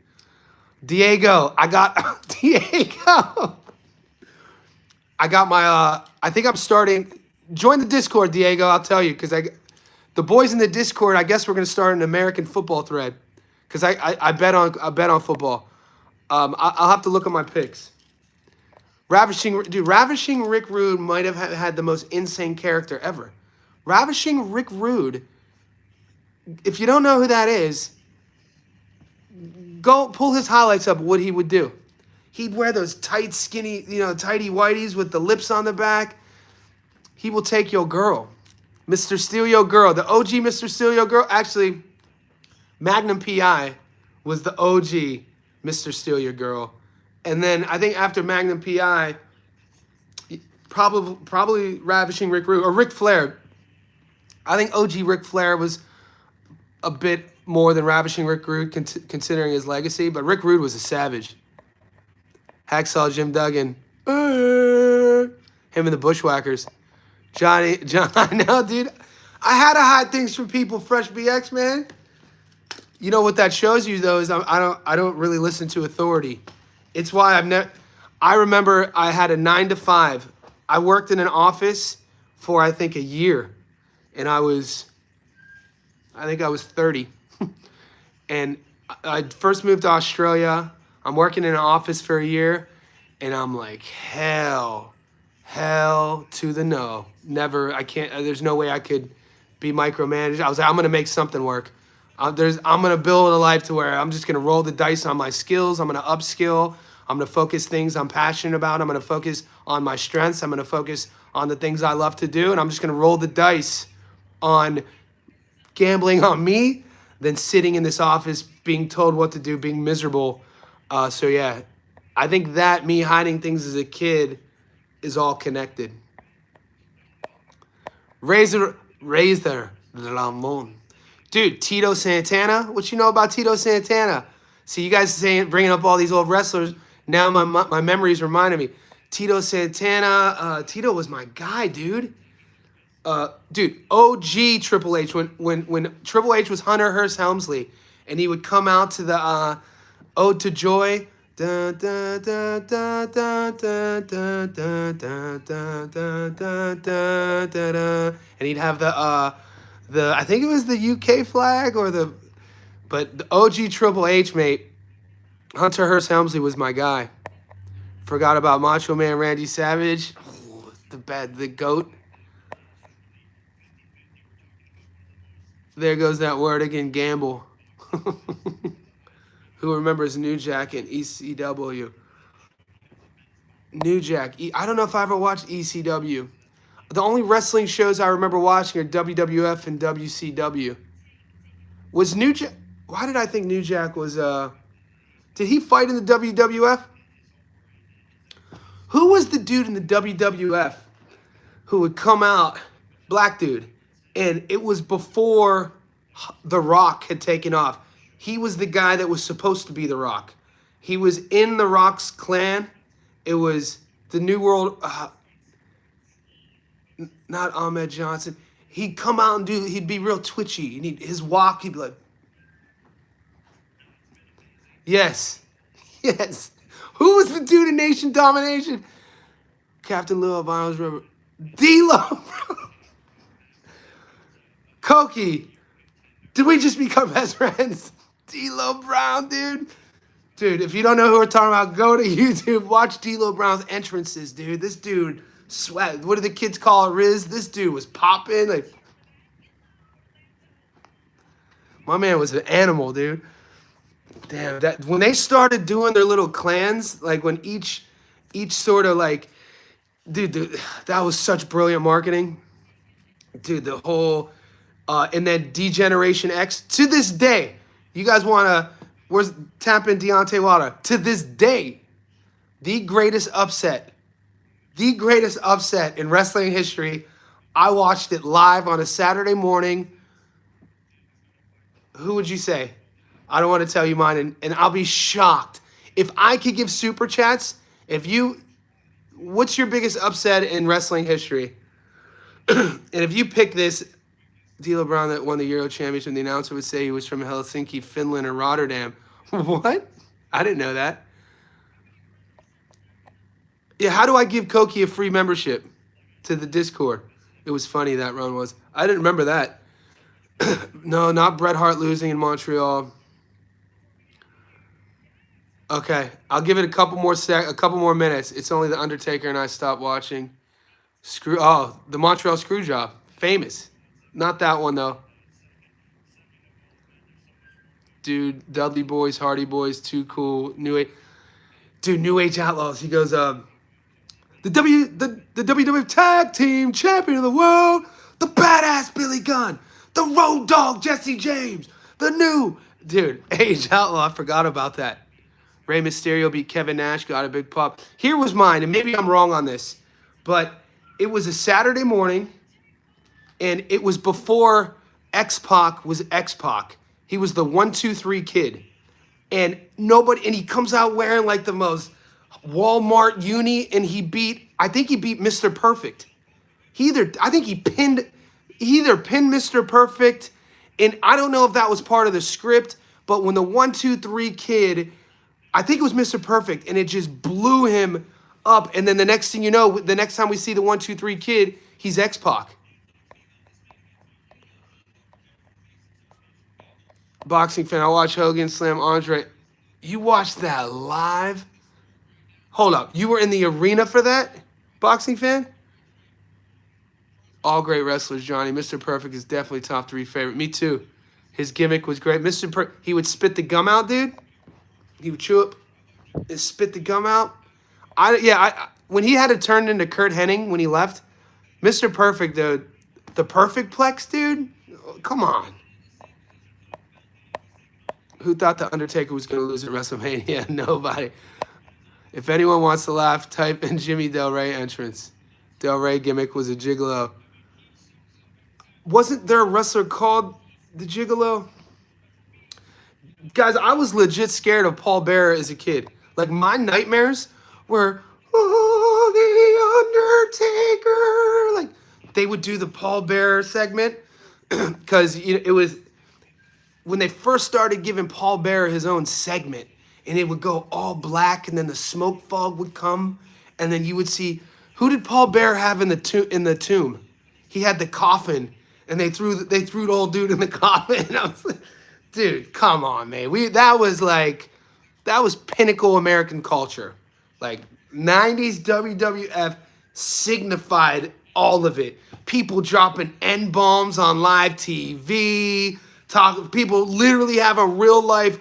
Diego, I got Diego. I got my I think I'm starting. Join the Discord, Diego. I'll tell you because the boys in the Discord. I guess we're gonna start an American football thread because I bet on football. I'll have to look at my picks. Ravishing Rick Rude might have had the most insane character ever. Ravishing Rick Rude. If you don't know who that is, go pull his highlights up, what he would do. He'd wear those tight, skinny, tighty whities with the lips on the back. He will take your girl. Mr. Steal Your Girl. The OG Mr. Steal Your Girl. Actually, Magnum P.I. was the OG Mr. Steal Your Girl. And then I think after Magnum P.I., probably Ravishing Rick Rude or Ric Flair. I think OG Ric Flair was a bit more than Ravishing Rick Rude, considering his legacy. But Rick Rude was a savage. Hacksaw Jim Duggan. Him and the Bushwhackers. John, I know, dude. I had to hide things from people, Fresh BX, man. You know what that shows you though is I don't really listen to authority. It's why I've never. I remember I had a 9 to 5. I worked in an office for I think a year, and I think I was 30, and I first moved to Australia. I'm working in an office for a year, and I'm like hell to the no. Never. I can't. There's no way I could be micromanaged. I was like, I'm gonna make something work. I'm gonna build a life to where I'm just gonna roll the dice on my skills. I'm gonna upskill. I'm gonna focus things I'm passionate about. I'm gonna focus on my strengths. I'm gonna focus on the things I love to do, and I'm just gonna roll the dice on gambling on me than sitting in this office being told what to do, being miserable. So yeah, I think that me hiding things as a kid is all connected. Razor Ramon. Dude, Tito Santana. What you know about Tito Santana? See, you guys bringing up all these old wrestlers. Now my memories reminded me. Tito Santana. Tito was my guy, dude. Dude, OG Triple H. When Triple H was Hunter Hearst Helmsley, and he would come out to the Ode to Joy. Da, da, da, da, da, da, da, da, da, da, da, da, da, da. And he'd have the I think it was the UK flag but the OG Triple H, mate. Hunter Hearst Helmsley was my guy. Forgot about Macho Man Randy Savage. Oh, the GOAT. There goes that word again, gamble. Who remembers New Jack and ECW? New Jack. I don't know if I ever watched ECW. The only wrestling shows I remember watching are WWF and WCW. Was New Jack... Why did I think New Jack was... Did he fight in the WWF? Who was the dude in the WWF who would come out, black dude, and it was before The Rock had taken off. He was the guy that was supposed to be The Rock. He was in The Rock's clan. It was the New World... not Ahmed Johnson. He'd come out and he'd be real twitchy. And his walk, he'd be like... Yes. Yes. Who was the dude in Nation Domination? Captain Lou Albano's River. D-Lo. Koki. Did we just become best friends? D-Lo Brown, dude. Dude, if you don't know who we're talking about, go to YouTube. Watch D-Lo Brown's entrances, dude. This dude sweat. What do the kids call it, Riz? This dude was popping. Like, my man was an animal, dude. Damn, that when they started doing their little clans, like when each sort of like, dude, that was such brilliant marketing. Dude, the whole, and then D-Generation X, to this day, you guys want to, where's tapping Deontay Wilder? To this day, the greatest upset in wrestling history. I watched it live on a Saturday morning. Who would you say? I don't want to tell you mine, and I'll be shocked. If I could give super chats, what's your biggest upset in wrestling history? And if you pick this, D'Lo Brown that won the Euro Championship, the announcer would say he was from Helsinki, Finland, or Rotterdam. What? I didn't know that. Yeah, how do I give Koki a free membership to the Discord? It was funny, that run was. I didn't remember that. No, not Bret Hart losing in Montreal. Okay, I'll give it a couple more minutes. It's only The Undertaker and I stopped watching. The Montreal Screwjob. Famous. Not that one, though. Dude, Dudley Boys, Hardy Boys, Too Cool, New Age. Dude, New Age Outlaws. He goes, the WWF Tag Team Champion of the World, the badass Billy Gunn, the Road Dogg Jesse James, the new... Dude, Age Outlaw, I forgot about that. Rey Mysterio beat Kevin Nash, got a big pop. Here was mine, and maybe I'm wrong on this, but it was a Saturday morning, and it was before X-Pac was X-Pac. He was the 1-2-3 kid, and he comes out wearing like the most Walmart uni, and I think he beat Mr. Perfect. He either pinned Mr. Perfect, and I don't know if that was part of the script, But when the 1-2-3 Kid, I think it was Mr. Perfect, and it just blew him up. And then the next thing you know, the next time we see the 1-2-3 Kid, he's X-Pac. Boxing fan, I watch Hogan slam Andre. You watched that live? Hold up. You were in the arena for that? Boxing fan? All great wrestlers, Johnny. Mr. Perfect is definitely top 3 favorite. Me too. His gimmick was great. He would spit the gum out, dude. He would chew up and spit the gum out. When he had to turn into Kurt Hennig when he left, Mr. Perfect, the Perfect Plex, dude. Come on. Who thought The Undertaker was going to lose at WrestleMania? Nobody. If anyone wants to laugh, type in Jimmy Del Rey entrance. Del Rey gimmick was a gigolo. Wasn't there a wrestler called the Gigolo? Guys, I was legit scared of Paul Bearer as a kid. Like, my nightmares were, oh, the Undertaker. Like, they would do the Paul Bearer segment because it was when they first started giving Paul Bearer his own segment, and it would go all black, and then the smoke fog would come, and then you would see, who did Paul Bearer have in the tomb? He had the coffin, and they threw the old dude in the coffin. And I was like, dude, come on, man. That was pinnacle American culture. Like, 90s WWF signified all of it. People dropping N-bombs on live TV. People literally having real life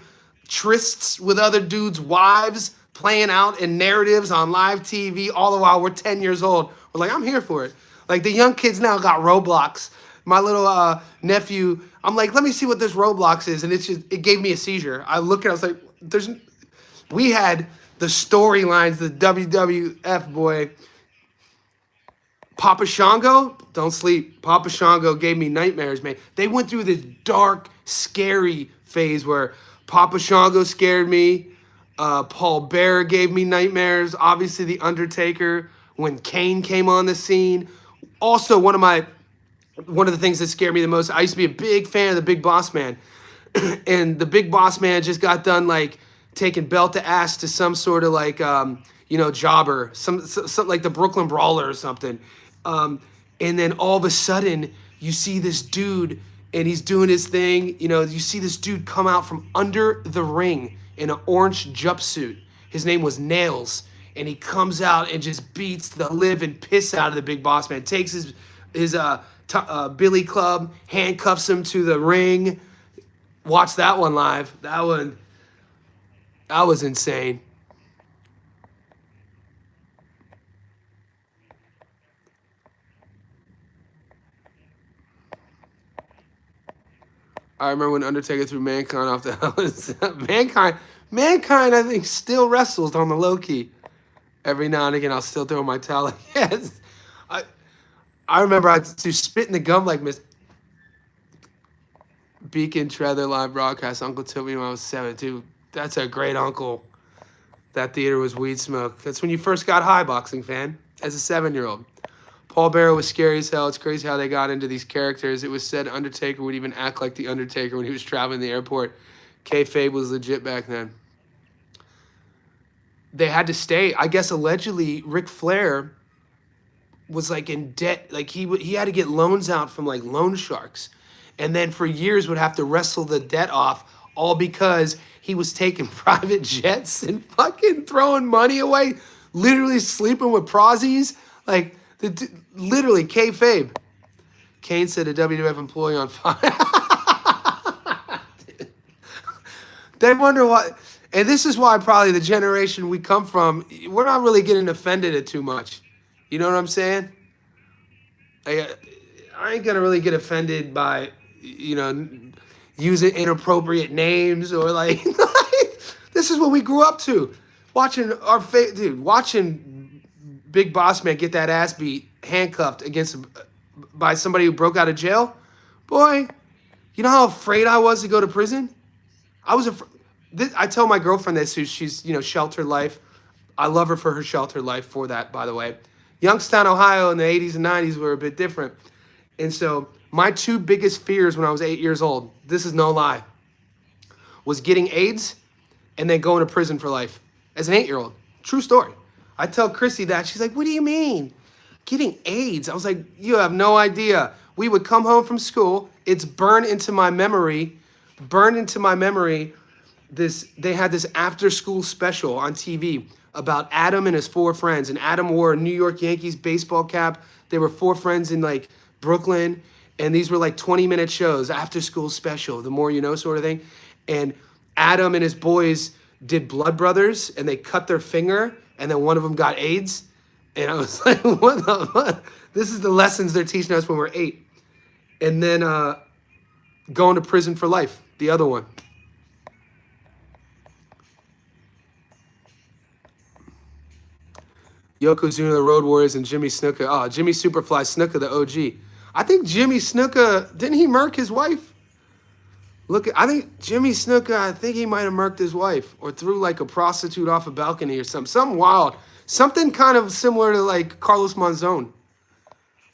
trysts with other dudes' wives, playing out in narratives on live TV, all the while we're 10 years old. We're like, I'm here for it. Like, the young kids now got Roblox. My little nephew, I'm like, let me see what this Roblox is. And it gave me a seizure. I look at it, I was like, we had the storylines, the WWF boy. Papa Shango, don't sleep. Papa Shango gave me nightmares, man. They went through this dark, scary phase where Papa Shango scared me. Paul Bearer gave me nightmares. Obviously, The Undertaker, when Kane came on the scene. Also, one of the things that scared me the most, I used to be a big fan of the Big Boss Man. And the Big Boss Man just got done, like, taking belt to ass to some sort of, like, jobber. Some like the Brooklyn Brawler or something. And then all of a sudden, you see this dude, and he's doing his thing. You see this dude come out from under the ring in an orange jumpsuit. His name was Nails. And he comes out and just beats the living piss out of the Big Boss Man. Takes his billy club, handcuffs him to the ring. Watch that one live. That was insane. I remember when Undertaker threw Mankind off the hell. Mankind, I think, still wrestles on the low key. Every now and again, I'll still throw my towel. Yes, I remember I used to spit in the gum like Miss Beacon Treather live broadcast. Uncle took me when I was 7, too. That's a great uncle. That theater was weed smoke. That's when you first got high, boxing fan, as a 7-year-old. Paul Bearer was scary as hell. It's crazy how they got into these characters. It was said Undertaker would even act like the Undertaker when he was traveling the airport. Kayfabe was legit back then. They had to stay. I guess allegedly Ric Flair was like in debt. Like he had to get loans out from like loan sharks. And then for years would have to wrestle the debt off, all because he was taking private jets and fucking throwing money away, literally sleeping with prozzies. Like, literally, kayfabe. Kane said a WWF employee on fire. They wonder why. And this is why probably the generation we come from, we're not really getting offended at too much. You know what I'm saying? I ain't going to really get offended by, using inappropriate names or like, this is what we grew up to. Watching watching Big Boss Man get that ass beat, handcuffed by somebody who broke out of jail. Boy, you know how afraid I was to go to prison? I was afraid. I tell my girlfriend this, she's, sheltered life. I love her for her sheltered life for that, by the way. Youngstown, Ohio in the 80s and 90s were a bit different. And so my two biggest fears when I was 8 years old, this is no lie, was getting AIDS and then going to prison for life as an 8-year-old. True story. I tell Chrissy that. She's like, what do you mean? Getting AIDS? I was like, you have no idea. We would come home from school. It's burned into my memory. They had this after school special on TV about Adam and his 4 friends. And Adam wore a New York Yankees baseball cap. They were 4 friends in like Brooklyn. And these were like 20-minute shows, after school special, the more you know sort of thing. And Adam and his boys did Blood Brothers, and they cut their finger, and then one of them got AIDS. And I was like, what the fuck? This is the lessons they're teaching us when we're 8. And then going to prison for life, the other one. Yokozuna, the Road Warriors, and Jimmy Snuka. Oh, Jimmy Superfly Snuka, the OG. I think Jimmy Snuka, didn't he murk his wife? I think Jimmy Snuka, I think he might have murked his wife or threw like a prostitute off a balcony or something. Something wild. Something kind of similar to like Carlos Monzon.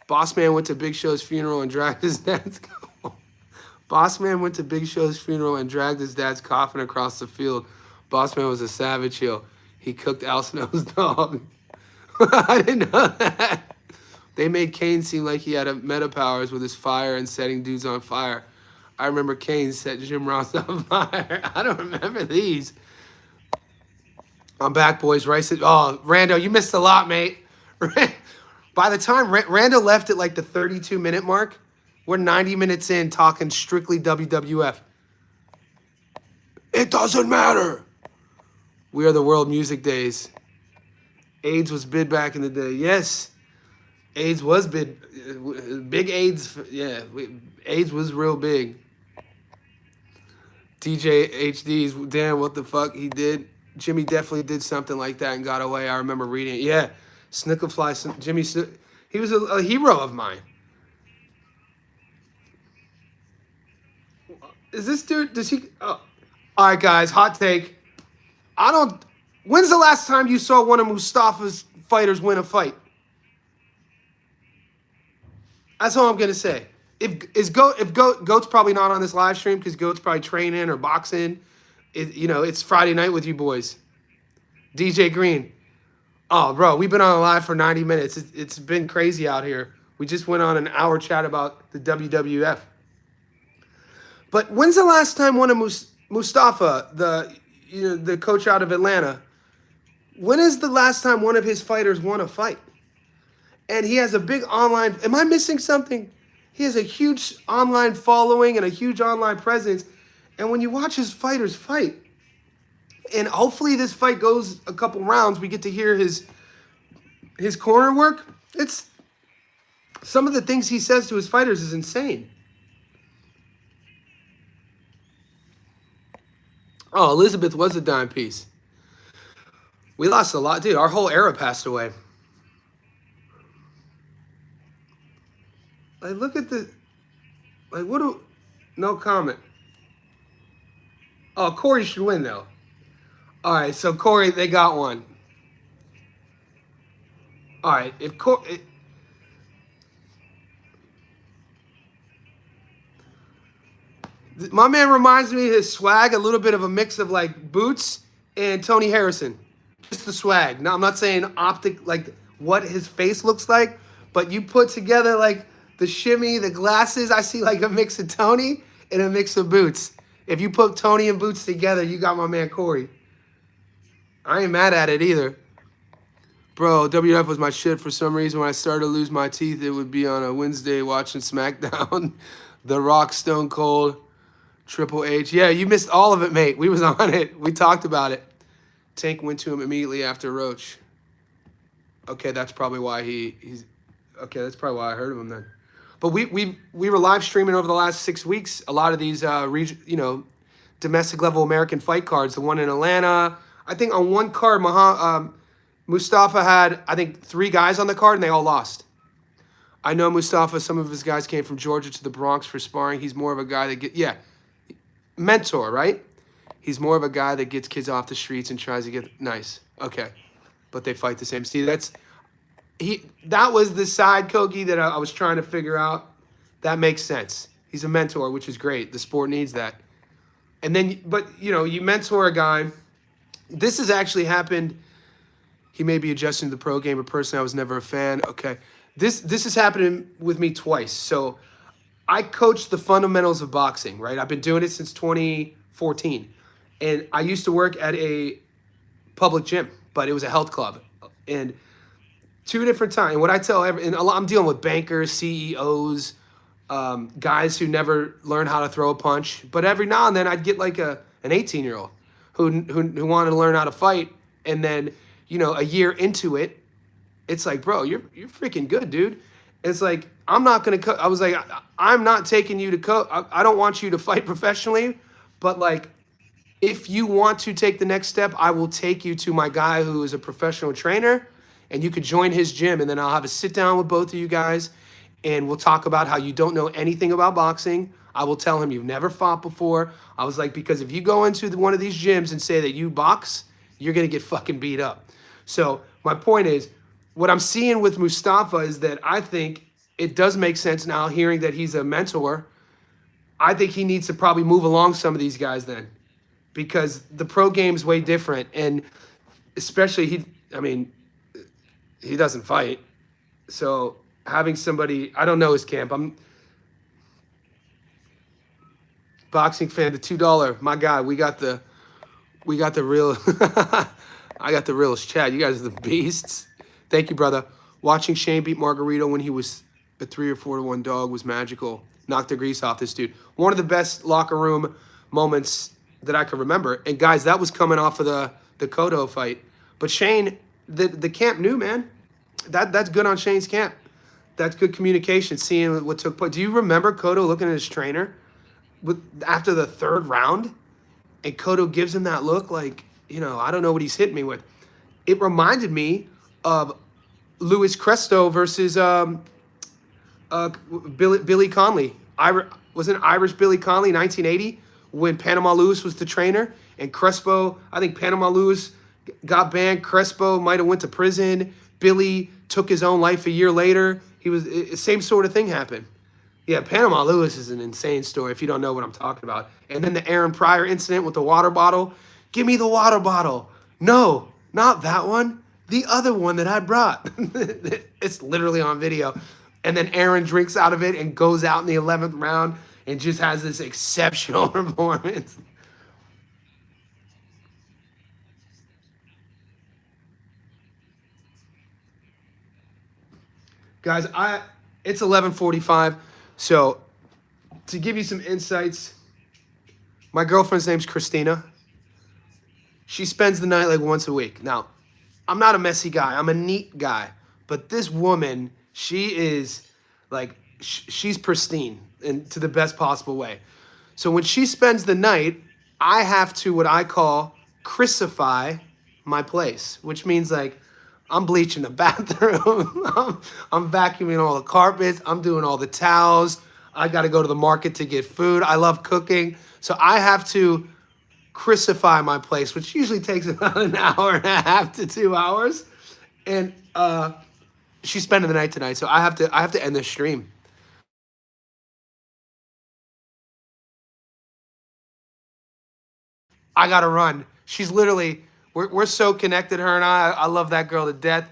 Boss Man went to Big Show's funeral and dragged his dad's Boss Man went to Big Show's funeral and dragged his dad's coffin across the field. Boss Man was a savage heel. He cooked Al Snow's dog. I didn't know that. They made Kane seem like he had a meta powers with his fire and setting dudes on fire. I remember Kane set Jim Ross on fire. I don't remember these. I'm back, boys. Rice. Oh, Rando, you missed a lot, mate. By the time Rando left at like the 32-minute mark, we're 90 minutes in talking strictly WWF. It doesn't matter. We are the world music days. AIDS was big back in the day. Yes. AIDS was big. Big AIDS. Yeah. AIDS was real big. DJ HD's, damn, what the fuck he did. Jimmy definitely did something like that and got away. I remember reading it. Yeah. Snickerfly. Jimmy, he was a hero of mine. Is this dude, does he, oh. All right, guys, hot take. When's the last time you saw one of Mustafa's fighters win a fight? That's all I'm going to say. Goat's probably not on this live stream because Goat's probably training or boxing. It's Friday night with you boys. DJ Green. Oh, bro, we've been on live for 90 minutes. It's been crazy out here. We just went on an hour chat about the WWF. But when's the last time one of Mustafa, the coach out of Atlanta, when is the last time one of his fighters won a fight? And he has a big online, am I missing something? He has a huge online following and a huge online presence. And when you watch his fighters fight, and hopefully this fight goes a couple rounds, we get to hear his corner work. It's some of the things he says to his fighters is insane. Oh, Elizabeth was a dime piece. We lost a lot, dude. Our whole era passed away. Like, look at the, like, no comment. Oh, Corey should win, though. All right, so Corey, they got one. All right, if Corey, my man reminds me of his swag, a little bit of a mix of like Boots and Tony Harrison. Just the swag. Now, I'm not saying optic, like what his face looks like, but you put together like the shimmy, the glasses, I see like a mix of Tony and a mix of Boots. If you put Tony and Boots together, you got my man Corey. I ain't mad at it either. Bro, WF was my shit for some reason. When I started to lose my teeth, it would be on a Wednesday watching SmackDown. The Rock, Stone Cold, Triple H. Yeah, you missed all of it, mate. We was on it. We talked about it. Tank went to him immediately after Roach. Okay, that's probably why he's... Okay, that's probably why I heard of him then. But we were live streaming over the last 6 weeks. A lot of these, domestic level American fight cards. The one in Atlanta. I think on one card, Mustafa had, I think, 3 guys on the card, and they all lost. I know Mustafa, some of his guys came from Georgia to the Bronx for sparring. He's more of a guy that mentor, right? He's more of a guy that gets kids off the streets and tries to get, nice. Okay. But they fight the same. See, that was the side, Kogi, that I was trying to figure out. That makes sense. He's a mentor, which is great. The sport needs that. And then, but you know, you mentor a guy. This has actually happened. He may be adjusting to the pro game, but personally, I was never a fan. Okay, this has happened with me twice. So I coached the fundamentals of boxing, right? I've been doing it since 2014. And I used to work at a public gym, but it was a health club. And two different times, and what I tell and I'm dealing with bankers, CEOs, guys who never learn how to throw a punch. But every now and then I'd get like an 18-year-old who wanted to learn how to fight. And then, you know, a year into it, it's like, bro, you're freaking good, dude. It's like, I'm not going to I was like, I'm not taking you to coach. I don't want you to fight professionally, but like, if you want to take the next step, I will take you to my guy who is a professional trainer, and you could join his gym, and then I'll have a sit down with both of you guys, and we'll talk about how you don't know anything about boxing. I will tell him you've never fought before. I was like, because if you go into one of these gyms and say that you box, you're going to get fucking beat up. So my point is, what I'm seeing with Mustafa is that I think it does make sense now, hearing that he's a mentor. I think he needs to probably move along some of these guys then, because the pro game's way different. And especially he doesn't fight. So having somebody, I don't know his camp. I'm boxing fan, the $2. My God, we got the real, I got the realest chat. You guys are the beasts. Thank you, brother. Watching Shane beat Margarito when he was a 3 or 4 to 1 dog was magical. Knocked the grease off this dude. One of the best locker room moments that I can remember. And guys, that was coming off of the Cotto fight. But Shane, the camp knew, man. That's good on Shane's camp. That's good communication, seeing what took place. Do you remember Cotto looking at his trainer after the 3rd round? And Cotto gives him that look like, you know, I don't know what he's hitting me with. It reminded me of Louis Cresto versus Billy Conley. Wasn't Irish Billy Conley 1980 when Panama Lewis was the trainer, and Crespo, I think Panama Lewis got banned. Crespo might have went to prison. Billy took his own life a year later. Same sort of thing happened. Yeah, Panama Lewis is an insane story if you don't know what I'm talking about. And then the Aaron Pryor incident with the water bottle. Give me the water bottle. No, not that one. The other one that I brought. It's literally on video. And then Aaron drinks out of it and goes out in the 11th round and just has this exceptional performance. Guys, it's 11:45. So to give you some insights, my girlfriend's name's Christina. She spends the night like once a week. Now, I'm not a messy guy. I'm a neat guy. But this woman, she is like, she's pristine and to the best possible way. So when she spends the night, I have to what I call Chrisify my place, which means like I'm bleaching the bathroom. I'm vacuuming all the carpets. I'm doing all the towels. I got to go to the market to get food. I love cooking. So I have to Chrisify my place, which usually takes about an hour and a half to 2 hours. And she's spending the night tonight, so I have to end this stream. I gotta run. She's literally, we're so connected, her and I. I love that girl to death.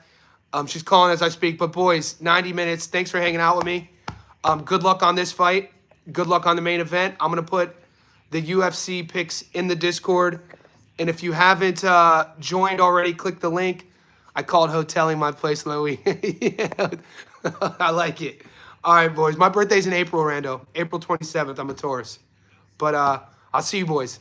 She's calling as I speak. But boys, 90 minutes. Thanks for hanging out with me. Good luck on this fight. Good luck on the main event. I'm gonna put the UFC picks in the Discord. And if you haven't joined already, click the link. I call it hoteling my place. Yeah, I like it. All right, boys. My birthday's in April, Rando. April 27th. I'm a Taurus. But I'll see you boys.